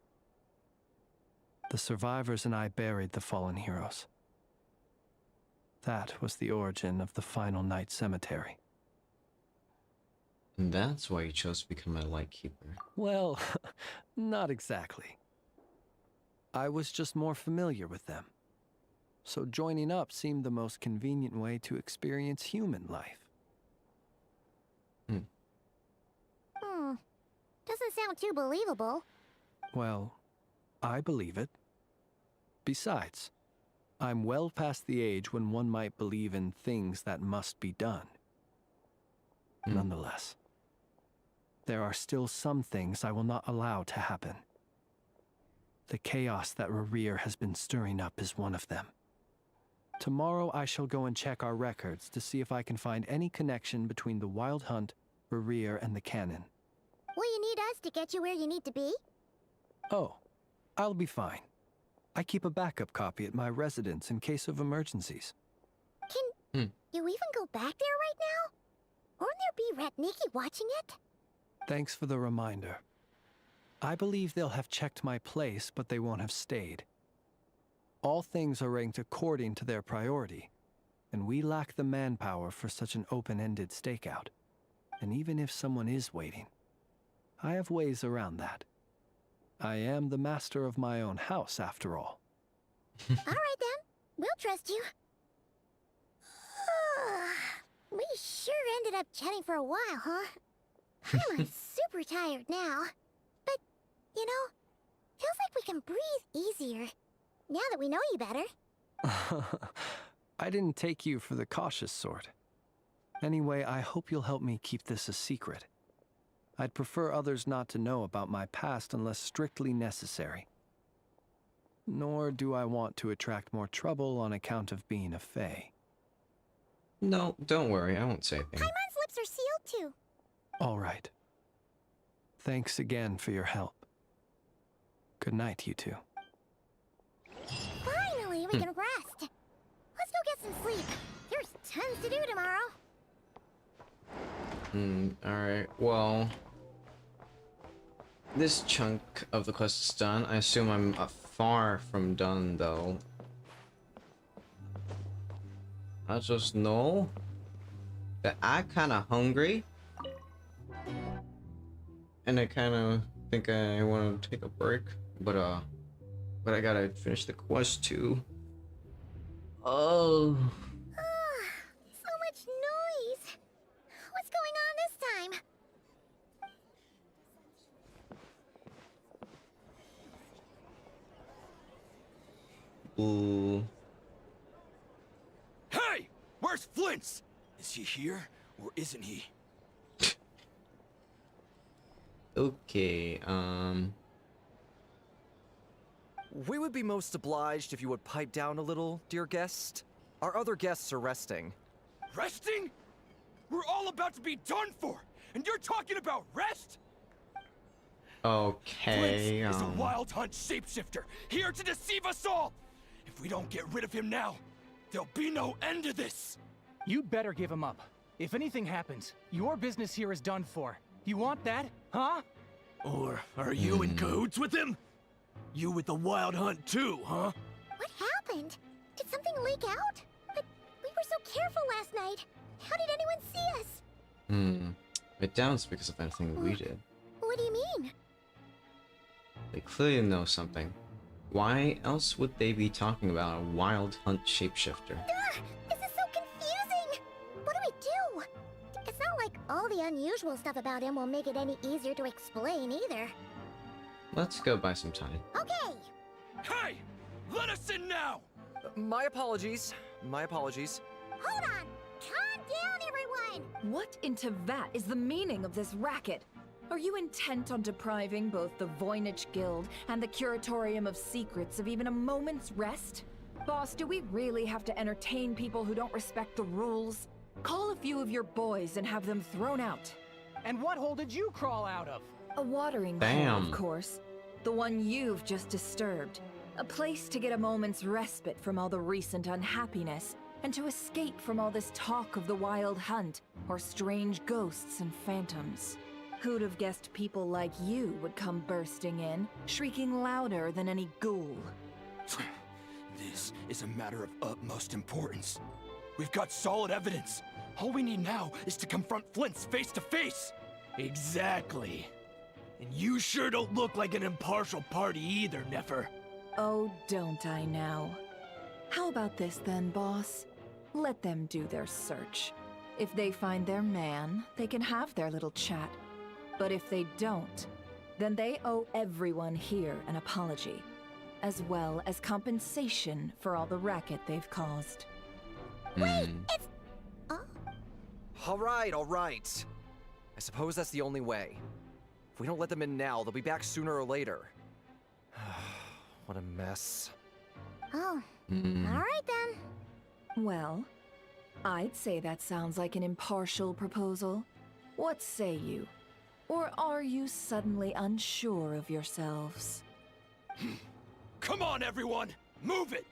The survivors and I buried the fallen heroes. That was the origin of the Final Night Cemetery. And that's why you chose to become a lightkeeper. Well, not exactly. I was just more familiar with them. So joining up seemed the most convenient way to experience human life. Doesn't sound too believable. Well, I believe it. Besides, I'm well past the age when one might believe in things that must be done. Nonetheless, there are still some things I will not allow to happen. The chaos that Rerir has been stirring up is one of them. Tomorrow I shall go and check our records to see if I can find any connection between the Wild Hunt, Rerir, and the Cannon. Will you need us to get you where you need to be? Oh, I'll be fine. I keep a backup copy at my residence in case of emergencies. Can you even go back there right now? Won't there be Ratniki watching it? Thanks for the reminder. I believe they'll have checked my place, but they won't have stayed. All things are ranked according to their priority, and we lack the manpower for such an open-ended stakeout. And even if someone is waiting, I have ways around that. I am the master of my own house, after all. All right then, we'll trust you. We sure ended up chatting for a while, huh? I'm super tired now. But, you know, feels like we can breathe easier, now that we know you better. I didn't take you for the cautious sort. Anyway, I hope you'll help me keep this a secret. I'd prefer others not to know about my past unless strictly necessary. Nor do I want to attract more trouble on account of being a fae. No, don't worry, I won't say a thing. Paimon's lips are sealed too. All right. Thanks again for your help. Good night, you two. Finally, we can rest. Let's go get some sleep. There's tons to do tomorrow. Alright, well... This chunk of the quest is done. I assume I'm far from done, though. I just know that I kinda hungry. And I kinda think I wanna take a break. But I gotta finish the quest too. Oh. So much noise. What's going on this time? Ooh. Hey! Where's Flint's? Is he here, or isn't he? Okay, We would be most obliged if you would pipe down a little, dear guest. Our other guests are resting. Resting? We're all about to be done for, and you're talking about rest? okay, Flint is a wild hunt shapeshifter, here to deceive us all! If we don't get rid of him now, there'll be no end to this! You'd better give him up. If anything happens, your business here is done for. You want that, huh? Or are you in cahoots with him? You with the wild hunt too, huh? What happened? Did something leak out? But we were so careful last night. How did anyone see us? It doubts because of anything we did. What do you mean? They clearly know something. Why else would they be talking about a wild hunt shapeshifter? This is so confusing! What do we do? It's not like all the unusual stuff about him will make it any easier to explain either. Let's go buy some time. Okay! Hey! Let us in now! My apologies. My apologies. Hold on! Calm down, everyone! What into that is the meaning of this racket? Are you intent on depriving both the Voynich Guild and the Curatorium of Secrets of even a moment's rest? Boss, do we really have to entertain people who don't respect the rules? Call a few of your boys and have them thrown out. And what hole did you crawl out of? A watering hole, of course. The one you've just disturbed. A place to get a moment's respite from all the recent unhappiness, and to escape from all this talk of the wild hunt, or strange ghosts and phantoms. Who'd have guessed people like you would come bursting in, shrieking louder than any ghoul? This is a matter of utmost importance. We've got solid evidence. All we need now is to confront Flint's face to face. Exactly. And you sure don't look like an impartial party either, Nefer. Oh, don't I now? How about this then, boss? Let them do their search. If they find their man, they can have their little chat. But if they don't, then they owe everyone here an apology, as well as compensation for all the racket they've caused. Wait, it's... All right, all right. I suppose that's the only way. If we don't let them in now, they'll be back sooner or later. What a mess. Oh, all right then. Well, I'd say that sounds like an impartial proposal. What say you? Or are you suddenly unsure of yourselves? Come on, everyone! Move it!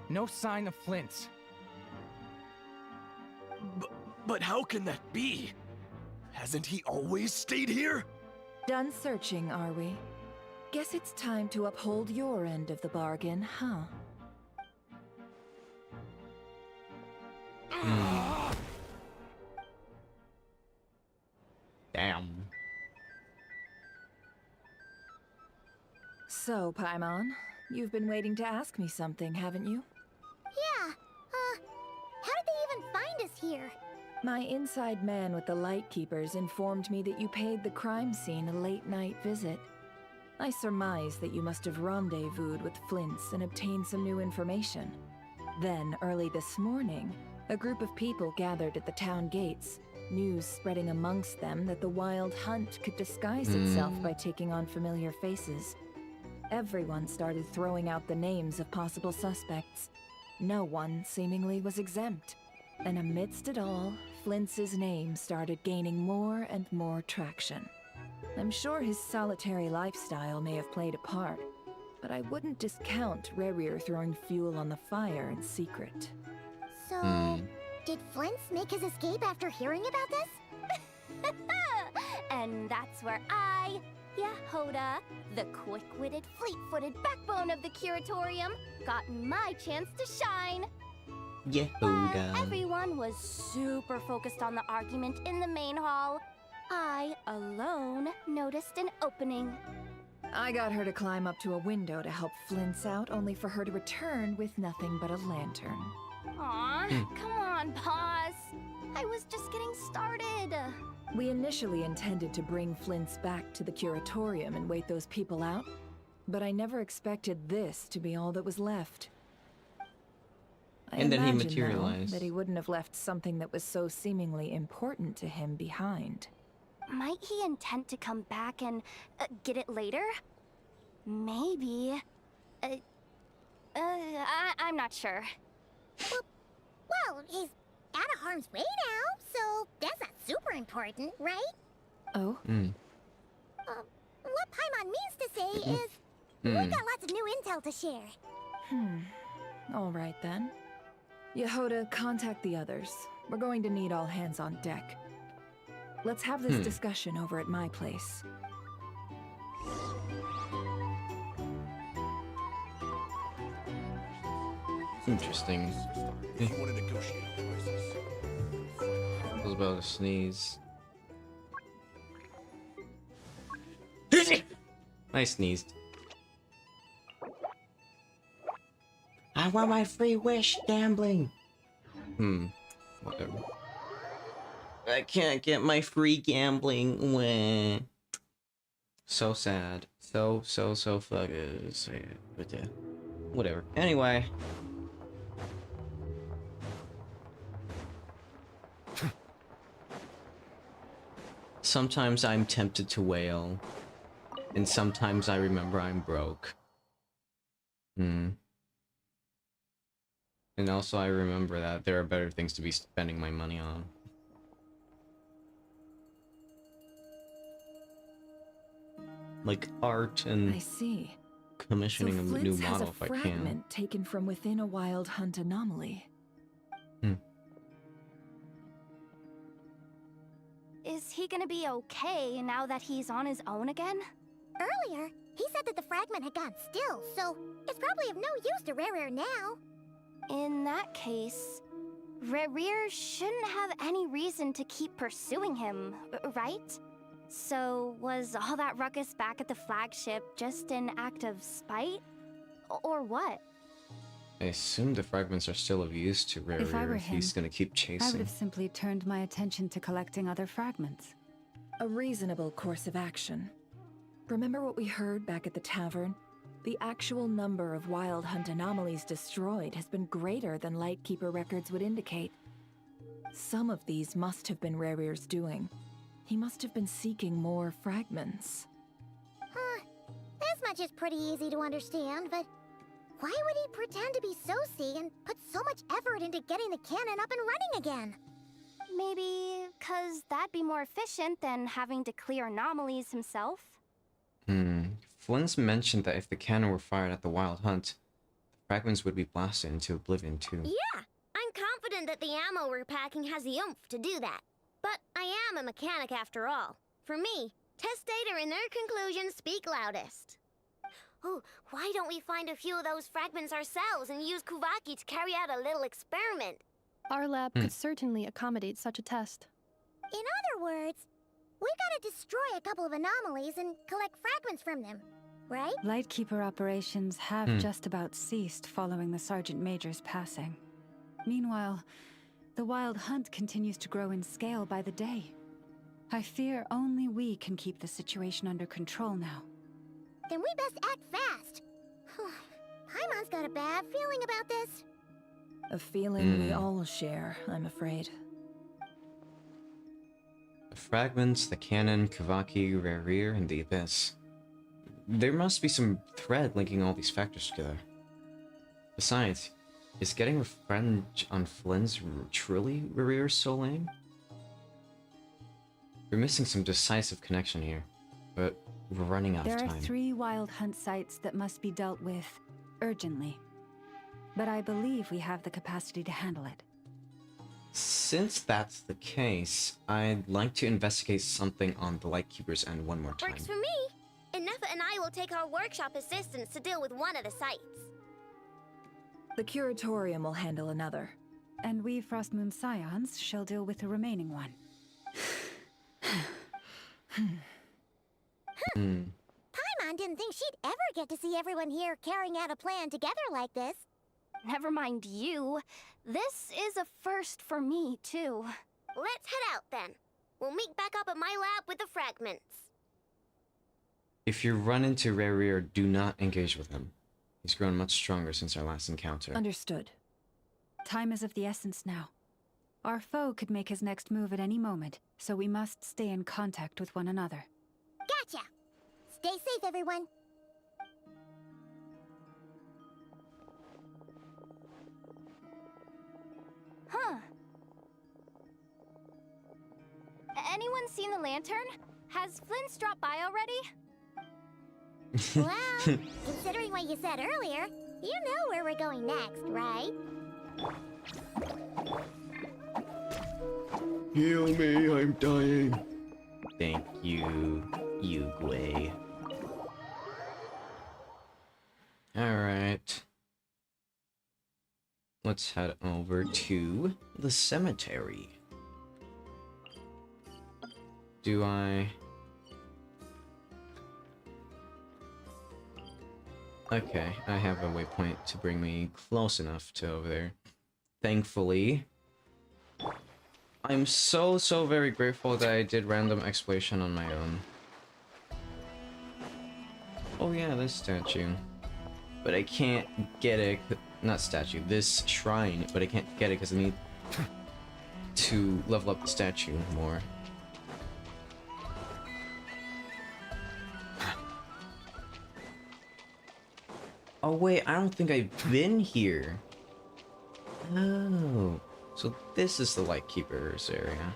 No sign of Flint. But how can that be? Hasn't he always stayed here? Done searching, are we? Guess it's time to uphold your end of the bargain, huh? Damn. So, Paimon, you've been waiting to ask me something, haven't you? Yeah, how did they even find us here? My inside man with the Lightkeepers informed me that you paid the crime scene a late-night visit. I surmise that you must have rendezvoused with Flint's and obtained some new information. Then, early this morning, a group of people gathered at the town gates, news spreading amongst them that the wild hunt could disguise itself by taking on familiar faces. Everyone started throwing out the names of possible suspects. No one seemingly was exempt. And amidst it all, Flint's name started gaining more and more traction. I'm sure his solitary lifestyle may have played a part, but I wouldn't discount Rerir throwing fuel on the fire in secret. So, did Flint make his escape after hearing about this? And that's where I, Yehoda, the quick-witted, fleet-footed backbone of the Curatorium, got my chance to shine. Yehoda. Everyone was super focused on the argument in the main hall. I, alone, noticed an opening. I got her to climb up to a window to help Flint's out, only for her to return with nothing but a lantern. Aw, come on, boss. I was just getting started. We initially intended to bring Flint's back to the Curatorium and wait those people out, but I never expected this to be all that was left. And then he imagine, materialized. though, that he wouldn't have left something that was so seemingly important to him behind. Might he intend to come back and get it later? Maybe. I'm not sure. Well, he's out of harm's way now, so that's not super important, right? Oh? What Paimon means to say is, we've got lots of new intel to share. All right then. Yehoda, contact the others. We're going to need all hands on deck. Let's have this discussion over at my place. Interesting. If you want to negotiate prices. I was about to sneeze. I sneezed. I want my free wish gambling. Whatever. I can't get my free gambling. Wah. So sad. So fucking sad. But yeah. Whatever. Anyway. Sometimes I'm tempted to wail. And sometimes I remember I'm broke. And also I remember that there are better things to be spending my money on. Like art and I see. commissioning So a new Flint's has model a if I can. fragment taken from within a wild hunt anomaly. Is he gonna be okay now that he's on his own again? Earlier, he said that the fragment had gone still, so it's probably of no use to Rare now. In that case, Rare shouldn't have any reason to keep pursuing him, right? So was all that ruckus back at the flagship just an act of spite? Or what? I assume the fragments are still of use to Rare If I were if he's him, gonna keep I would chasing. have simply turned my attention to collecting other fragments. A reasonable course of action. Remember what we heard back at the tavern? The actual number of wild hunt anomalies destroyed has been greater than Lightkeeper records would indicate. Some of these must have been Rare's doing. He must have been seeking more fragments. This much is pretty easy to understand, but why would he pretend to be Soci and put so much effort into getting the cannon up and running again? Maybe 'cause that'd be more efficient than having to clear anomalies himself? Flint's mentioned that if the cannon were fired at the Wild Hunt, the fragments would be blasted into oblivion too. Yeah, I'm confident that the ammo we're packing has the oomph to do that. But I am a mechanic after all. For me, test data and their conclusions speak loudest. Oh, why don't we find a few of those fragments ourselves and use Kuvaki to carry out a little experiment? Our lab could certainly accommodate such a test. In other words, we gotta destroy a couple of anomalies and collect fragments from them, right? Lightkeeper operations have just about ceased following the Sergeant Major's passing. Meanwhile, the Wild Hunt continues to grow in scale by the day. I fear only we can keep the situation under control now. Then we best act fast. Paimon's got a bad feeling about this. A feeling we all share, I'm afraid. The fragments, the cannon, Kavaki, Rare, and the Abyss. There must be some thread linking all these factors together. Besides, is getting revenge on Flynn's truly Rare's so lame? We're missing some decisive connection here, but we're running out of There time. are 3 Wild Hunt sites that must be dealt with urgently. But I believe we have the capacity to handle it. Since that's the case, I'd like to investigate something on the Lightkeeper's end one more time. Works for me. Ineffa and I will take our workshop assistants to deal with one of the sites. The Curatorium will handle another. And we Frostmoon Scions shall deal with the remaining one. Paimon didn't think she'd ever get to see everyone here carrying out a plan together like this. Never mind you. This is a first for me, too. Let's head out then. We'll meet back up at my lab with the fragments. If you run into Rare, do not engage with him. He's grown much stronger since our last encounter. Understood. Time is of the essence now. Our foe could make his next move at any moment, so we must stay in contact with one another. Gotcha! Stay safe, everyone. Huh. Anyone seen the lantern? Has Flint's dropped by already? Well, considering what you said earlier, you know where we're going next, right? Heal me, I'm dying. Thank you, Yugway. Alright. Let's head over to the cemetery. Do I... Okay, I have a waypoint to bring me close enough to over there. Thankfully. I'm so very grateful that I did random exploration on my own. Oh yeah, this statue. but I can't get it. Not statue. This shrine, but I can't get it because I need to level up the statue more. Oh wait, I don't think I've been here. Oh, so this is the Lightkeeper's area.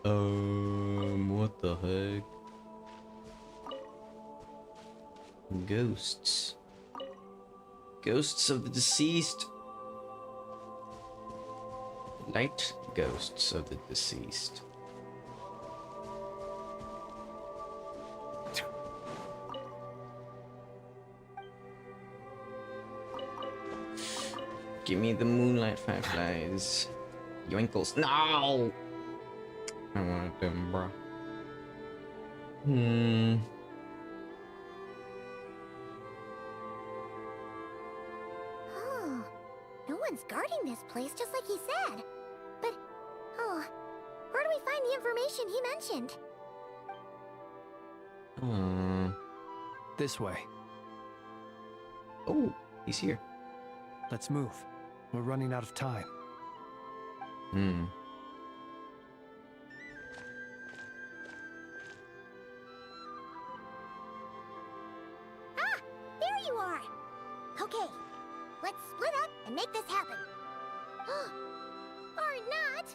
What the heck? Ghosts. Ghosts of the deceased. Night ghosts of the deceased. Give me the moonlight fireflies. Yoinkles. No! I wanted them, bro. Oh, no one's guarding this place, just like he said. But, oh, where do we find the information he mentioned? This way. Oh, he's here. Let's move. We're running out of time. Ah, there you are. Okay, let's split up and make this happen. Or not.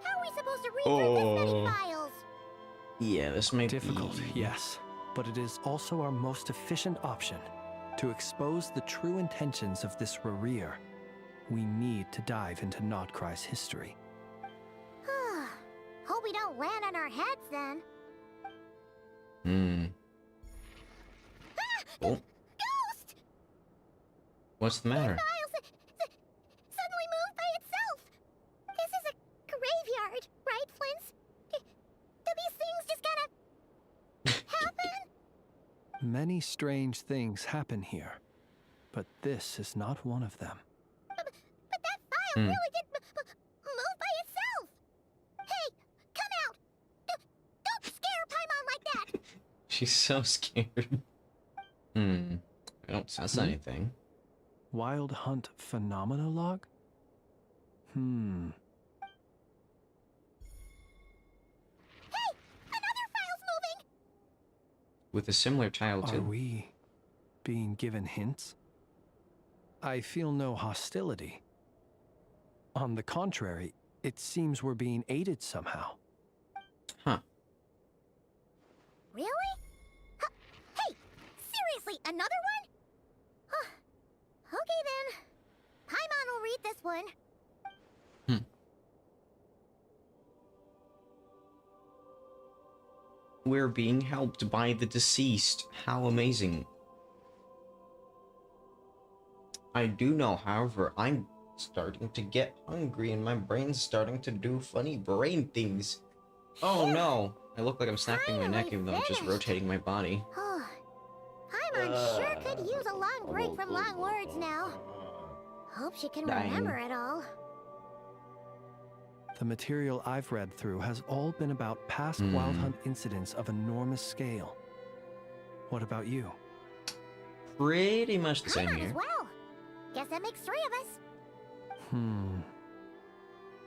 How are we supposed to read through this many files? Yeah, this may difficult, be... yes, but it is also our most efficient option. To expose the true intentions of this Rereer, we need to dive into Notcry's history. Hope we don't land on our heads then. Oh. Ghost! What's the matter? Files suddenly moved by itself. This is a graveyard, right, Flint? Do these things just gotta happen? Many strange things happen here, but this is not one of them. But that file really did move by itself. Hey, come out! Don't scare Paimon like that. She's so scared. I don't sense anything. Wild Hunt Phenomena Log? Hey, another file's moving. With a similar tile too. Are we being given hints? I feel no hostility. On the contrary, it seems we're being aided somehow. Huh. Really? Hey, seriously, another one? Okay then. Paimon will read this one. We're being helped by the deceased. How amazing. I do know, however, I'm starting to get hungry and my brain's starting to do funny brain things. Oh no! I look like I'm snapping my neck even though I'm just rotating my body. Paimon sure could use a long break from long words now. Hope she can remember it all. The material I've read through has all been about past Wild Hunt incidents of enormous scale. What about you? Pretty much the same Paimon here. as well. Guess that makes 3 of us.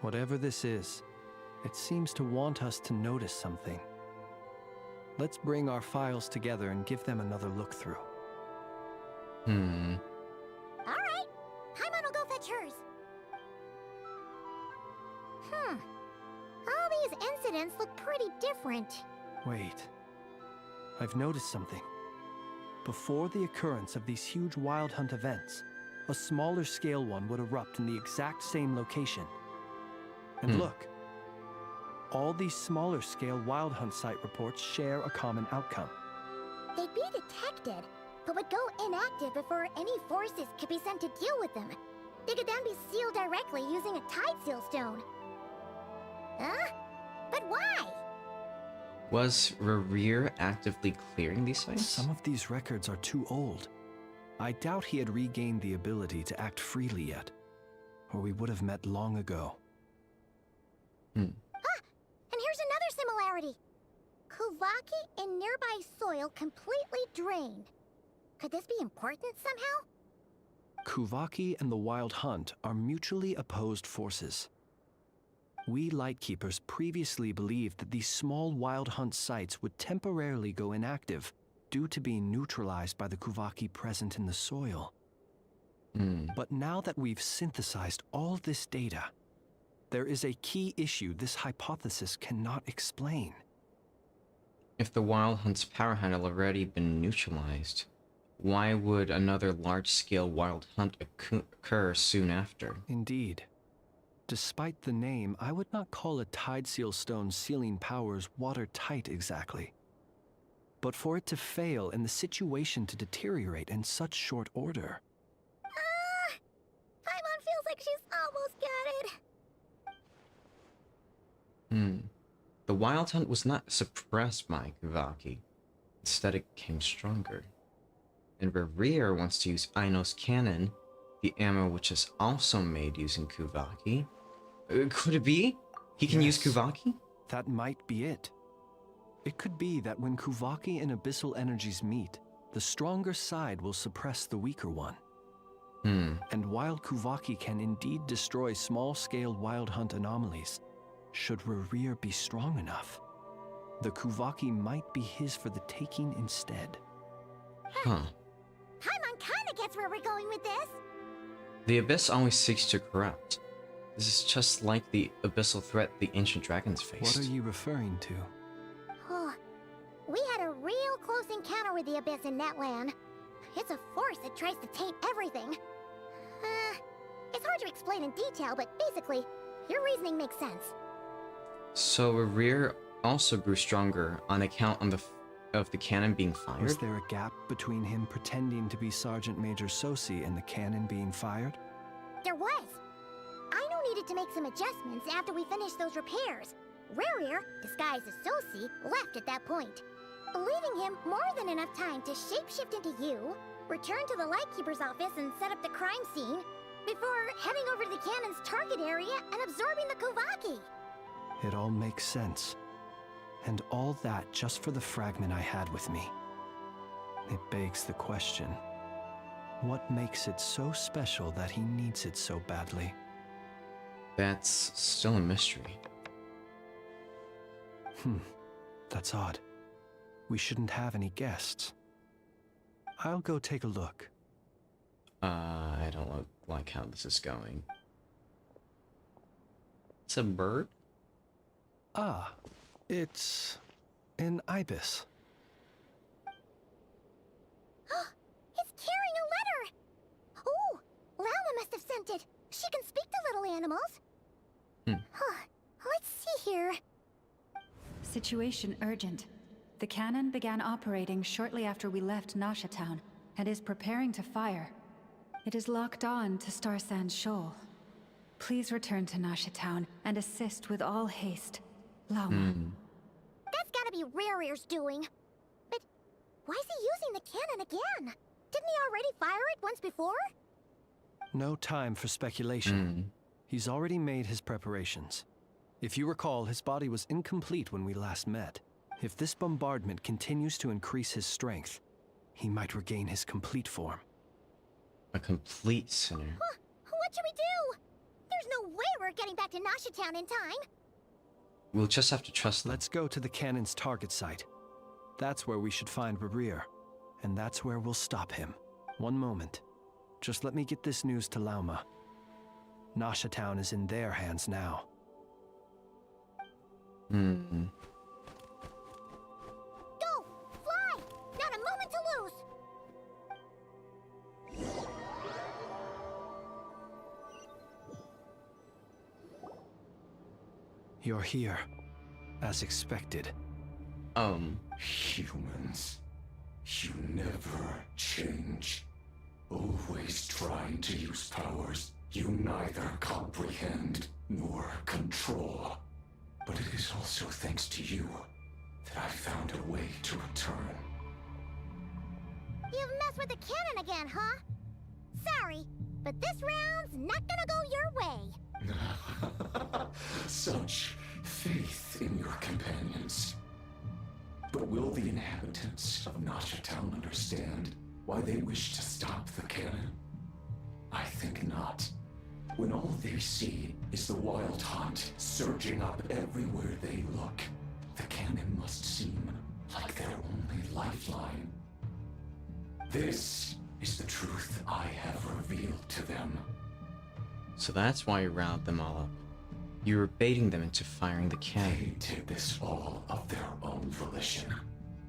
Whatever this is, it seems to want us to notice something. Let's bring our files together and give them another look through. Alright. Paimon will go fetch hers. All these incidents look pretty different. Wait. I've noticed something. Before the occurrence of these huge Wild Hunt events, a smaller scale one would erupt in the exact same location. And look, all these smaller scale Wild Hunt site reports share a common outcome. They'd be detected, but would go inactive before any forces could be sent to deal with them. They could then be sealed directly using a tide seal stone. Huh? But why? Was Rereer actively clearing these sites? Some of these records are too old. I doubt he had regained the ability to act freely yet, or we would have met long ago. And here's another similarity. Kuvaki and nearby soil completely drained. Could this be important somehow? Kuvaki and the Wild Hunt are mutually opposed forces. We Lightkeepers previously believed that these small Wild Hunt sites would temporarily go inactive due to being neutralized by the Kuvaki present in the soil. But now that we've synthesized all this data, there is a key issue this hypothesis cannot explain. If the Wild Hunt's power had already been neutralized, why would another large-scale Wild Hunt occur soon after? Indeed. Despite the name, I would not call a Tideseal Stone's sealing powers watertight exactly. But for it to fail and the situation to deteriorate in such short order... Paimon feels like she's almost got it. The Wild Hunt was not suppressed by Kuvaki. Instead, it became stronger. And Rear wants to use Aino's cannon, the ammo which is also made using Kuvaki. Could it be? He can use Kuvaki? That might be it. It could be that when Kuvaki and Abyssal energies meet, the stronger side will suppress the weaker one. And while Kuvaki can indeed destroy small-scale Wild Hunt anomalies, should Rear be strong enough, the Kuvaki might be his for the taking instead. Paimon kinda gets where we're going with this. The Abyss always seeks to corrupt. This is just like the abyssal threat the ancient dragons faced. What are you referring to? We had a real close encounter with the Abyss in Netland. It's a force that tries to taint everything. It's hard to explain in detail, but basically, your reasoning makes sense. So Rear also grew stronger on account of the cannon being fired? Was there a gap between him pretending to be Sergeant Major Sosi and the cannon being fired? There was. Aino needed to make some adjustments after we finished those repairs. Rear, disguised as Sosi, left at that point, leaving him more than enough time to shapeshift into you, return to the Lightkeeper's office and set up the crime scene, before heading over to the cannon's target area and absorbing the Kuvaki. It all makes sense. And all that just for the fragment I had with me. It begs the question, what makes it so special that he needs it so badly? That's still a mystery. That's odd. We shouldn't have any guests. I'll go take a look. I don't like how this is going. It's a bird? It's an ibis. It's carrying a letter! Ooh, Lala must have sent it. She can speak to little animals. Let's see here. Situation urgent. The cannon began operating shortly after we left Nasha Town and is preparing to fire. It is locked on to Star Sand Shoal. Please return to Nasha Town and assist with all haste. Lauma. That's gotta be Rear's doing. But why is he using the cannon again? Didn't he already fire it once before? No time for speculation. He's already made his preparations. If you recall, his body was incomplete when we last met. If this bombardment continues to increase his strength, he might regain his complete form. A complete sinner. What should we do? There's no way we're getting back to Nasha Town in time. We'll just have to trust them. Let's go to the cannon's target site. That's where we should find Rear, and that's where we'll stop him. One moment. Just let me get this news to Lauma. Nasha Town is in their hands now. Go! Fly! Not a moment to lose! You're here, as expected. Humans, you never change. Always trying to use powers you neither comprehend nor control. But it is also thanks to you that I found a way to return. You've messed with the cannon again, huh? Sorry, but this round's not gonna go your way. Such faith in your companions. But will the inhabitants of Nasha Town understand Why they wish to stop the cannon? I think not. When all they see is the wild hunt surging up everywhere they look, the cannon must seem like their only lifeline. This is the truth I have revealed to them. So that's why you riled them all up. You were baiting them into firing the cannon. They did this all of their own volition.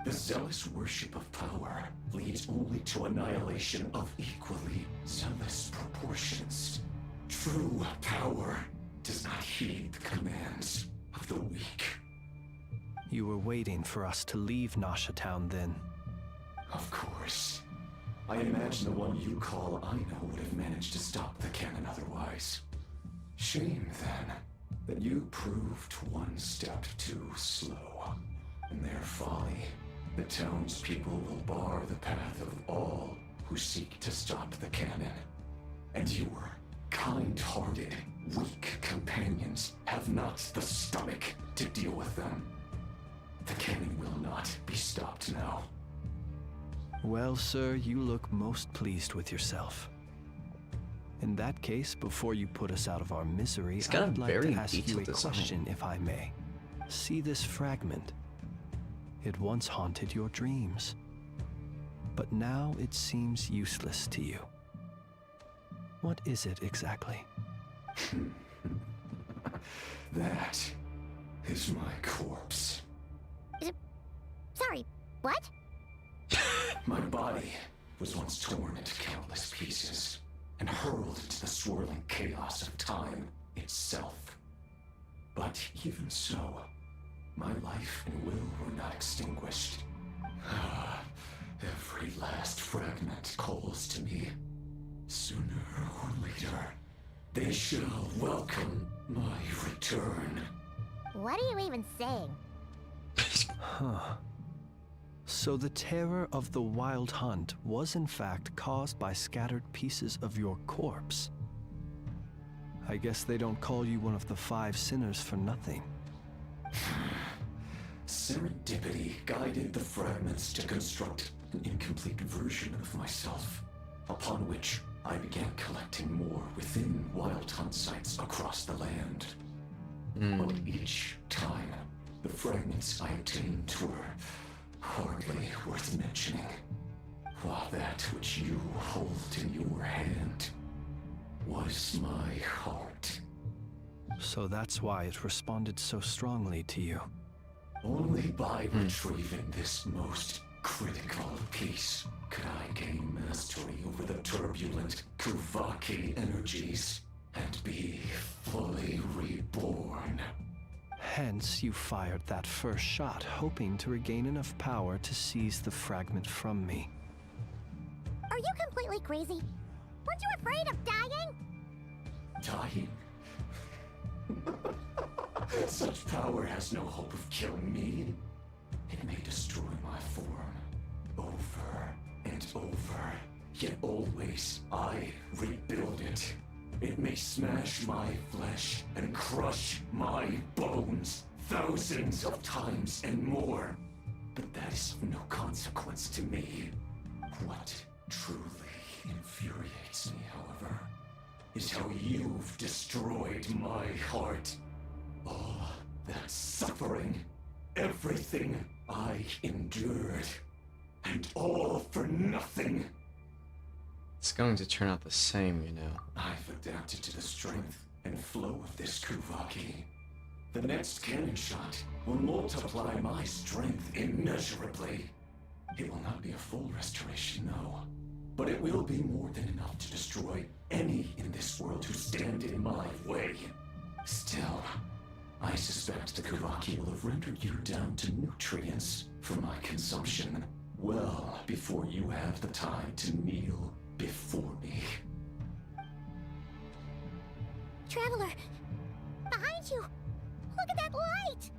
The zealous worship of power leads only to annihilation of equally zealous proportions. True power does not heed the commands of the weak. You were waiting for us to leave Nasha Town then? Of course. I imagine the one you call Aina would have managed to stop the cannon otherwise. Shame, then, that you proved one step too slow. In their folly, the townspeople will bar the path of all who seek to stop the cannon. And your kind-hearted, weak companions have not the stomach to deal with them. The cannon will not be stopped now. Well, sir, you look most pleased with yourself. In that case, before you put us out of our misery, I'd like to ask you a question, if I may. See this fragment? It once haunted your dreams, but now it seems useless to you. What is it exactly? That is my corpse. Sorry, what? My body was once torn into countless pieces and hurled into the swirling chaos of time itself. But even so, my life and will were not extinguished. Every last fragment calls to me. Sooner or later, they shall welcome my return. What are you even saying? Huh. So the terror of the wild hunt was in fact caused by scattered pieces of your corpse. I guess they don't call you one of the 5 sinners for nothing. Serendipity guided the fragments to construct an incomplete version of myself, upon which I began collecting more within wild hunt sites across the land. But each time, the fragments I obtained were hardly worth mentioning, while that which you hold in your hand was my heart. So that's why it responded so strongly to you. Only by retrieving this most critical piece could I gain mastery over the turbulent Kuvaki energies and be fully reborn. Hence, you fired that first shot, hoping to regain enough power to seize the fragment from me. Are you completely crazy? Weren't you afraid of dying? Dying? Such power has no hope of killing me. It may destroy my form over and over, yet always I rebuild it. It may smash my flesh and crush my bones thousands of times and more, but that is of no consequence to me. What truly infuriates me, however, is how you've destroyed my heart. All that suffering, everything I endured, and all for nothing. It's going to turn out the same, you know. I've adapted to the strength and flow of this Kuvaki. The next cannon shot will multiply my strength immeasurably. It will not be a full restoration, no, but it will be more than enough to destroy any in this world who stand in my way. Still, I suspect the Kuvaki will have rendered you down to nutrients for my consumption well before you have the time to kneel before me. Traveler, behind you! Look at that light!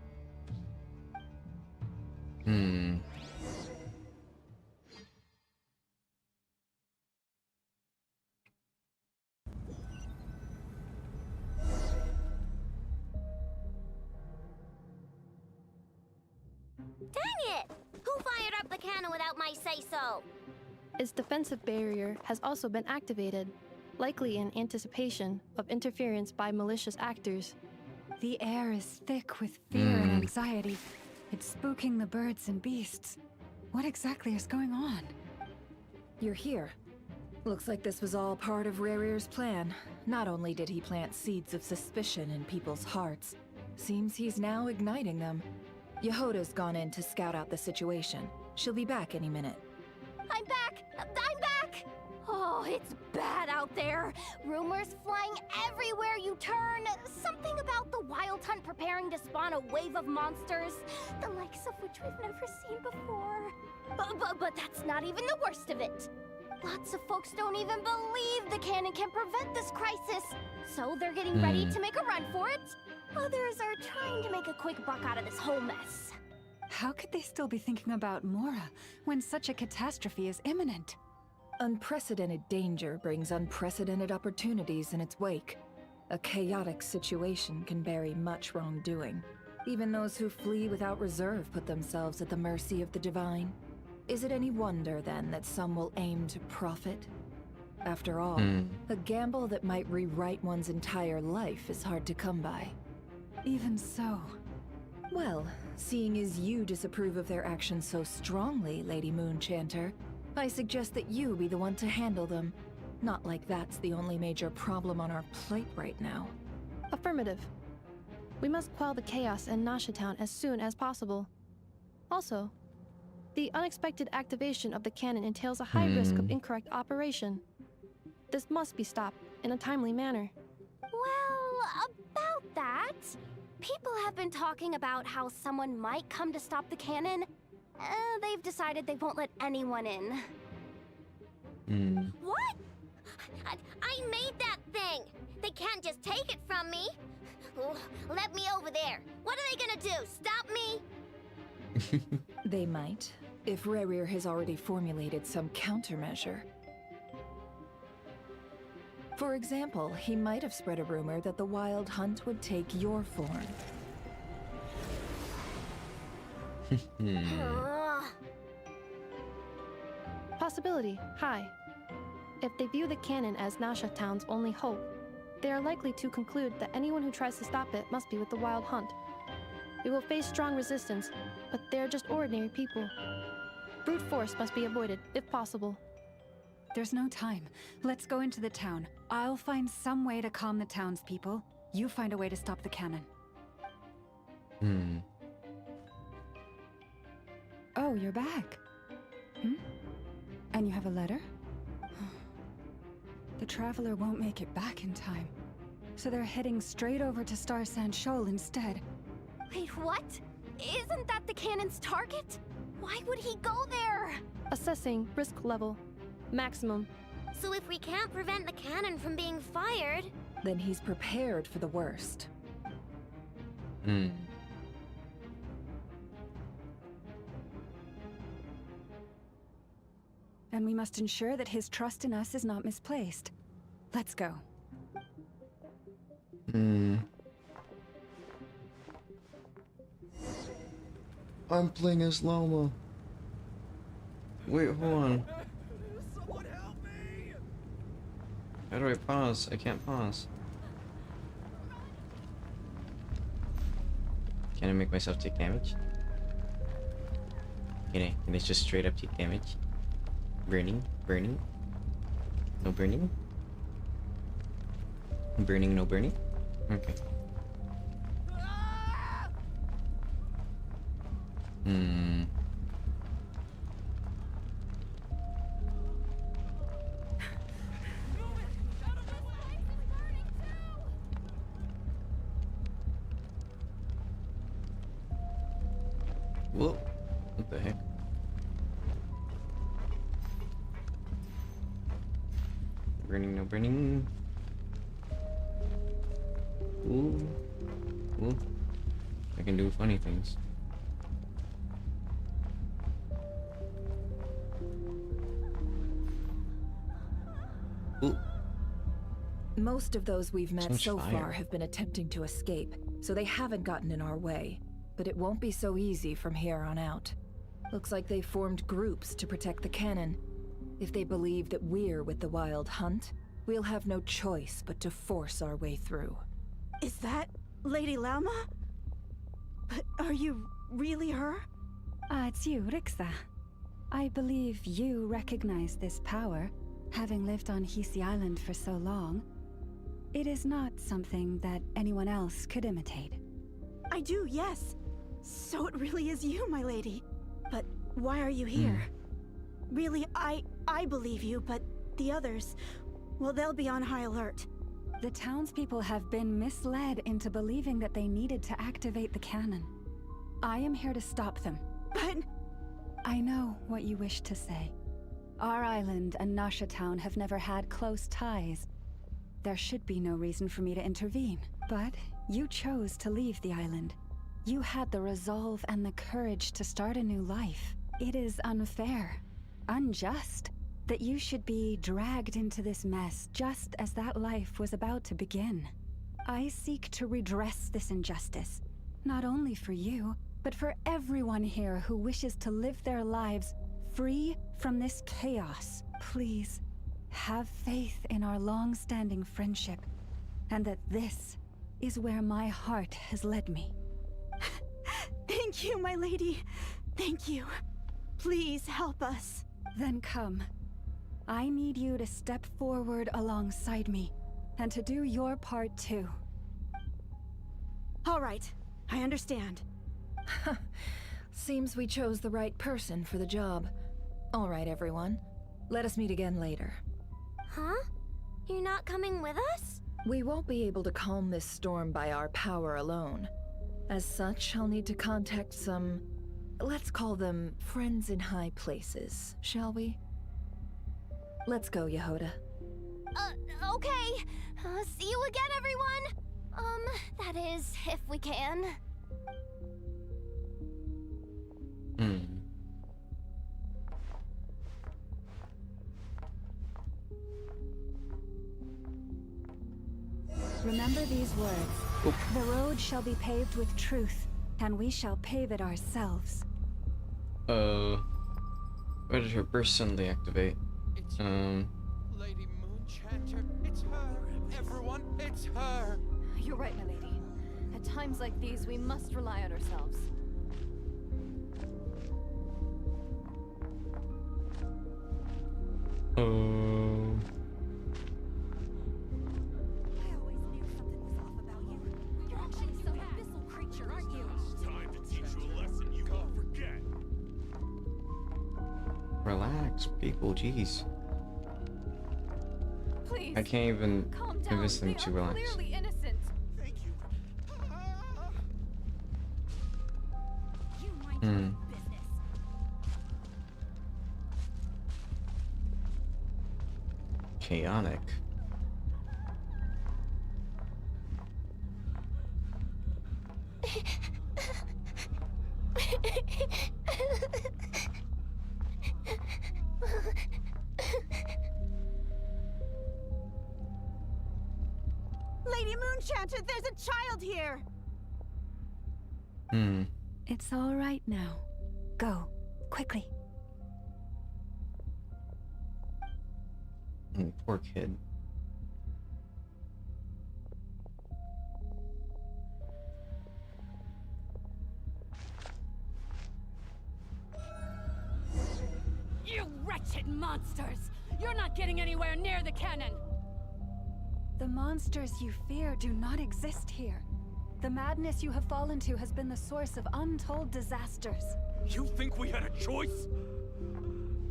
Dang it! Who fired up the cannon without my say-so? Its defensive barrier has also been activated, likely in anticipation of interference by malicious actors. The air is thick with fear and anxiety. It's spooking the birds and beasts. What exactly is going on? You're here. Looks like this was all part of Rarir's plan. Not only did he plant seeds of suspicion in people's hearts, seems he's now igniting them. Yehoda's gone in to scout out the situation. She'll be back any minute. I'm back! I'm back! Oh, it's bad out there. Rumors flying everywhere you turn. Something about the Wild Hunt preparing to spawn a wave of monsters, the likes of which we've never seen before. But that's not even the worst of it. Lots of folks don't even believe the cannon can prevent this crisis, so they're getting ready to make a run for it. Others are trying to make a quick buck out of this whole mess. How could they still be thinking about Mora when such a catastrophe is imminent? Unprecedented danger brings unprecedented opportunities in its wake. A chaotic situation can bury much wrongdoing. Even those who flee without reserve put themselves at the mercy of the divine. Is it any wonder, then, that some will aim to profit? After all, a gamble that might rewrite one's entire life is hard to come by. Even so. Well, seeing as you disapprove of their actions so strongly, Lady Moonchanter, I suggest that you be the one to handle them. Not like that's the only major problem on our plate right now. Affirmative. We must quell the chaos in Nasha Town as soon as possible. Also, the unexpected activation of the cannon entails a high risk of incorrect operation. This must be stopped in a timely manner. Well, about that, people have been talking about how someone might come to stop the cannon. They've decided they won't let anyone in. What? I made that thing! They can't just take it from me! Let me over there! What are they gonna do? Stop me? They might, if Rarir has already formulated some countermeasure. For example, he might have spread a rumor that the Wild Hunt would take your form. Possibility high. If they view the cannon as Nasha Town's only hope, they are likely to conclude that anyone who tries to stop it must be with the Wild Hunt. It will face strong resistance, but they are just ordinary people. Brute force must be avoided, if possible. There's no time. Let's go into the town. I'll find some way to calm the townspeople. You find a way to stop the cannon. Oh, you're back. And you have a letter? The Traveler won't make it back in time. So they're heading straight over to Star Sand Shoal instead. Wait, what? Isn't that the cannon's target? Why would he go there? Assessing risk level. Maximum. So if we can't prevent the cannon from being fired... Then he's prepared for the worst. And we must ensure that his trust in us is not misplaced. Let's go. I'm playing as Loma. Wait, hold on. How do I pause? I can't pause. Can I make myself take damage? Can I just straight up take damage? Burning? Burning? No burning? Burning, no burning? Okay. Whoa. What the heck? Burning, no burning. Ooh. Ooh. I can do funny things. Ooh. Most of those we've met so fire. far have been attempting to escape, so they haven't gotten in our way. But it won't be so easy from here on out. Looks like they formed groups to protect the cannon. If they believe that we're with the Wild Hunt, we'll have no choice but to force our way through. Is that Lady Lauma? But are you really her? It's you, Rixa. I believe you recognize this power, having lived on Hisi Island for so long. It is not something that anyone else could imitate. I do, yes. So it really is you, my lady. But why are you here? Really, I believe you, but the others, well, they'll be on high alert. The townspeople have been misled into believing that they needed to activate the cannon. I am here to stop them. But... I know what you wish to say. Our island and Nasha Town have never had close ties. There should be no reason for me to intervene. But you chose to leave the island. You had the resolve and the courage to start a new life. It is unfair, unjust, that you should be dragged into this mess just as that life was about to begin. I seek to redress this injustice, not only for you, but for everyone here who wishes to live their lives free from this chaos. Please, have faith in our long-standing friendship, and that this is where my heart has led me. Thank you, my lady. Thank you. Please help us. Then come. I need you to step forward alongside me, and to do your part too. All right, I understand. Seems we chose the right person for the job. All right, everyone. Let us meet again later. Huh? You're not coming with us? We won't be able to calm this storm by our power alone. As such, I'll need to contact some... let's call them friends in high places, shall we? Let's go, Yehoda. Okay. See you again, everyone! That is, if we can. Remember these words. The road shall be paved with truth, and we shall pave it ourselves. Where did her burst suddenly activate? Lady Moonchanter, it's her. Everyone, it's her. You're right, my lady. At times like these, we must rely on ourselves. Relax, people, jeez. Please, I can't even calm down. convince them They to are relax. clearly innocent. Thank you. You mind your own business. Chaotic. Lady Moonchanter, there's a child here! It's all right now. Go, quickly. Poor kid. You wretched monsters! You're not getting anywhere near the cannon! The monsters you fear do not exist here. The madness you have fallen to has been the source of untold disasters. You think we had a choice?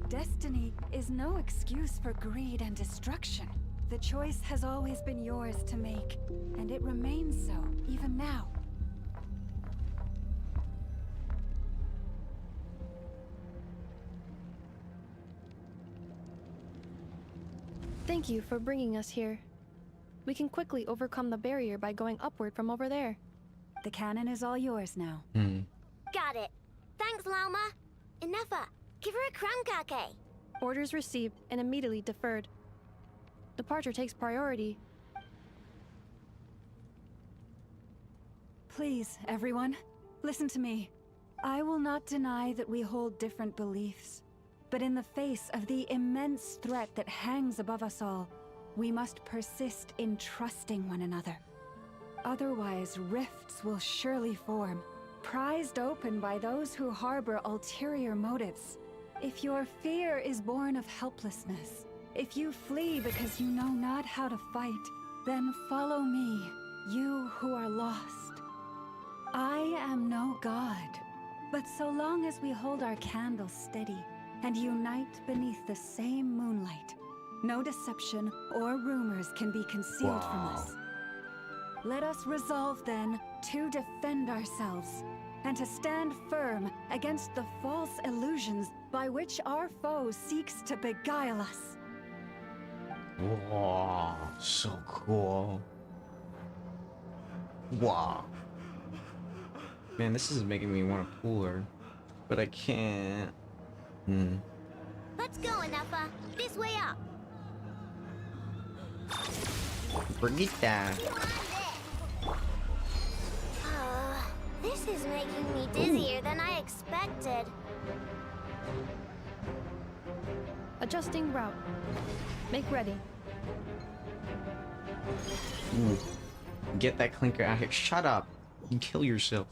Destiny is no excuse for greed and destruction. The choice has always been yours to make, and it remains so, even now. Thank you for bringing us here. We can quickly overcome the barrier by going upward from over there. The cannon is all yours now. Got it. Thanks, Lauma. Enougha, give her a crown kake. Orders received and immediately deferred. Departure takes priority. Please, everyone, listen to me. I will not deny that we hold different beliefs, But in the face of the immense threat that hangs above us all, we must persist in trusting one another. Otherwise, rifts will surely form, prized open by those who harbor ulterior motives. If your fear is born of helplessness, if you flee because you know not how to fight, then follow me, you who are lost. I am no god, but so long as we hold our candles steady and unite beneath the same moonlight, no deception or rumors can be concealed from us. Let us resolve then to defend ourselves and to stand firm against the false illusions by which our foe seeks to beguile us. Wow, so cool. Wow. Man, this is making me want to pull her, but I can't. Let's go, Anafa. This way up. Brigitte. This is making me dizzier than I expected. Adjusting route. Make ready. Get that clinker out here. Shut up. You kill yourself.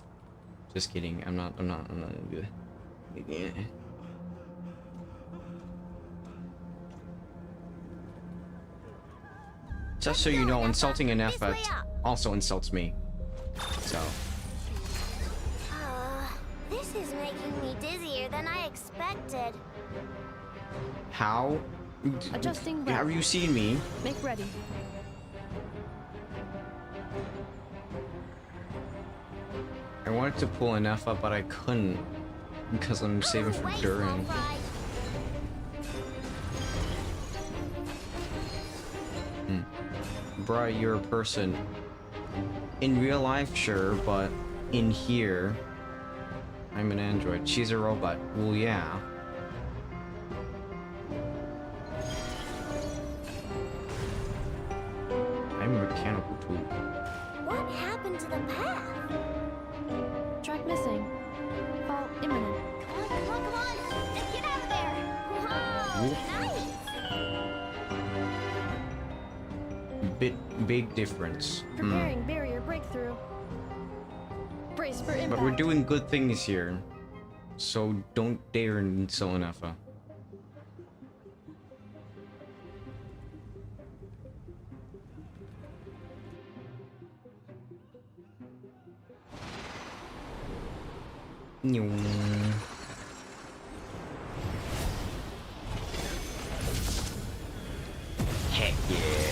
Just kidding. I'm not good. Yeah. Just so you know, insulting an effort also insults me. So. This is making me dizzier than I expected. How? Adjusting Have you seen me? Make ready. I wanted to pull an F up, but I couldn't because I'm saving for Durin. Bruh, you're a person. In real life, sure, but in here, I'm an android. She's a robot. Well, yeah. I'm mechanical too. What happened to the path? Track missing. Fall imminent. Come on. Let's get out of there. Whoa, nice. Big difference. Preparing barrier breakthrough. Brace for impact. But we're doing good things here. So don't dare insult an Effa. Heck yeah.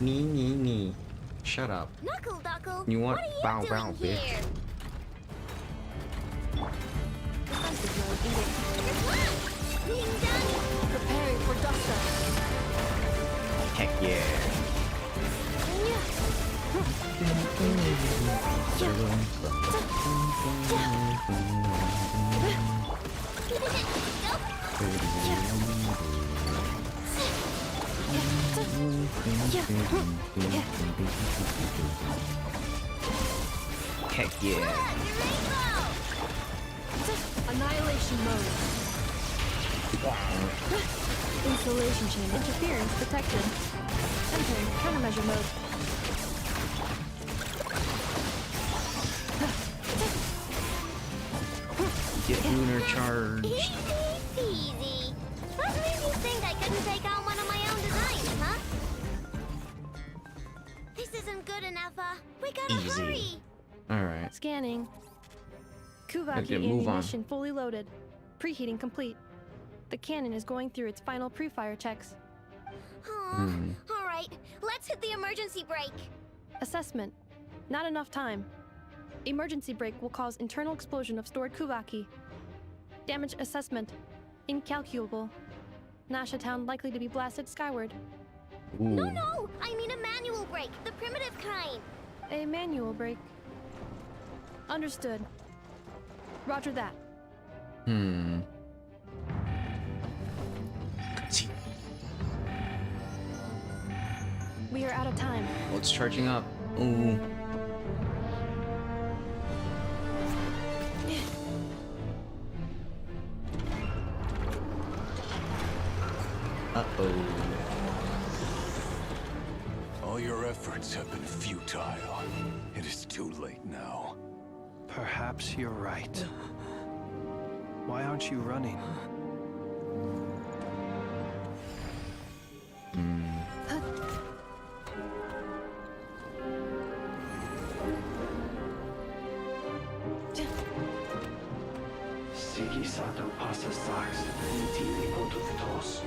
Nee. Shut up. Knuckle Duckle. You want what are you bow, doing bitch? here? Defensive mode engaged. Being done. Preparing for dust up. Heck yeah. Heck yeah. Annihilation mode. Insulation chain interference detected. Entering countermeasure mode. Get lunar charge. Easy. What made you think I couldn't take on one of my own designs, huh? This isn't good enough, we gotta hurry. Alright. Scanning. Kuvaki Move on. ammunition fully loaded. Preheating complete. The cannon is going through its final pre-fire checks. All right, let's hit the emergency brake. Assessment. Not enough time. Emergency brake will cause internal explosion of stored Kuvaki. Damage assessment. Incalculable. Nasha Town likely to be blasted skyward. No, I mean a manual brake, the primitive kind. A manual brake. Understood. Roger that. We are out of time. Oh, it's charging up. Ooh. Uh-oh. All your efforts have been futile. It is too late now. Perhaps you're right. Why aren't you running? Sigisato passa sax, intili potutos.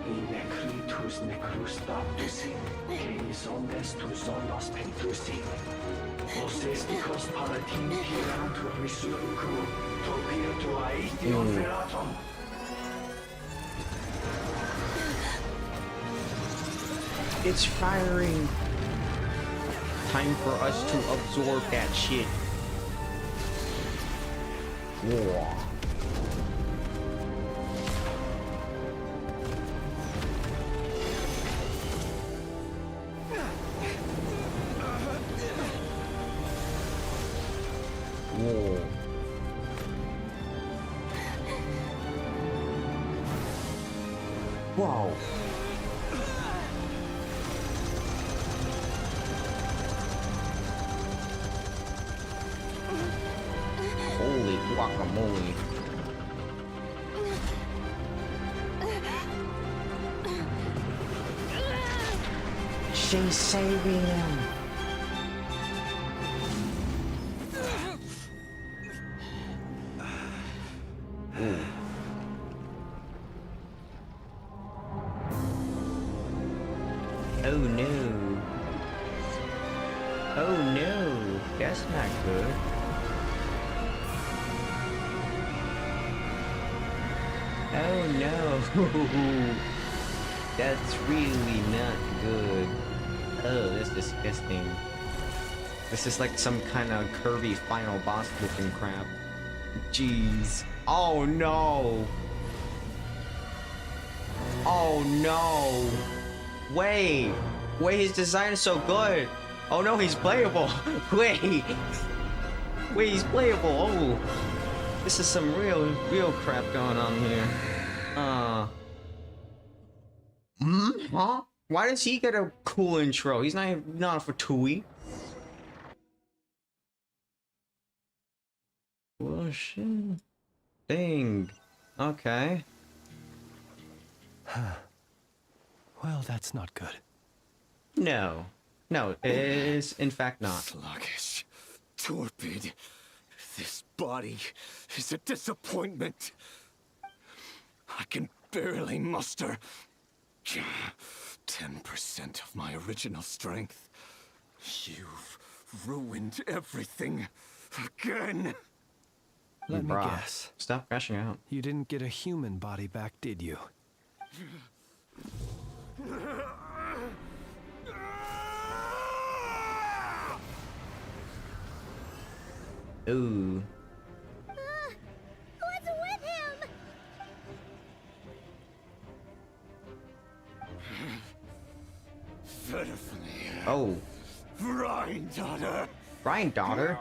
Inekritus necrus baptisi, keis omnes tu zonos pentusi. Osesticos palatin pirantur resurcu, topia tua ethio feratum. It's firing. Time for us to absorb that shit. Whoa. Whoa. Wow. Holy guacamole. She's saving him. Oh no. Oh no. That's not good. Oh no. That's really not good. Oh, that's disgusting. This is like some kind of curvy final boss looking crap. Jeez. Oh no. Oh no. Wait. Wait, his design is so good. Oh no, he's playable. Wait. Wait, he's playable. Oh. This is some real crap going on here. Huh? Why does he get a cool intro? He's not for Tui. Well, shit. Dang. Okay. Well, that's not good. No. No, it is in fact not. Sluggish. Torpid. This body is a disappointment. I can barely muster 10% of my original strength. You've ruined everything again. Let me Bruh, guess. Stop crashing out. You didn't get a human body back, did you? Ooh. What's with him? Pitifully. Oh. Granddaughter. Granddaughter?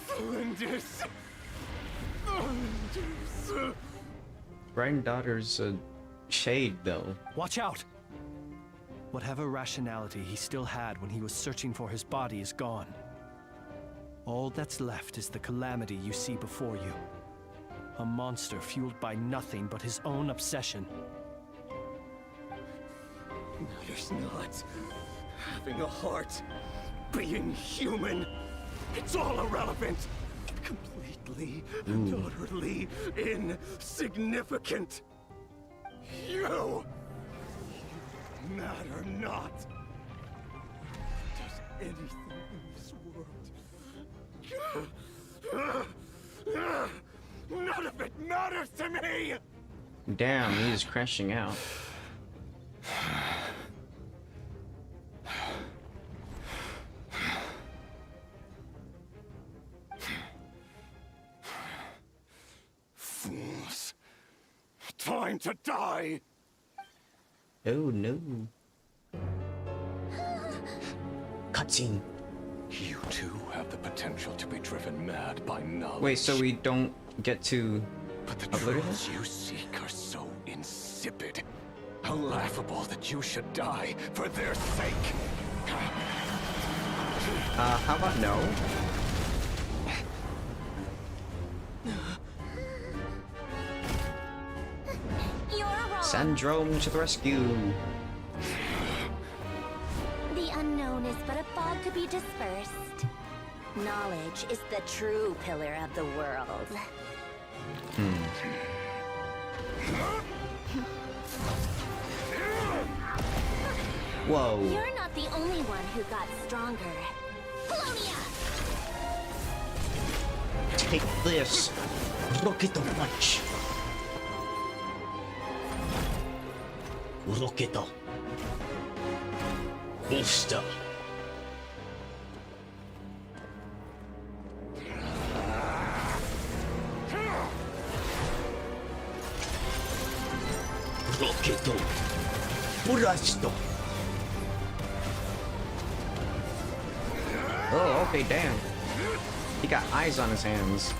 Flinders. Flinders. Granddaughter's a shade, though. Watch out! Whatever rationality he still had when he was searching for his body is gone. All that's left is the calamity you see before you. A monster fueled by nothing but his own obsession. Matters not. Having a heart. Being human. It's all irrelevant. Completely and utterly insignificant. You matter not. Does anything in this world? None of it matters to me! Damn, he's crashing out. Fools. Time to die! Oh no. Cutscene. You too have the potential to be driven mad by knowledge. Wait, so we don't get to But the obliterate truths him? you seek are so insipid. How laughable that you should die for their sake. How about no? You're wrong. Syndrome to the rescue. The unknown is but a fog to be dispersed. Knowledge is the true pillar of the world. Whoa. You're not the only one who got stronger. Polonia! Take this. Rocket punch. Rocket. Booster. Rocket. Blast. Oh, okay, damn. He got eyes on his hands.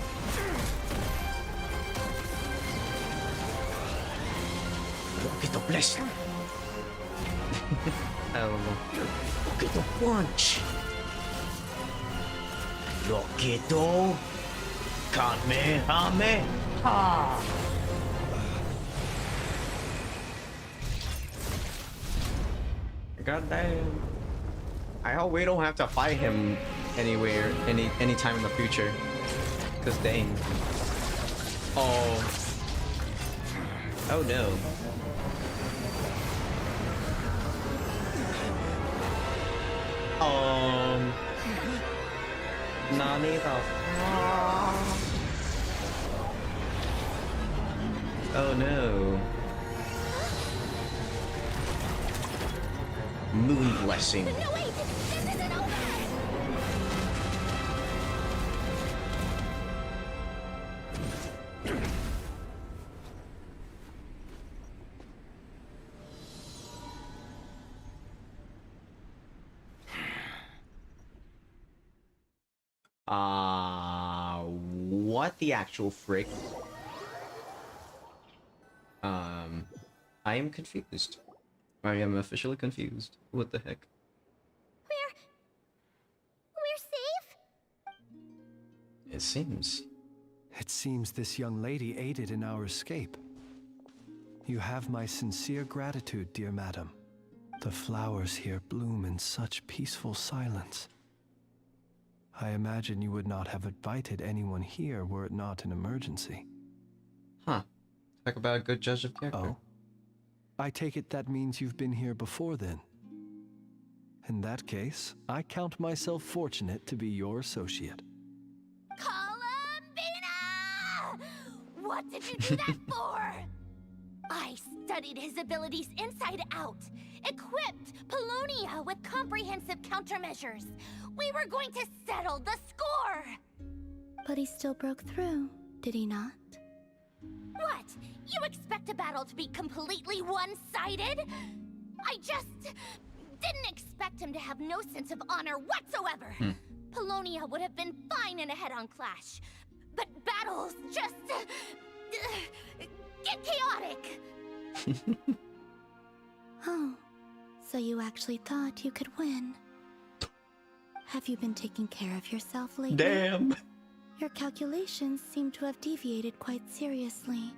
Rocket blast. Oh, Rocket punch. Rocket Kamehameha. God damn. I hope we don't have to fight him anywhere, anytime in the future. Cause dang. Oh. Oh no. Nani the. Oh no. Moon blessing. No, wait! This isn't over! What the actual frick? I am confused. I am officially confused. What the heck? We're safe? It seems. It seems this young lady aided in our escape. You have my sincere gratitude, dear madam. The flowers here bloom in such peaceful silence. I imagine you would not have invited anyone here were it not an emergency. Huh. Talk about a good judge of character. Oh. I take it that means you've been here before then. In that case, I count myself fortunate to be your associate. Columbina! What did you do that for? I studied his abilities inside out, equipped Polonia with comprehensive countermeasures. We were going to settle the score! But he still broke through, did he not? What? You expect a battle to be completely one-sided? I just didn't expect him to have no sense of honor whatsoever. Polonia would have been fine in a head-on clash, but battles just get chaotic. Oh, so you actually thought you could win. Have you been taking care of yourself lately? Damn. Your calculations seem to have deviated quite seriously.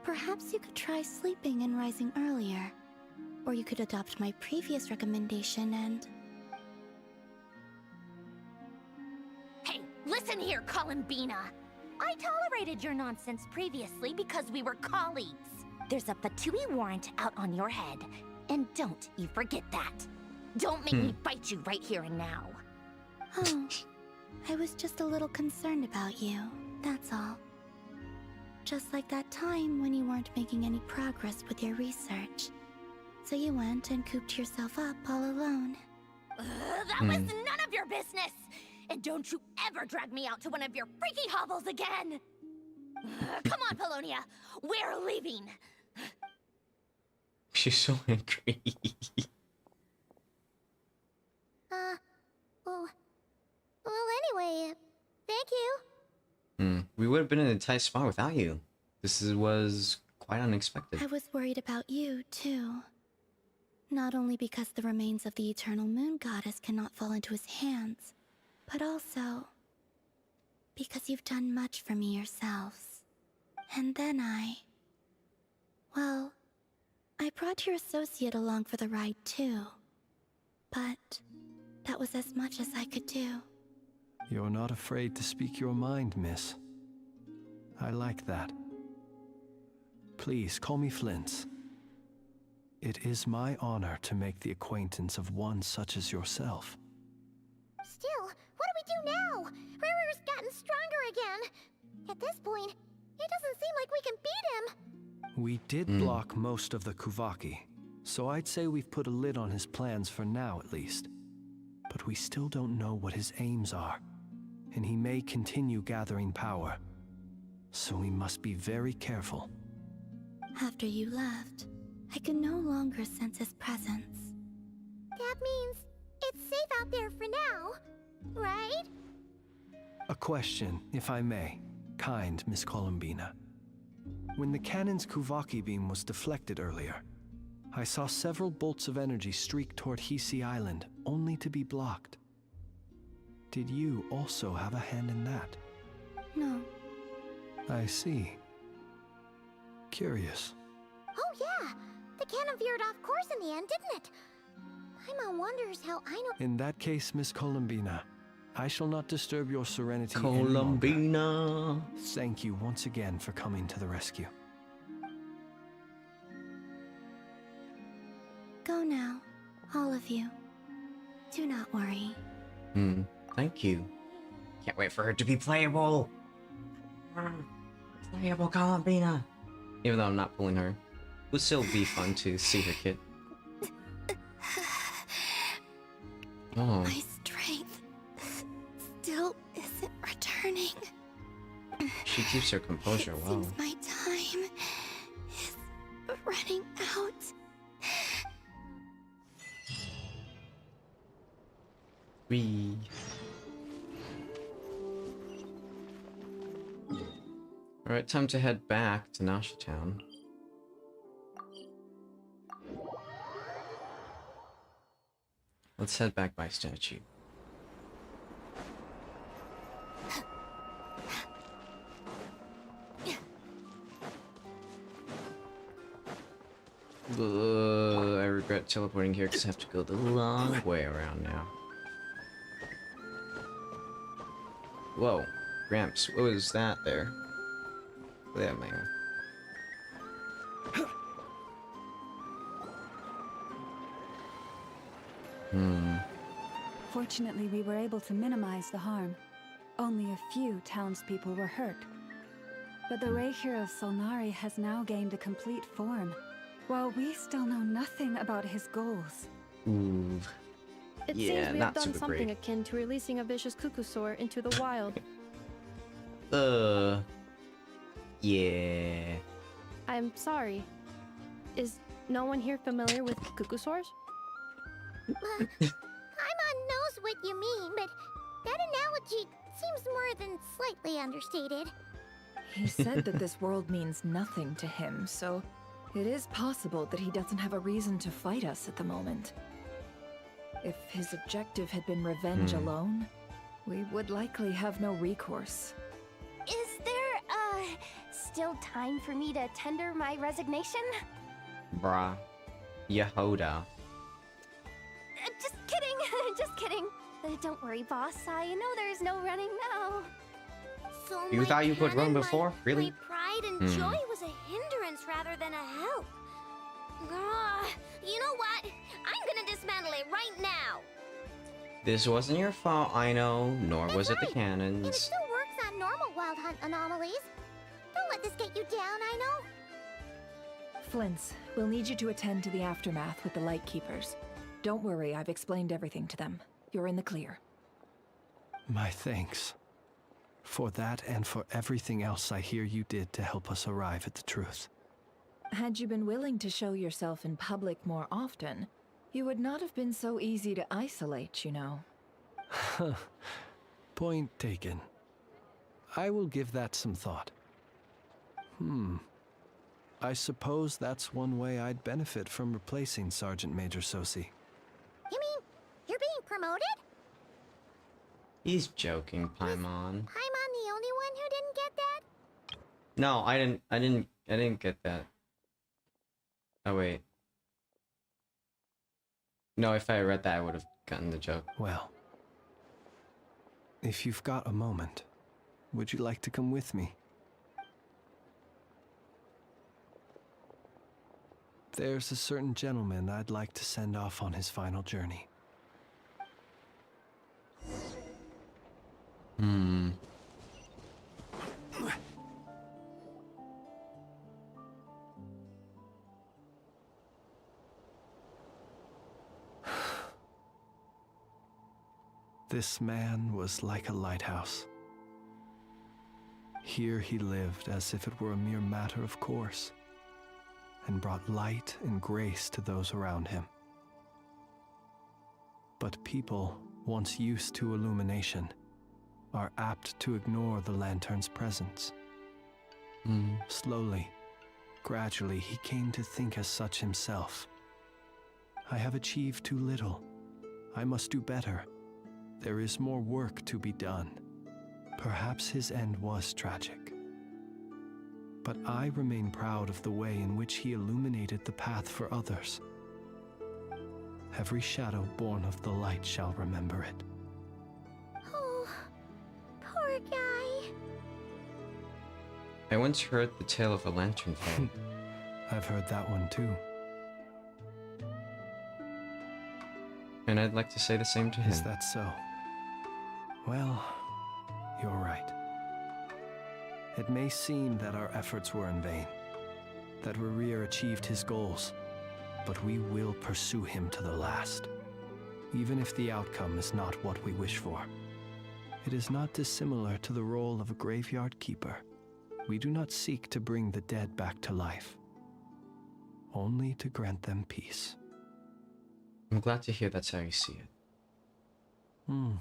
Perhaps you could try sleeping and rising earlier. Or you could adopt my previous recommendation and... Hey, listen here, Columbina. I tolerated your nonsense previously because we were colleagues. There's a Fatui warrant out on your head, and don't you forget that. Don't make me fight you right here and now. Oh, I was just a little concerned about you, that's all. Just like that time when you weren't making any progress with your research. So you went and cooped yourself up all alone. That was none of your business! And don't you ever drag me out to one of your freaky hovels again! Come on, Polonia! We're leaving! She's so angry. Well, anyway, thank you. We would have been in a tight spot without you. Was quite unexpected. I was worried about you, too. Not only because the remains of the eternal moon goddess cannot fall into his hands, but also because you've done much for me yourselves. And then well, I brought your associate along for the ride, too. But that was as much as I could do. You're not afraid to speak your mind, miss. I like that. Please, call me Flint. It is my honor to make the acquaintance of one such as yourself. Still, what do we do now? Riri's gotten stronger again. At this point, it doesn't seem like we can beat him. We did block most of the Kuvaki, so I'd say we've put a lid on his plans for now at least. But we still don't know what his aims are, and he may continue gathering power. So we must be very careful. After you left, I could no longer sense his presence. That means it's safe out there for now, right? A question, if I may, kind Miss Columbina. When the cannon's Kuvaki beam was deflected earlier, I saw several bolts of energy streak toward Hisi Island, only to be blocked. Did you also have a hand in that? No. I see. Curious. Oh yeah, the cannon veered off course in the end, didn't it? Paimon wonders how I know. In that case, Miss Columbina, I shall not disturb your serenity any longer. Columbina. Thank you once again for coming to the rescue. Go now, all of you. Do not worry. Thank you. Can't wait for her to be playable. Playable Columbina. Even though I'm not pulling her. It would still be fun to see her kid. Oh. My strength still isn't returning. She keeps her composure well. Seems my time is running out. Wee. Alright, time to head back to Nasha Town. Let's head back by statue. I regret teleporting here because I have to go the long way around now. Whoa, Gramps, what was that there? There, man. Fortunately, we were able to minimize the harm. Only a few townspeople were hurt. But the Raihir of Solnari has now gained a complete form, while we still know nothing about his goals. Ooh. It Yeah, seems we not have done super something great. akin to releasing a vicious cuckoosaur into the wild. Yeah. I'm sorry. Is no one here familiar with cuckoosaurs? Paimon knows what you mean, but that analogy seems more than slightly understated. He said that this world means nothing to him, so it is possible that he doesn't have a reason to fight us at the moment. If his objective had been revenge alone, we would likely have no recourse. Is there, still time for me to tender my resignation? Bruh. Yehoda. Just kidding, just kidding. Don't worry, boss. I know there's no running now. So You my thought you could run canon, before? Really? My pride and joy was a hindrance rather than a help. You know what? I'm gonna dismantle it right now. This wasn't your fault, I know, nor was it the And it cannons. still works on normal wild hunt anomalies. Don't let this get you down, I know. Flints, we'll need you to attend to the aftermath with the Lightkeepers. Don't worry, I've explained everything to them. You're in the clear. My thanks. For that and for everything else I hear you did to help us arrive at the truth. Had you been willing to show yourself in public more often, you would not have been so easy to isolate, you know. Point taken. I will give that some thought. I suppose that's one way I'd benefit from replacing Sergeant Major Sosi. You mean you're being promoted? He's joking, Paimon. Paimon the only one who didn't get that? No, I didn't get that. Oh wait. No, if I read that, I would have gotten the joke. Well, if you've got a moment, would you like to come with me? There's a certain gentleman I'd like to send off on his final journey. This man was like a lighthouse. Here he lived as if it were a mere matter of course, and brought light and grace to those around him. But people, once used to illumination, are apt to ignore the lantern's presence. Slowly, gradually, he came to think as such himself. I have achieved too little. I must do better. There is more work to be done. Perhaps his end was tragic. But I remain proud of the way in which he illuminated the path for others. Every shadow born of the light shall remember it. Oh, poor guy. I once heard the tale of a lantern fae. I've heard that one too. And I'd like to say the same to him. Is that so? Well, you're right. It may seem that our efforts were in vain, that Rerir achieved his goals, but we will pursue him to the last, even if the outcome is not what we wish for. It is not dissimilar to the role of a graveyard keeper. We do not seek to bring the dead back to life, only to grant them peace. I'm glad to hear that's how you see it. Oh,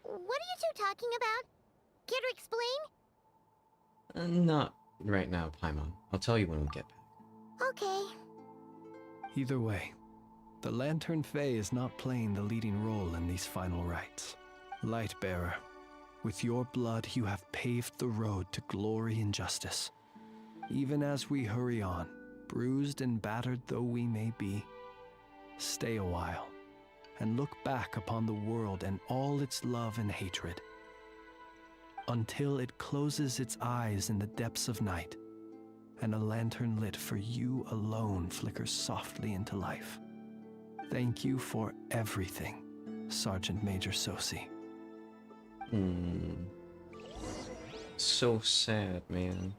what are you two talking about? Care to explain? Not right now, Paimon. I'll tell you when we get back. Okay. Either way, the Lantern Fae is not playing the leading role in these final rites. Lightbearer, with your blood you have paved the road to glory and justice. Even as we hurry on, bruised and battered though we may be, stay a while and look back upon the world and all its love and hatred, until it closes its eyes in the depths of night, and a lantern lit for you alone flickers softly into life. Thank you for everything, Sergeant Major Sosi. So sad, man.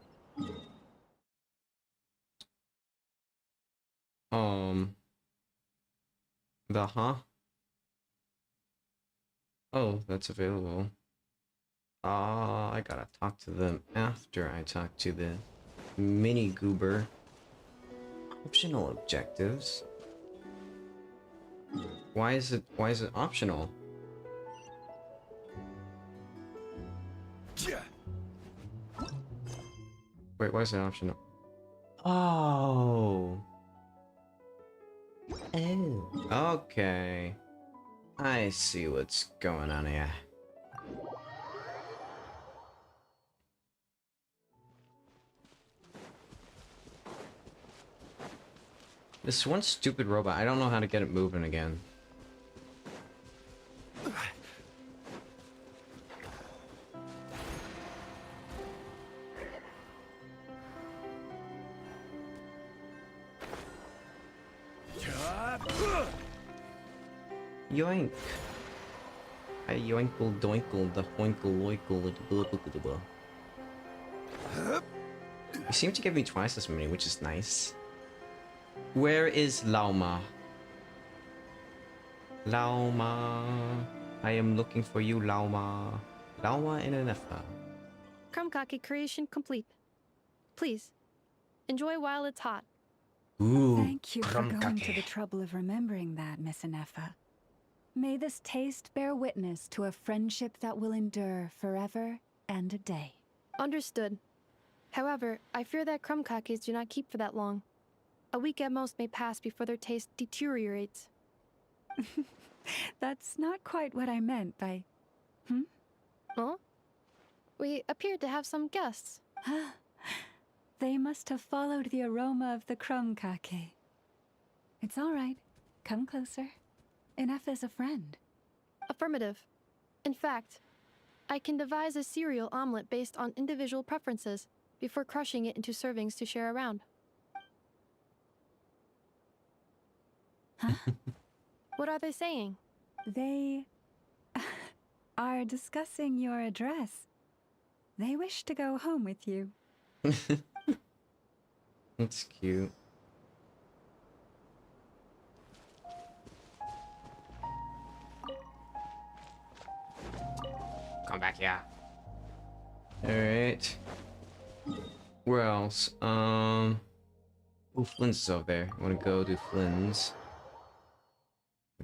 Oh, that's available. I gotta talk to them after I talk to the mini goober. Optional objectives. Why is it optional? Wait, why is it optional? Oh. Okay. I see what's going on here. This one stupid robot, I don't know how to get it moving again. Yoink. I yoinkle doinkle the hoinkle loinkle blah blah blah blah. You seem to give me twice as many, which is nice. Where is Lauma? Lauma. I am looking for you, Lauma. Lauma in an F. Krumkaki creation complete. Please, Enjoy while it's hot. Ooh, Thank you for going to the trouble of remembering that, Miss Inefa. May this taste bear witness to a friendship that will endure forever and a day. Understood. However, I fear that crumb kakes do not keep for that long. A week at most may pass before their taste deteriorates. That's not quite what I meant by... Huh? We appeared to have some guests. They must have followed the aroma of the crumb kake. It's all right. Come closer. Inefa's a friend. Affirmative. In fact, I can devise a cereal omelet based on individual preferences before crushing it into servings to share around. Huh? What are they saying? They are discussing your address. They wish to go home with you. That's cute. Come back here. Alright. Where else? Oh, Flynn's is over there. I wanna go to Flynn's.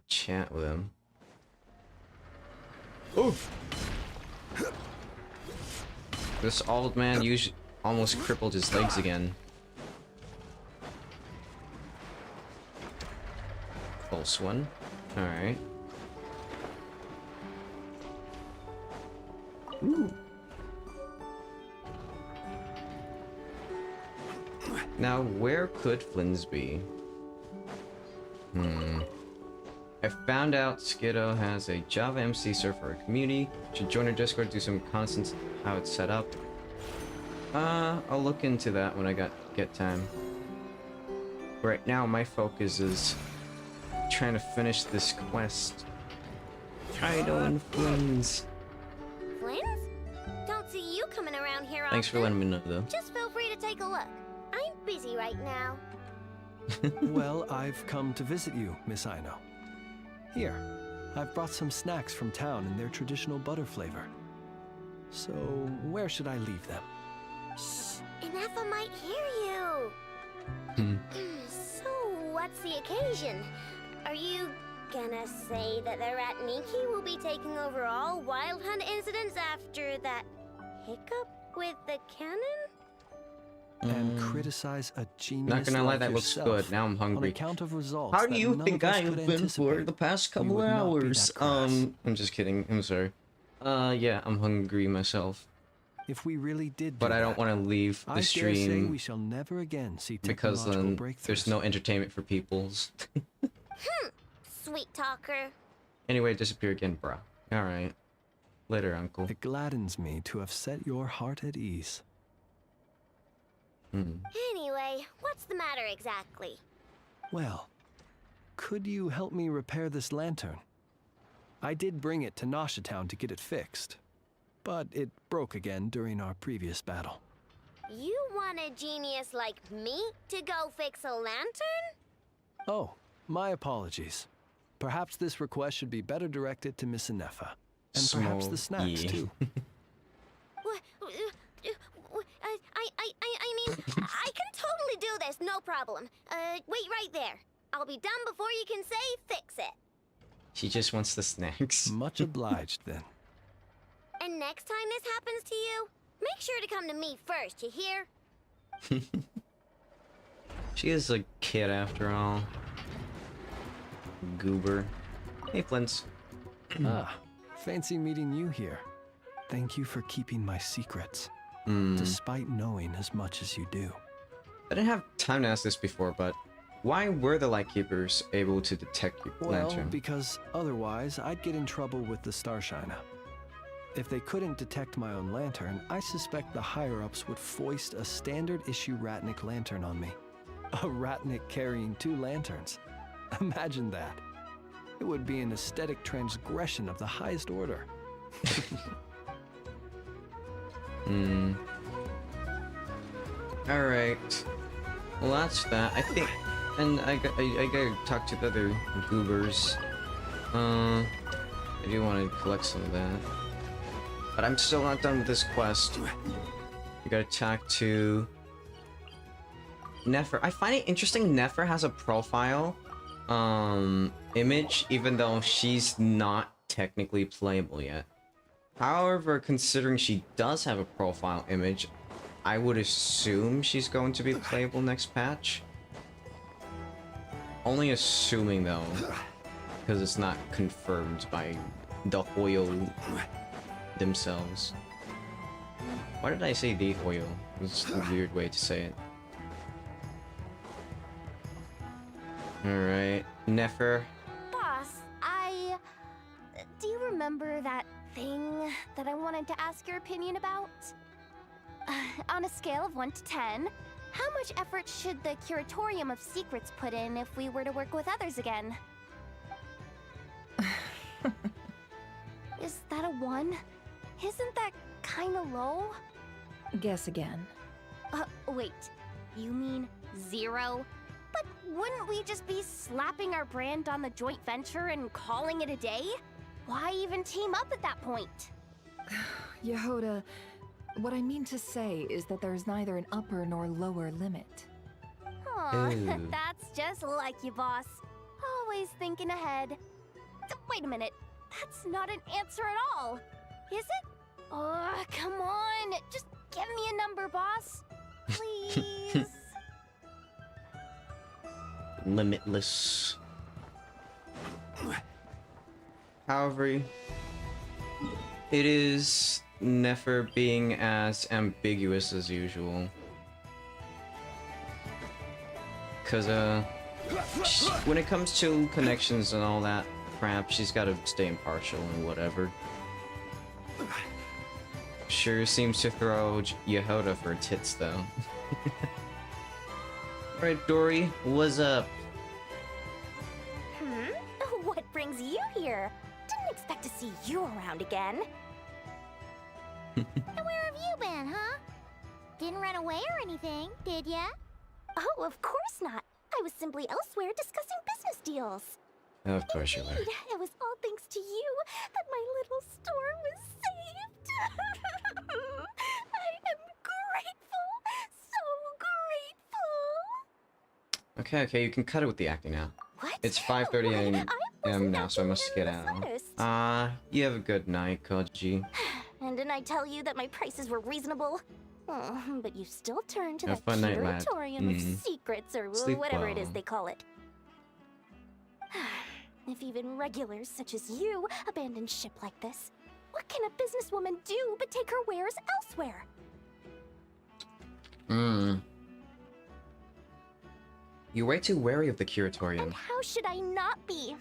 Chat with him. Oh! This old man almost crippled his legs again. Close one. Alright. Ooh. Now, where could Flynn's be? I found out Skiddo has a Java MC server for a community. Should join her Discord, do some constants, how it's set up. I'll look into that when I get time. Right now, my focus is trying to finish this quest. Kaido and Flynn's. Flynn's? Don't see you coming around here often. Thanks for letting me know, though. Just feel free to take a look. I'm busy right now. Well, I've come to visit you, Miss Aino. Here, I've brought some snacks from town in their traditional butter flavor. So, where should I leave them? Shh, Inefa might hear you. So, what's the occasion? Are you gonna say that the Rat Niki will be taking over all Wild Hunt incidents after that hiccup with the cannon? And criticize a genius Not gonna lie, like that looks yourself good. Now I'm hungry. on account of results How do that you none think of us I've could been for anticipate. the past We couple would not be hours? that crass. I'm just kidding. I'm sorry. Yeah, I'm hungry myself. If we really did, But I don't want to leave the I dare say stream we shall never again see because technological then breakthroughs. there's no entertainment for peoples. Sweet talker. Anyway, disappear again, bruh. All right. Later, uncle. It gladdens me to have set your heart at ease. Anyway, what's the matter exactly? Well, could you help me repair this lantern? I did bring it to Noshatown to get it fixed, but it broke again during our previous battle. You want a genius like me to go fix a lantern? Oh, my apologies. Perhaps this request should be better directed to Miss Inefa. And perhaps the snacks, too. What? I mean, I can totally do this, no problem. Wait right there. I'll be done before you can say fix it. She just wants the snacks. Much obliged, then. And next time this happens to you, make sure to come to me first, you hear? She is a kid after all. Goober. Hey, Flint's. Fancy meeting you here. Thank you for keeping my secrets, despite knowing as much as you do. I didn't have time to ask this before, but why were the Lightkeepers able to detect your Well, lantern? because otherwise I'd get in trouble with the Starshiner. If they couldn't detect my own lantern, I suspect the higher-ups would foist a standard-issue Ratnik lantern on me. A Ratnik carrying 2 lanterns. Imagine that. It would be an aesthetic transgression of the highest order. Alright. Well, that's that. I think... And I gotta talk to the other goobers. I do want to collect some of that. But I'm still not done with this quest. You gotta talk to... Nefer. I find it interesting Nefer has a profile image, even though she's not technically playable yet. However, considering she does have a profile image, I would assume she's going to be playable next patch. Only assuming though, because it's not confirmed by the Hoyo themselves. Why did I say the Hoyo? It's a weird way to say it. Alright, Nefer. Boss, do you remember that thing that I wanted to ask your opinion about? On a scale of 1 to 10, how much effort should the Curatorium of Secrets put in if we were to work with others again? Is that a 1? Isn't that kinda low? Guess again. Wait. You mean 0? But wouldn't we just be slapping our brand on the joint venture and calling it a day? Why even team up at that point? Yehoda, what I mean to say is that there's neither an upper nor lower limit. Aw, that's just like you, boss. Always thinking ahead. Wait a minute. That's not an answer at all. Is it? Oh, come on. Just give me a number, boss. Please. Limitless. However, it is Nefer being as ambiguous as usual. Cause when it comes to connections and all that crap, she's gotta stay impartial and whatever. Sure seems to throw Yehoda for tits though. Alright, Dory, what's up? What brings you here? Didn't expect to see you around again. And where have you been, huh? Didn't run away or anything, did ya? Oh, of course not. I was simply elsewhere discussing business deals. Of course you were. Indeed, it was all thanks to you that my little store was saved. I am grateful, so grateful. Okay, you can cut it with the acting now. What? It's 5:30 a.m. now, so I must get out. You have a good night, Koji. And didn't I tell you that my prices were reasonable? Oh, but you still turn to Have that fun night, lad. Curatorium of Secrets, or Sleep whatever it is well. they call it. If even regulars such as you abandon ship like this, what can a businesswoman do but take her wares elsewhere? You're way too wary of the Curatorium. And how should I not be,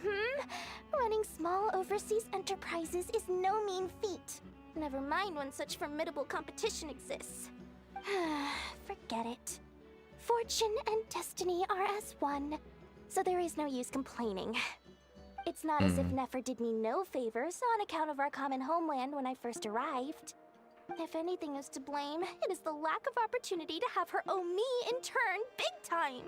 Running small overseas enterprises is no mean feat. Never mind when such formidable competition exists. Forget it. Fortune and destiny are as one, so there is no use complaining. It's not as if Nefer did me no favors on account of our common homeland when I first arrived. If anything is to blame, it is the lack of opportunity to have her owe me in turn big time.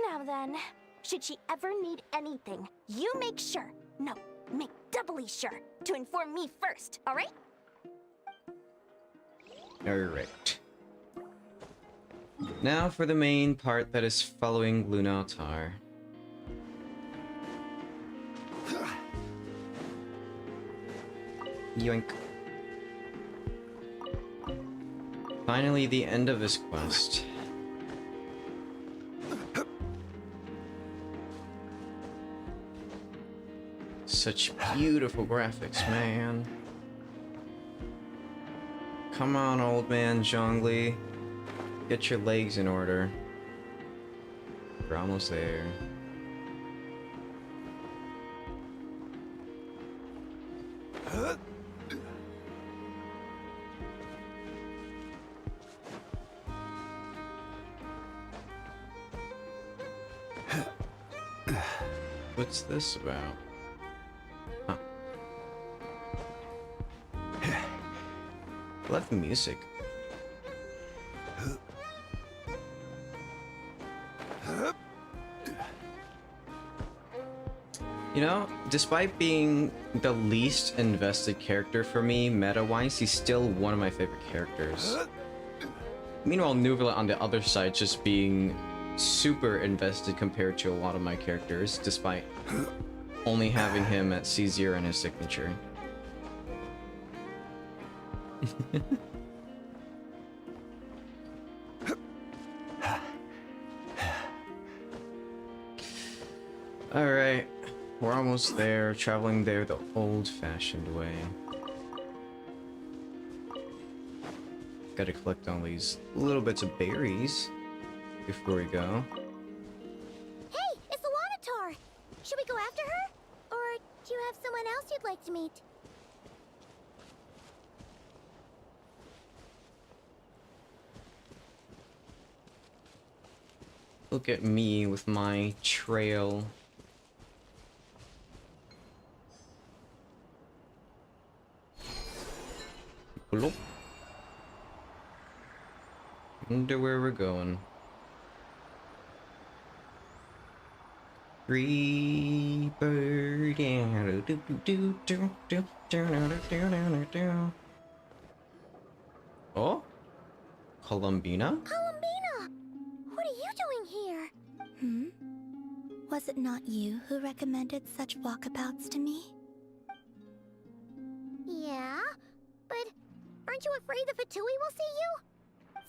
Now then, should she ever need anything, you make sure, no, make doubly sure, to inform me first, alright? Alright. Now for the main part that is following Lunatar. Yoink. Finally, the end of this quest. Such beautiful graphics, man. Come on, old man Zhongli. Get your legs in order. We're almost there. What's this about? Huh. I love the music. You know, despite being the least invested character for me, meta-wise, he's still one of my favorite characters. Meanwhile, Nuvula on the other side just being super invested compared to a lot of my characters, despite only having him at C0 in his signature. Alright, we're almost there, traveling there the old-fashioned way. Gotta collect all these little bits of berries before we go. Hey, it's Alanatar! Should we go after her? Or do you have someone else you'd like to meet? Look at me with my trail. Bloop. Wonder where we're going. Creeper down. Oh? Columbina? Columbina! What are you doing here? Was it not you who recommended such walkabouts to me? Yeah, but aren't you afraid the Fatui will see you?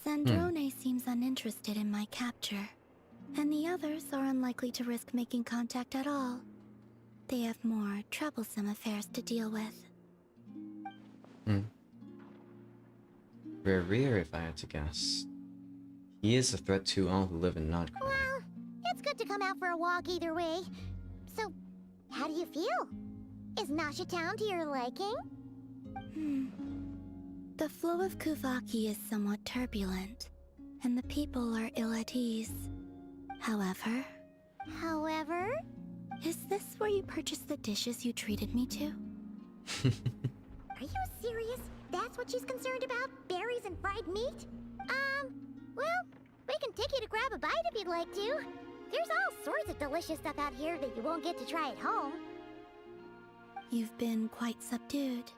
Zandrone seems uninterested in my capture, and the others are unlikely to risk making contact at all. They have more troublesome affairs to deal with. Rare if I had to guess. He is a threat to all who live in Nodcrow. Well, it's good to come out for a walk either way. So, how do you feel? Is Nasha Town to your liking? The flow of Kuvaki is somewhat turbulent, and the people are ill at ease. However... Is this where you purchased the dishes you treated me to? Are you serious? That's what she's concerned about? Berries and fried meat? Well, we can take you to grab a bite if you'd like to. There's all sorts of delicious stuff out here that you won't get to try at home. You've been quite subdued.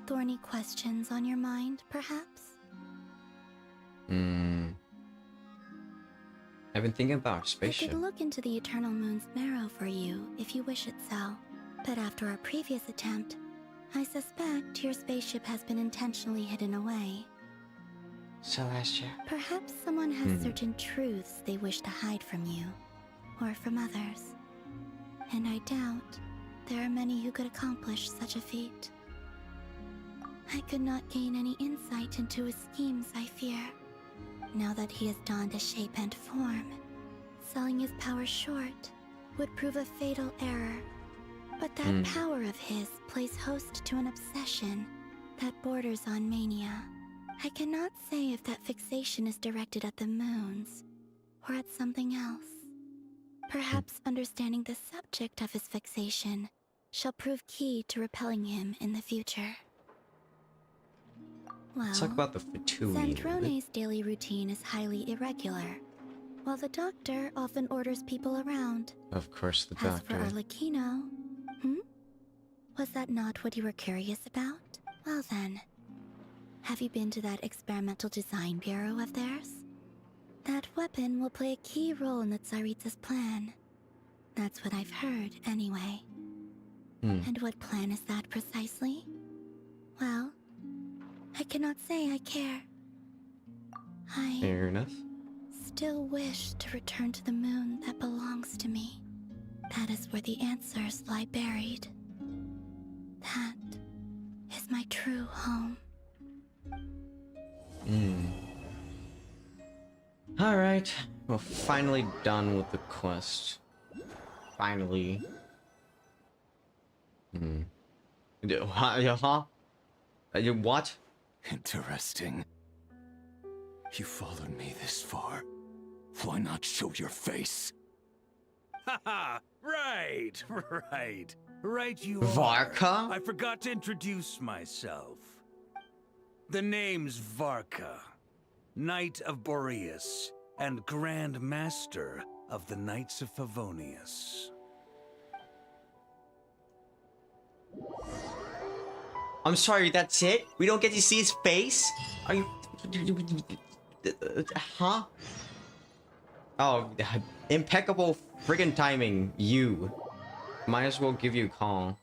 Thorny questions on your mind, perhaps? I've been thinking about our I spaceship. could look into the Eternal Moon's marrow for you, if you wish it so. But after our previous attempt, I suspect your spaceship has been intentionally hidden away. Celestia. Perhaps someone has certain truths they wish to hide from you, or from others. And I doubt there are many who could accomplish such a feat. I could not gain any insight into his schemes, I fear. Now that he has donned a shape and form, selling his power short would prove a fatal error. But that power of his plays host to an obsession that borders on mania. I cannot say if that fixation is directed at the moons, or at something else. Perhaps understanding the subject of his fixation shall prove key to repelling him in the future. Well, Let's talk about the Fatui. Zandrone's daily routine is highly irregular, while the doctor often orders people around. Of course, the As doctor. for Arlecchino, was that not what you were curious about? Well then, have you been to that experimental design bureau of theirs? That weapon will play a key role in the Tsaritsa's plan. That's what I've heard, anyway. And what plan is that precisely? Well, I cannot say I care. Fair enough. Still wish to return to the moon that belongs to me. That is where the answers lie buried. That is my true home. Alright, we're finally done with the quest. Finally. What? Interesting. You followed me this far. Why not show your face? Haha! Right, right. Right you Varka? are. I forgot to introduce myself. The name's Varka, Knight of Boreas, and Grand Master of the Knights of Favonius. I'm sorry, that's it? We don't get to see his face? Are you... Huh? Oh, impeccable friggin' timing. You. Might as well give you a call.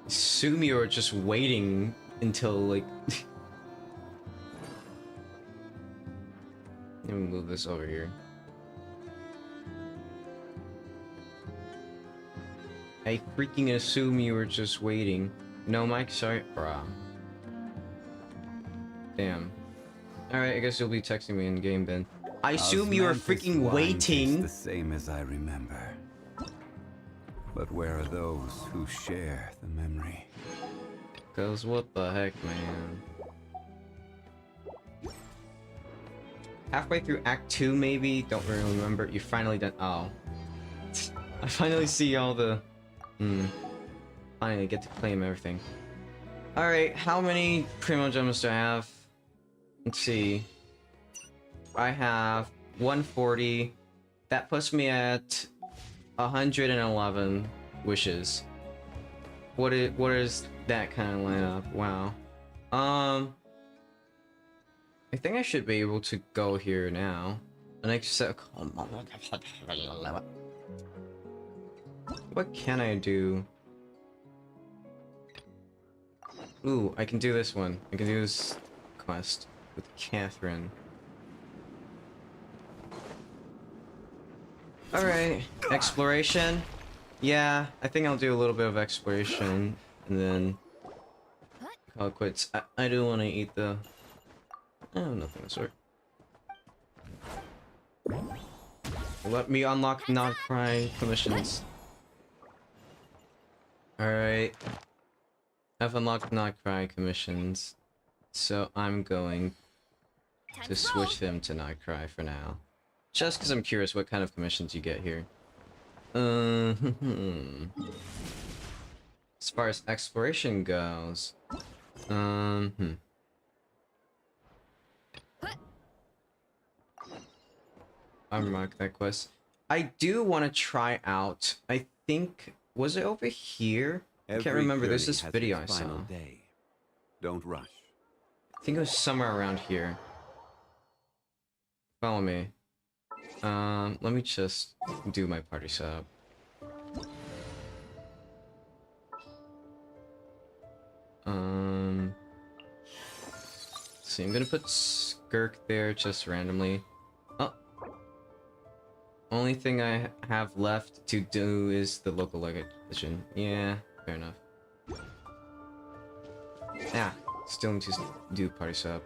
Assume you're just waiting until, like... Let me move this over here. I freaking assume you were just waiting. No, Mike, sorry. Bruh. Damn. Alright, I guess you'll be texting me in game then. I assume you were freaking waiting. The same as I remember. But where are those who share the memory? Cause what the heck, man. Halfway through Act 2, maybe? Don't really remember. You finally done. Oh. I finally see all the. Finally get to claim everything. Alright, how many Primo Gems do I have? Let's see. I have 140. That puts me at 111 wishes. What is that kind of lineup? Wow. I think I should be able to go here now. And I just what can I do? Ooh, I can do this one. I can do this quest with Catherine. Alright, exploration. Yeah, I think I'll do a little bit of exploration and then call it quits. I do want to eat the... Oh, nothing of the sort. Let me unlock not crying commissions. Alright. I've unlocked not cry commissions. So I'm going to switch them to not cry for now. Just because I'm curious what kind of commissions you get here. As far as exploration goes, I mark that quest. I do want to try out. I think was it over here? I can't remember. There's this video I saw. Day. Don't rush. I think it was somewhere around here. Follow me. Let me just do my party setup. See, I'm gonna put Skirk there just randomly. Oh. Only thing I have left to do is the local location. Yeah, fair enough. Yeah, still need to do party setup.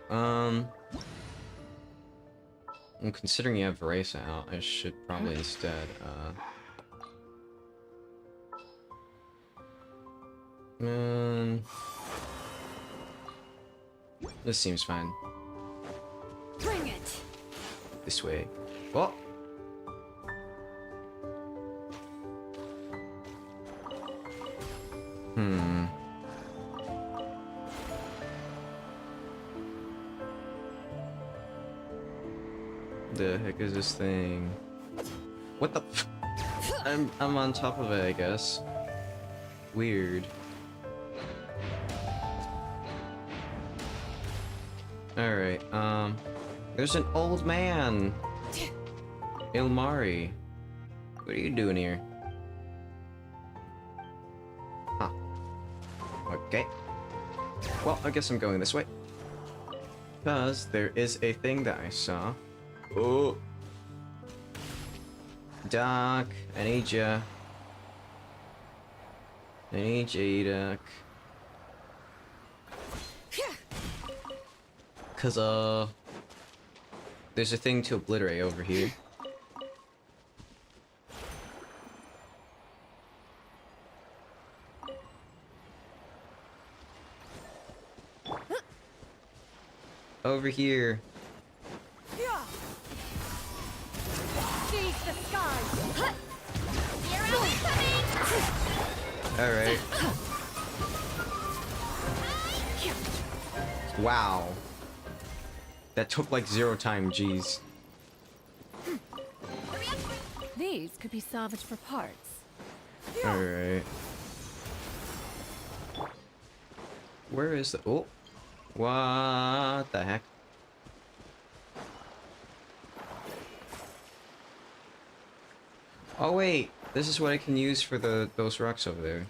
I'm considering you have Varesa out. I should probably instead, this seems fine. Bring it. This way. Oh! The heck is this thing? What the f- I'm on top of it, I guess. Weird. Alright, there's an old man! Ilmari. What are you doing here? Huh. Okay. Well, I guess I'm going this way. Because there is a thing that I saw. Oh! Doc, I need ya. I need ya, Doc. Cause, there's a thing to obliterate over here. Over here. Seize the skies. Zero incoming! Alright. Wow. That took like 0 time, jeez. These could be salvaged for parts. Alright. Where is the... Oh! What the heck? Oh wait! This is what I can use for those rocks over there.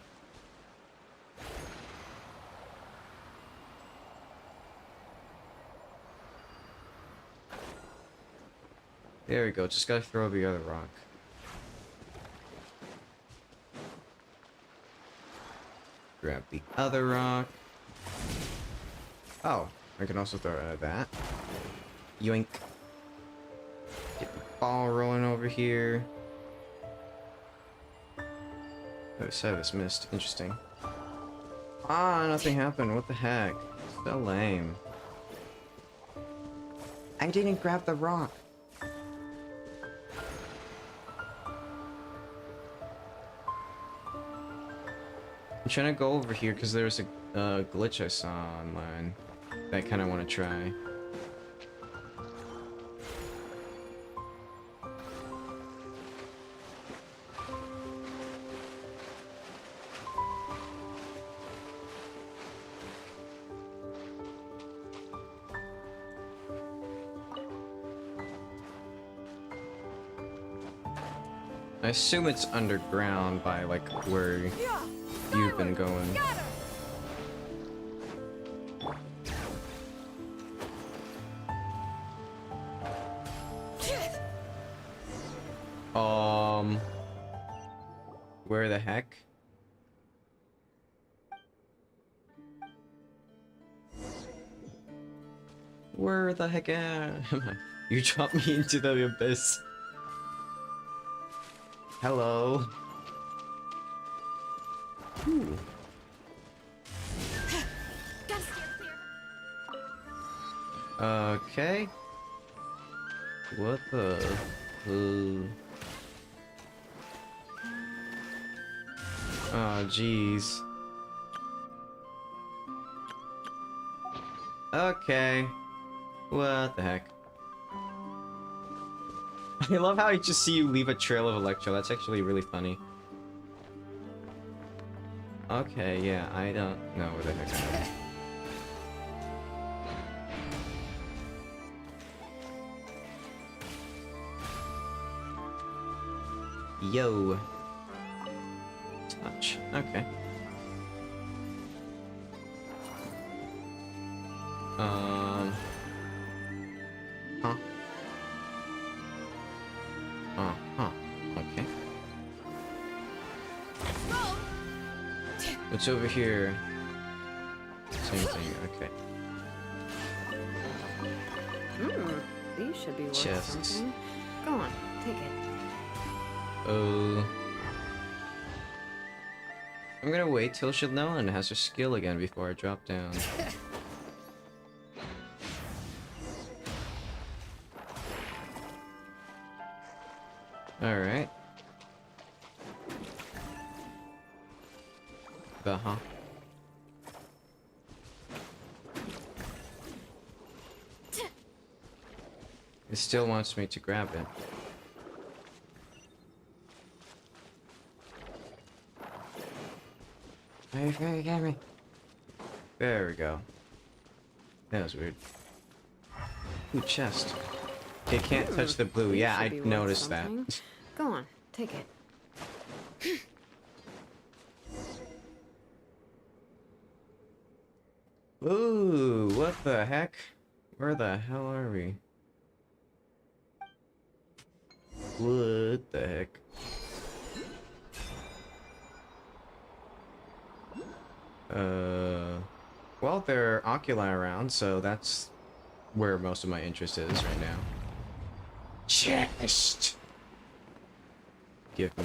There we go, just gotta throw the other rock. Grab the other rock. Oh, I can also throw that. Yoink. Get the ball rolling over here. Other side of this mist. Interesting. Ah, nothing happened. What the heck? So lame. I didn't grab the rock. I'm trying to go over here because there's a glitch I saw online that I kind of want to try. I assume it's underground by like where you've been going. Where the heck? Where the heck am I? You dropped me into the abyss. Hello. Ooh. Okay. What the? Oh, jeez. Okay. What the heck? I love how I just see you leave a trail of electro. That's actually really funny. Okay, yeah, I don't know where the heck I am. Yo. Touch. Okay. Huh. Huh. Okay. What's over here? Same thing. Okay. These should be worth Chests. something. Go on, take it. Oh. I'm gonna wait till Shalnellen has her skill again before I drop down. Alright. Uh-huh. It still wants me to grab it. Very get me. There we go. That was weird. Ooh, chest. Okay, can't touch the blue. Yeah, I noticed that. Go on, take it. Ooh, what the heck? Where the hell are we? What the heck? Well, there are oculi around, so that's where most of my interest is right now. Chest! Give me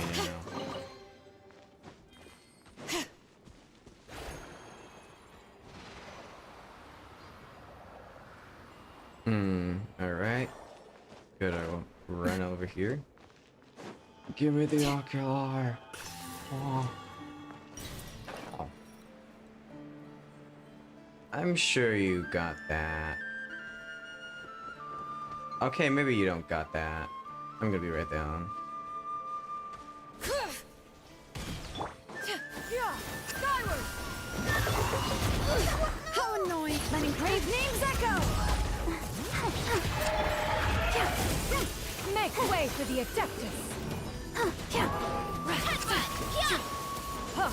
now. Alright. Gotta run over here. Give me the ocular! Oh. I'm sure you got that. Okay, maybe you don't got that. I'm gonna be right down. for the Adeptus.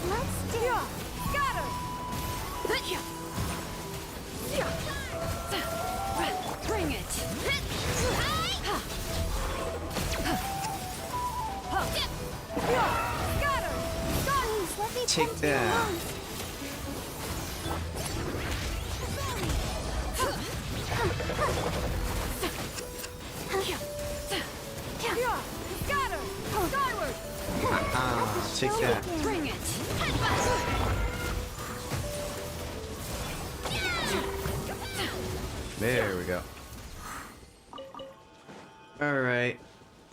Let's do it. Scatter! Bring it! Take that. Take that. Bring it! There we go. Alright.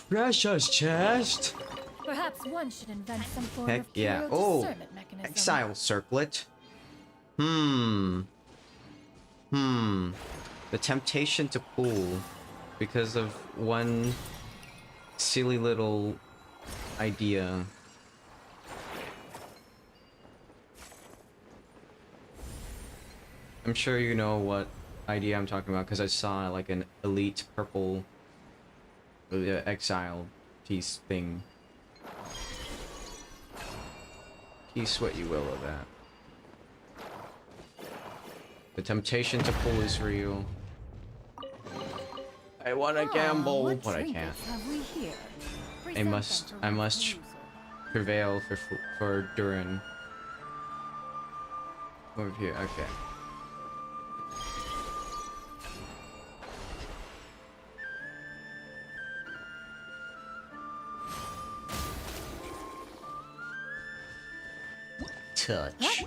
Precious chest. Perhaps one should invent some form Heck of yeah. curial Oh, discernment mechanism. exile circlet. The temptation to pull because of one silly little idea. I'm sure you know what idea I'm talking about because I saw like an elite purple exile piece thing. Piece what you will of that. The temptation to pull is real. I want to gamble, but I can't. I must prevail for Durin. Over here, okay. Touch.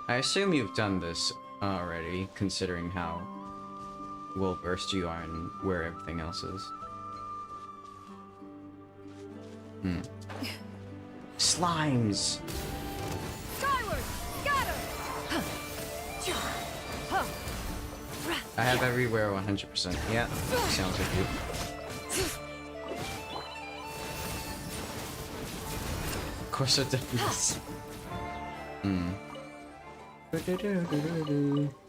I assume you've done this already, considering how well versed you are in where everything else is. Slimes! Skyward! Scatter! I have everywhere 100%. Yeah, sounds like you. Of course it does.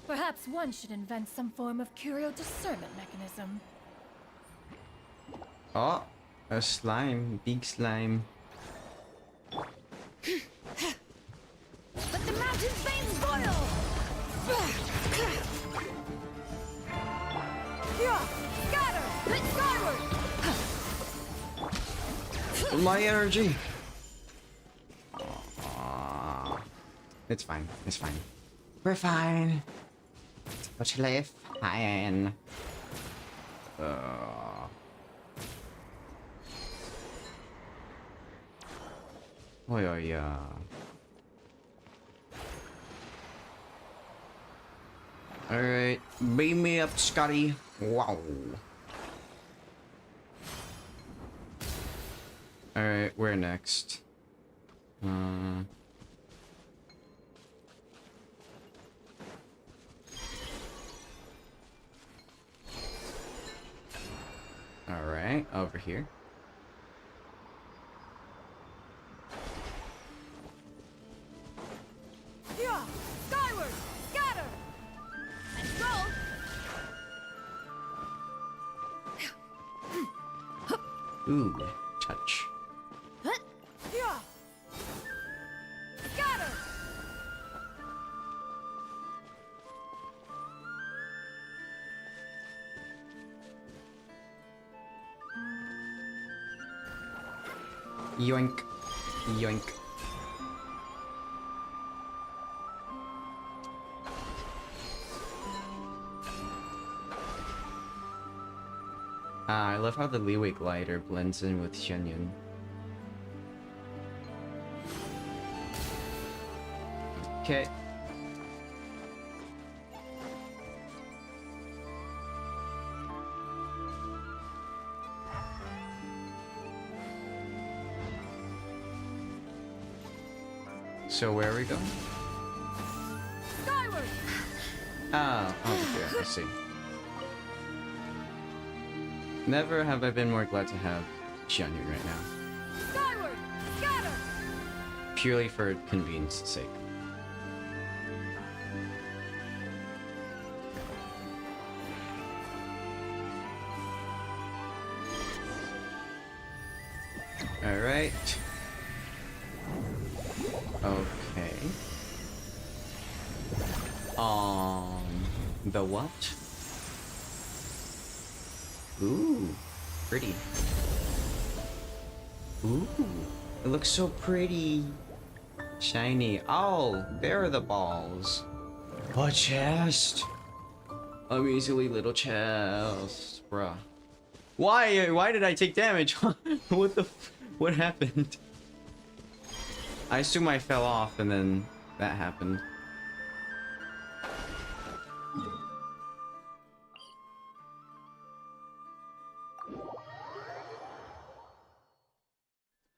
Perhaps one should invent some form of curial discernment mechanism. Oh, a slime. Big slime. Let the mountain's veins boil! Scatter! Skyward! My energy! It's fine. It's fine. We're fine. What's left? Fine. Oh yeah. Alright, beam me up, Scotty. Wow. Alright, where next? Alright, over here. Skyward! Scatter! And go! Ooh, touch. Scatter! Yoink. Yoink. I love how the leeway glider blends in with Shenyun. Okay. So where are we going? Skyward! Ah, over here, I see. Never have I been more glad to have Xianyu right now. Skyward! Scatter! Purely for convenience sake. Alright. Okay. The what? Ooh, pretty. Ooh, it looks so pretty. Shiny. Oh, there are the balls. A chest. A measly little chest, bruh. Why did I take damage? What happened? I assume I fell off and then that happened.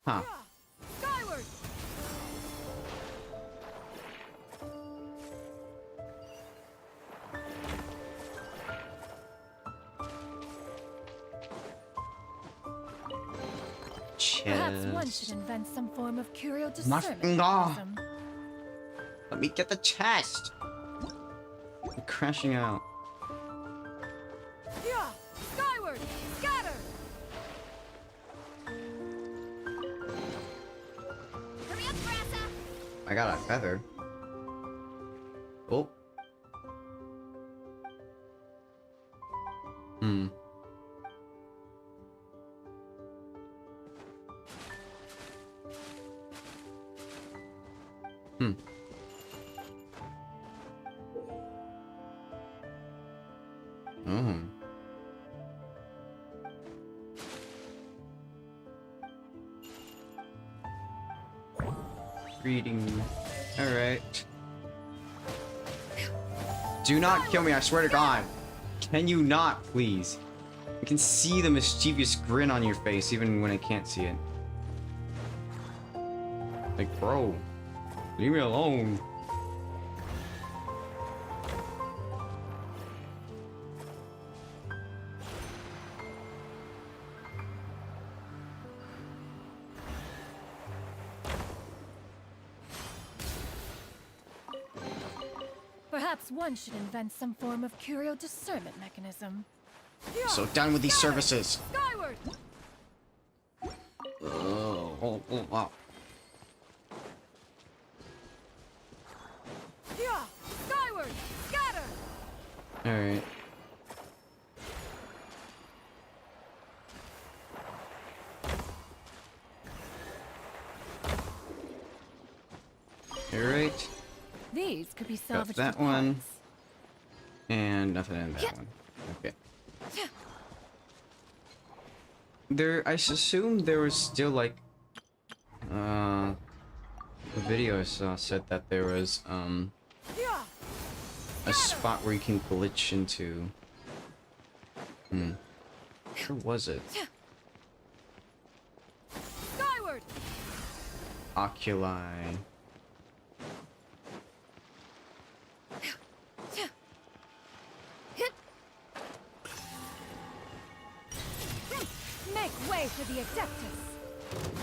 Huh. Skyward! Perhaps one should invent some form of curio discernment Nothing. mechanism. Let me get the chest. I'm crashing out. Yeah! Skyward! Scatter! Hurry up, Brassa! I got a feather. Oh. Hmm. Hmm. Oh. Reading. Alright. Do not kill me, I swear to God. Can you not, please? I can see the mischievous grin on your face even when I can't see it. Like, bro, leave me alone. Perhaps one should invent some form of curio discernment mechanism. So done with these services. Skyward! Oh, wow. Yeah! Skyward! Scatter! Alright. Alright. These could be Got salvaged that for one. parts. And nothing in that one. Okay. There, I assume there was still like, the video I saw said that there was, a spot where you can glitch into. Where was it? Skyward! Oculi. Make way for the Adeptus.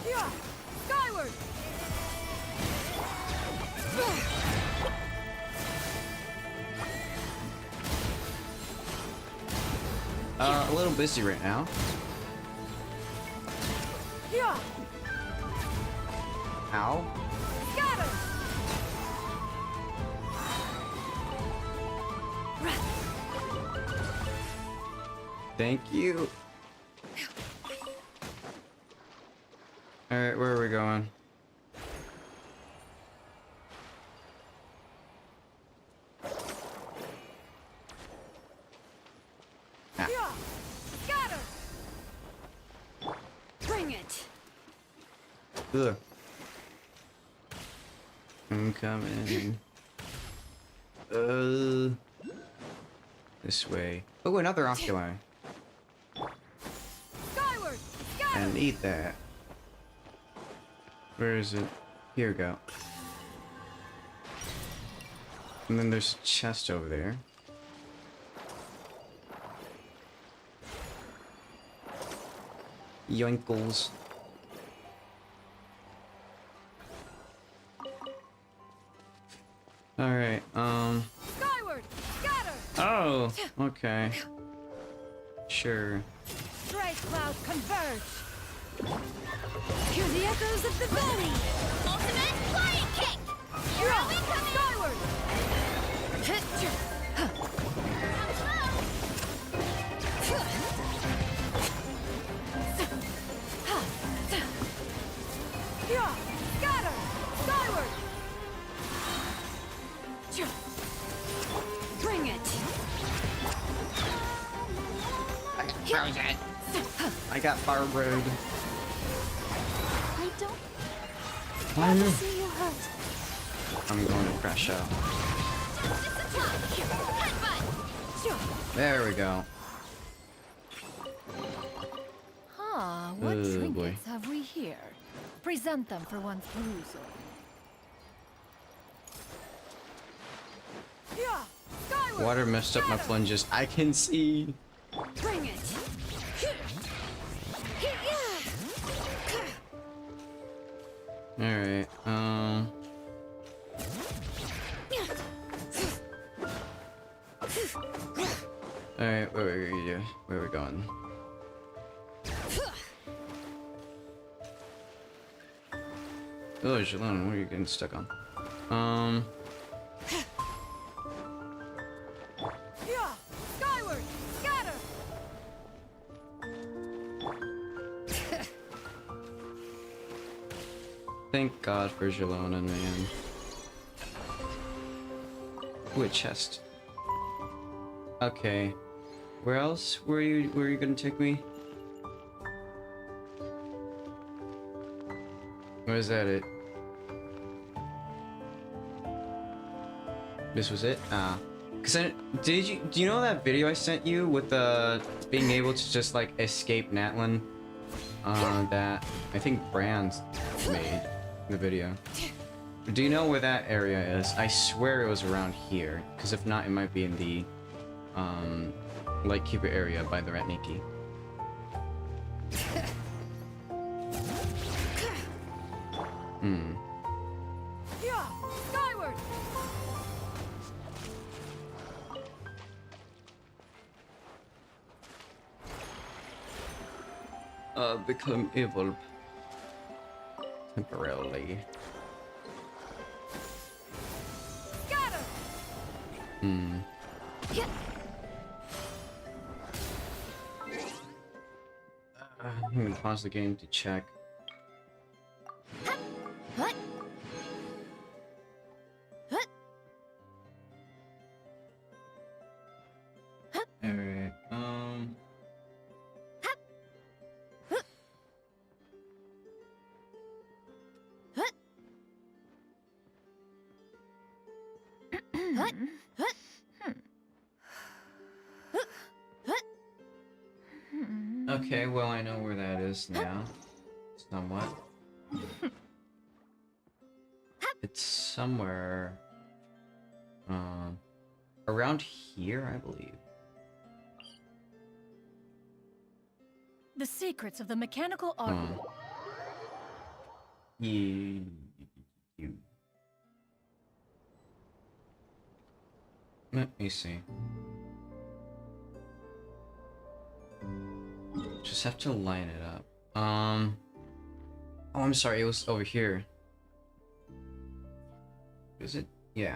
Yeah! Skyward! A little busy right now. Yeah! Ow. Scatter! Thank you. Alright, where are we going? Ah. Yeah! Scatter! Bring it! Ugh. I'm coming. This way. Oh, another oculi. Skyward! Scatter! And eat that. Where is it? Here we go. And then there's a chest over there. Yoinkles. Alright, Skyward! Scatter! Oh, okay. Sure. Stray clouds converge. Hear the echoes of the valley! Ultimate flying kick! Drop skyward! Scatter! Skyward! Bring it! Frozen. I got fire road. I don't Fire. want to see you hurt. I'm going to crash out. There we go. Ah, what Oh, trinkets boy. have we here? Present them for one's perusal. Water messed up my plunges. I can see. Bring it! Alright, Alright, where are we going? Oh, Jalon, what are you getting stuck on? Skyward! Scatter! Thank God for Jalona, man. Ooh, a chest. Okay. Where else were you gonna take me? Or is that it? This was it? Ah. Cause I, do you know that video I sent you with the being able to just like escape Natlin? That I think Brand made the video. Do you know where that area is? I swear it was around here. Cause if not, it might be in the Lightkeeper area by the Ratniki. Hmm. Skyward! Become evil temporarily. Scatter! Hmm. I'm gonna pause the game to check. What? Alright, okay, well I know where that is now. Somewhat. It's somewhere around here, I believe. The secrets of the mechanical art. You. Let me see. Just have to line it up. Oh, I'm sorry, it was over here. Is it? Yeah.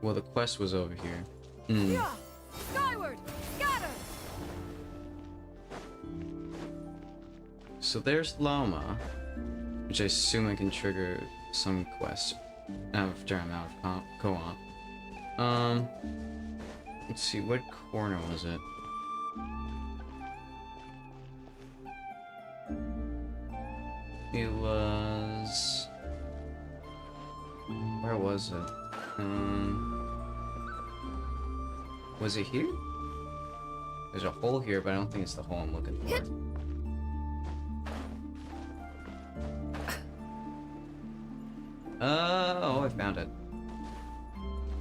Well, the quest was over here. Hmm. Skyward! Scatter! So there's Llama, which I assume I can trigger some quest after I'm out of co-op. Let's see, what corner was it? It was... Where was it? Was it here? There's a hole here, but I don't think it's the hole I'm looking for. Oh, I found it.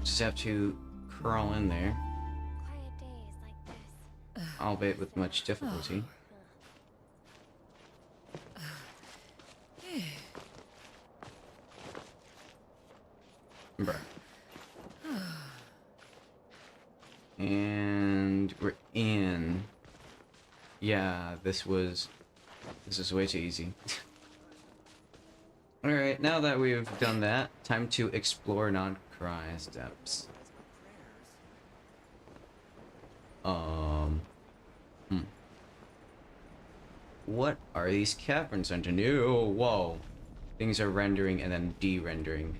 Just have to crawl in there. Quiet days like this. Albeit with much difficulty. Bruh. And in. Yeah, this is way too easy. Alright, now that we've done that, time to explore non-cry steps. What are these caverns underneath? Oh, whoa. Things are rendering and then de-rendering.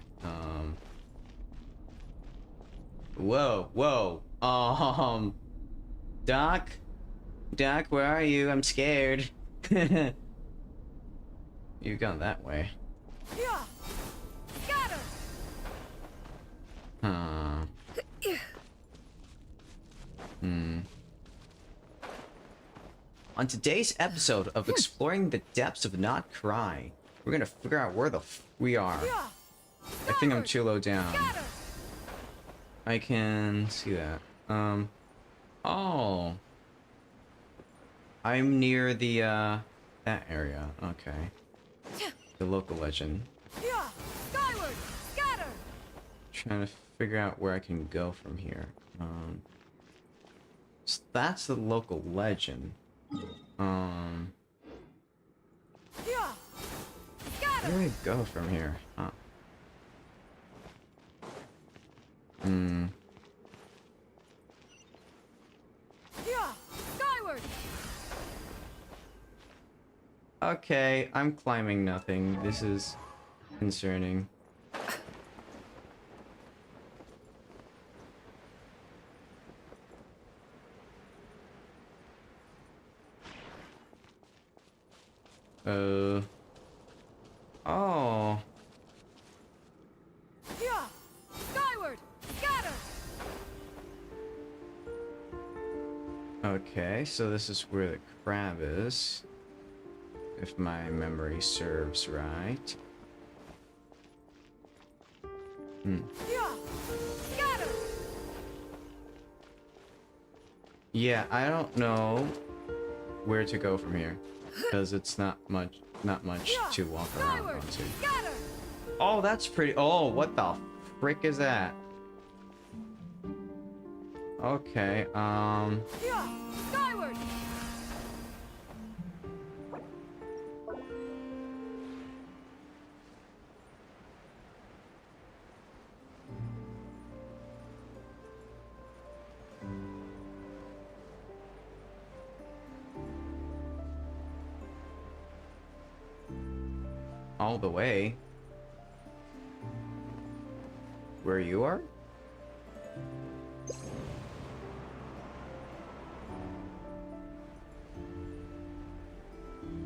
Whoa, whoa. Doc? Doc, where are you? I'm scared. You've gone that way. Huh. On today's episode of Exploring the Depths of Not Cry, we're gonna figure out where the we are. I think I'm too low down. I can see that. Oh. I'm near the, that area. Okay. The local legend. Skyward! Scatter! Trying to figure out where I can go from here. So that's the local legend. Where do I go from here? Huh. Skyward! Okay, I'm climbing nothing. This is concerning. Oh. Skyward! Scatter! Okay, so this is where the crab is. If my memory serves right. Scatter! Yeah, I don't know where to go from here. Because it's not much to walk around onto. Oh, that's pretty. Oh, what the frick is that? Okay, Skyward! all the way. Where you are?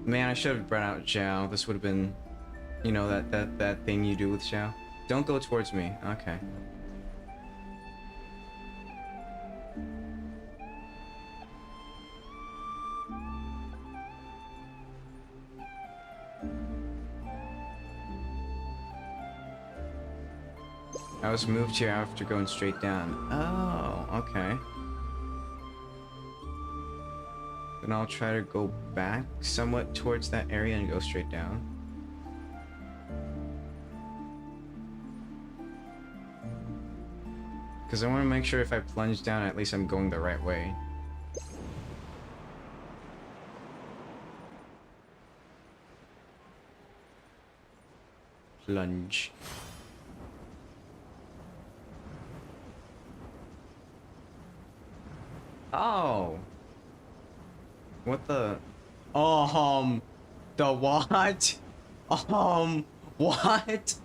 Man, I should have brought out Zhao. This would have been, you know, that thing you do with Zhao. Don't go towards me. Okay. I was moved here after going straight down. Oh, okay. Then I'll try to go back somewhat towards that area and go straight down. Because I want to make sure if I plunge down, at least I'm going the right way. Plunge. Oh. What the? The what? What?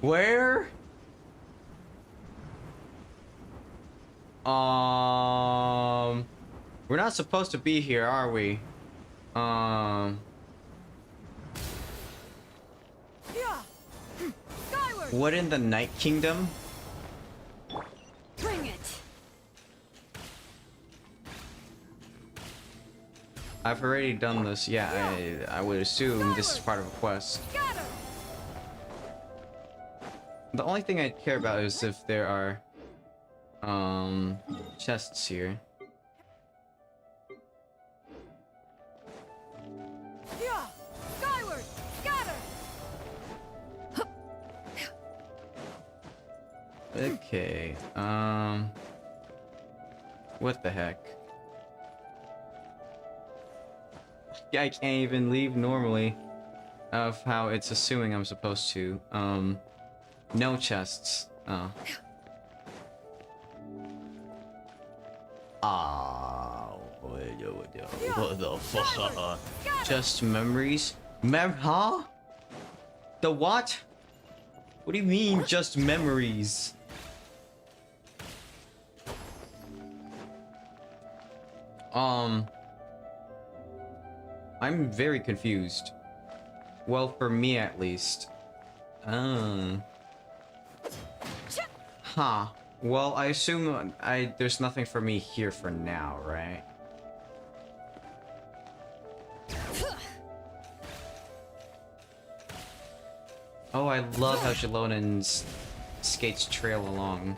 Where? We're not supposed to be here, are we? What in the Night Kingdom? Bring it! I've already done this. Yeah, I would assume this is part of a quest. The only thing I care about is if there are chests here. Skyward! Scatter! Okay. What the heck? I can't even leave normally. Of how it's assuming I'm supposed to. No chests. Oh. What the fuck? Just memories? Huh? The what? What do you mean, just memories? I'm very confused. Well, for me at least. Huh. Well, I assume there's nothing for me here for now, right? Oh, I love how Shalonen's skates trail along.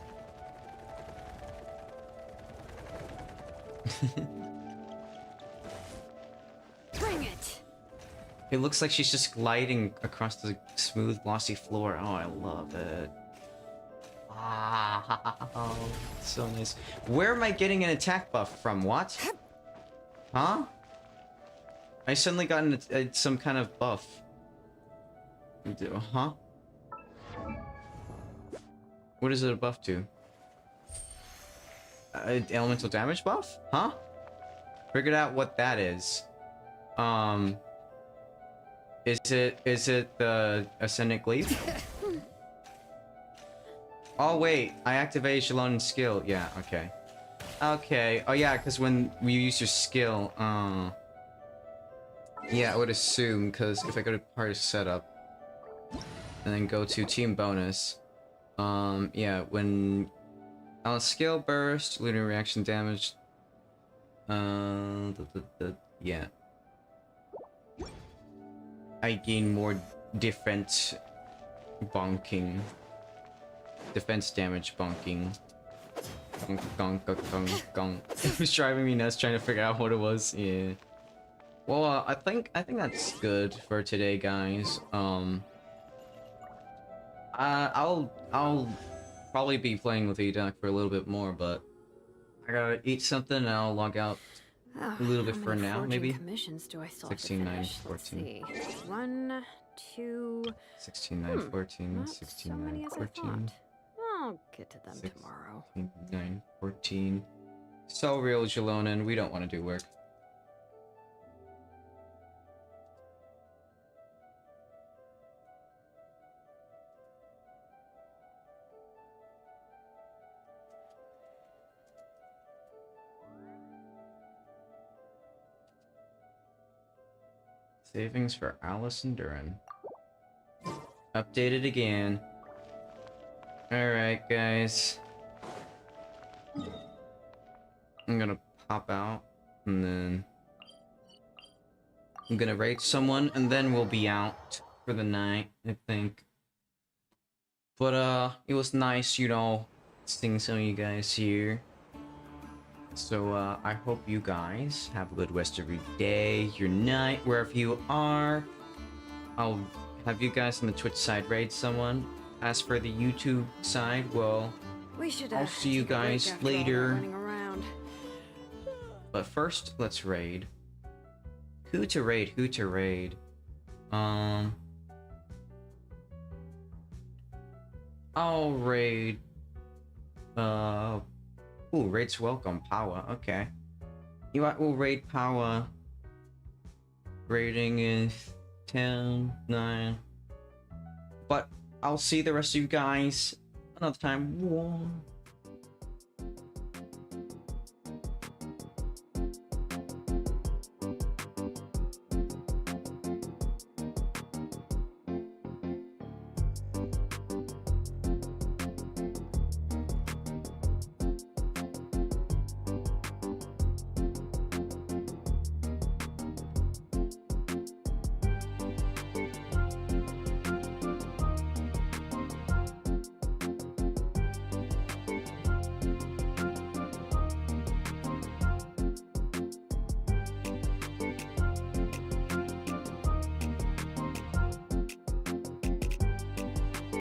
Bring it. It looks like she's just gliding across the smooth, glossy floor. Oh, I love it. Ah, so nice. Where am I getting an attack buff from? What? Huh? I suddenly got some kind of buff. Huh? What is it a buff to? Elemental damage buff? Huh? Figured out what that is. Is it the Ascendant Glaive? Oh wait, I activated Shalonen's skill. Yeah, okay. Okay. Oh yeah, because when you use your skill, yeah, I would assume, because if I go to party setup and then go to team bonus, yeah, when on skill burst, lunar reaction damage, yeah, I gain more different bonking, defense damage bonking. Gong, gong, gong, gong. It was driving me nuts trying to figure out what it was. Yeah. Well, I think that's good for today, guys. I'll probably be playing with EDOC for a little bit more, but I gotta eat something and I'll log out a little bit for now, maybe. Commissions do I still 16, 9, have to 14. finish? Let's see. 1, 2. 16, 9, 14, Not 16, so 9, many as I 14. thought. I'll get to them tomorrow. 9, 14. So real, Jalonen, we don't want to do work. Savings for Alice and Duran. Updated again. Alright, guys. I'm gonna pop out, and then I'm gonna raid someone, and then we'll be out for the night, I think. But, it was nice, you know, seeing some of you guys here. So, I hope you guys have a good rest of your day, your night, wherever you are. I'll have you guys on the Twitch side raid someone. As for the YouTube side, well, I'll see you guys later. But first, let's raid. Who to raid? Who to raid? I'll raid. Ooh, raid's welcome. Power. Okay. You know what? We'll raid Power. Rating is 10, 9. But I'll see the rest of you guys another time. Whoa.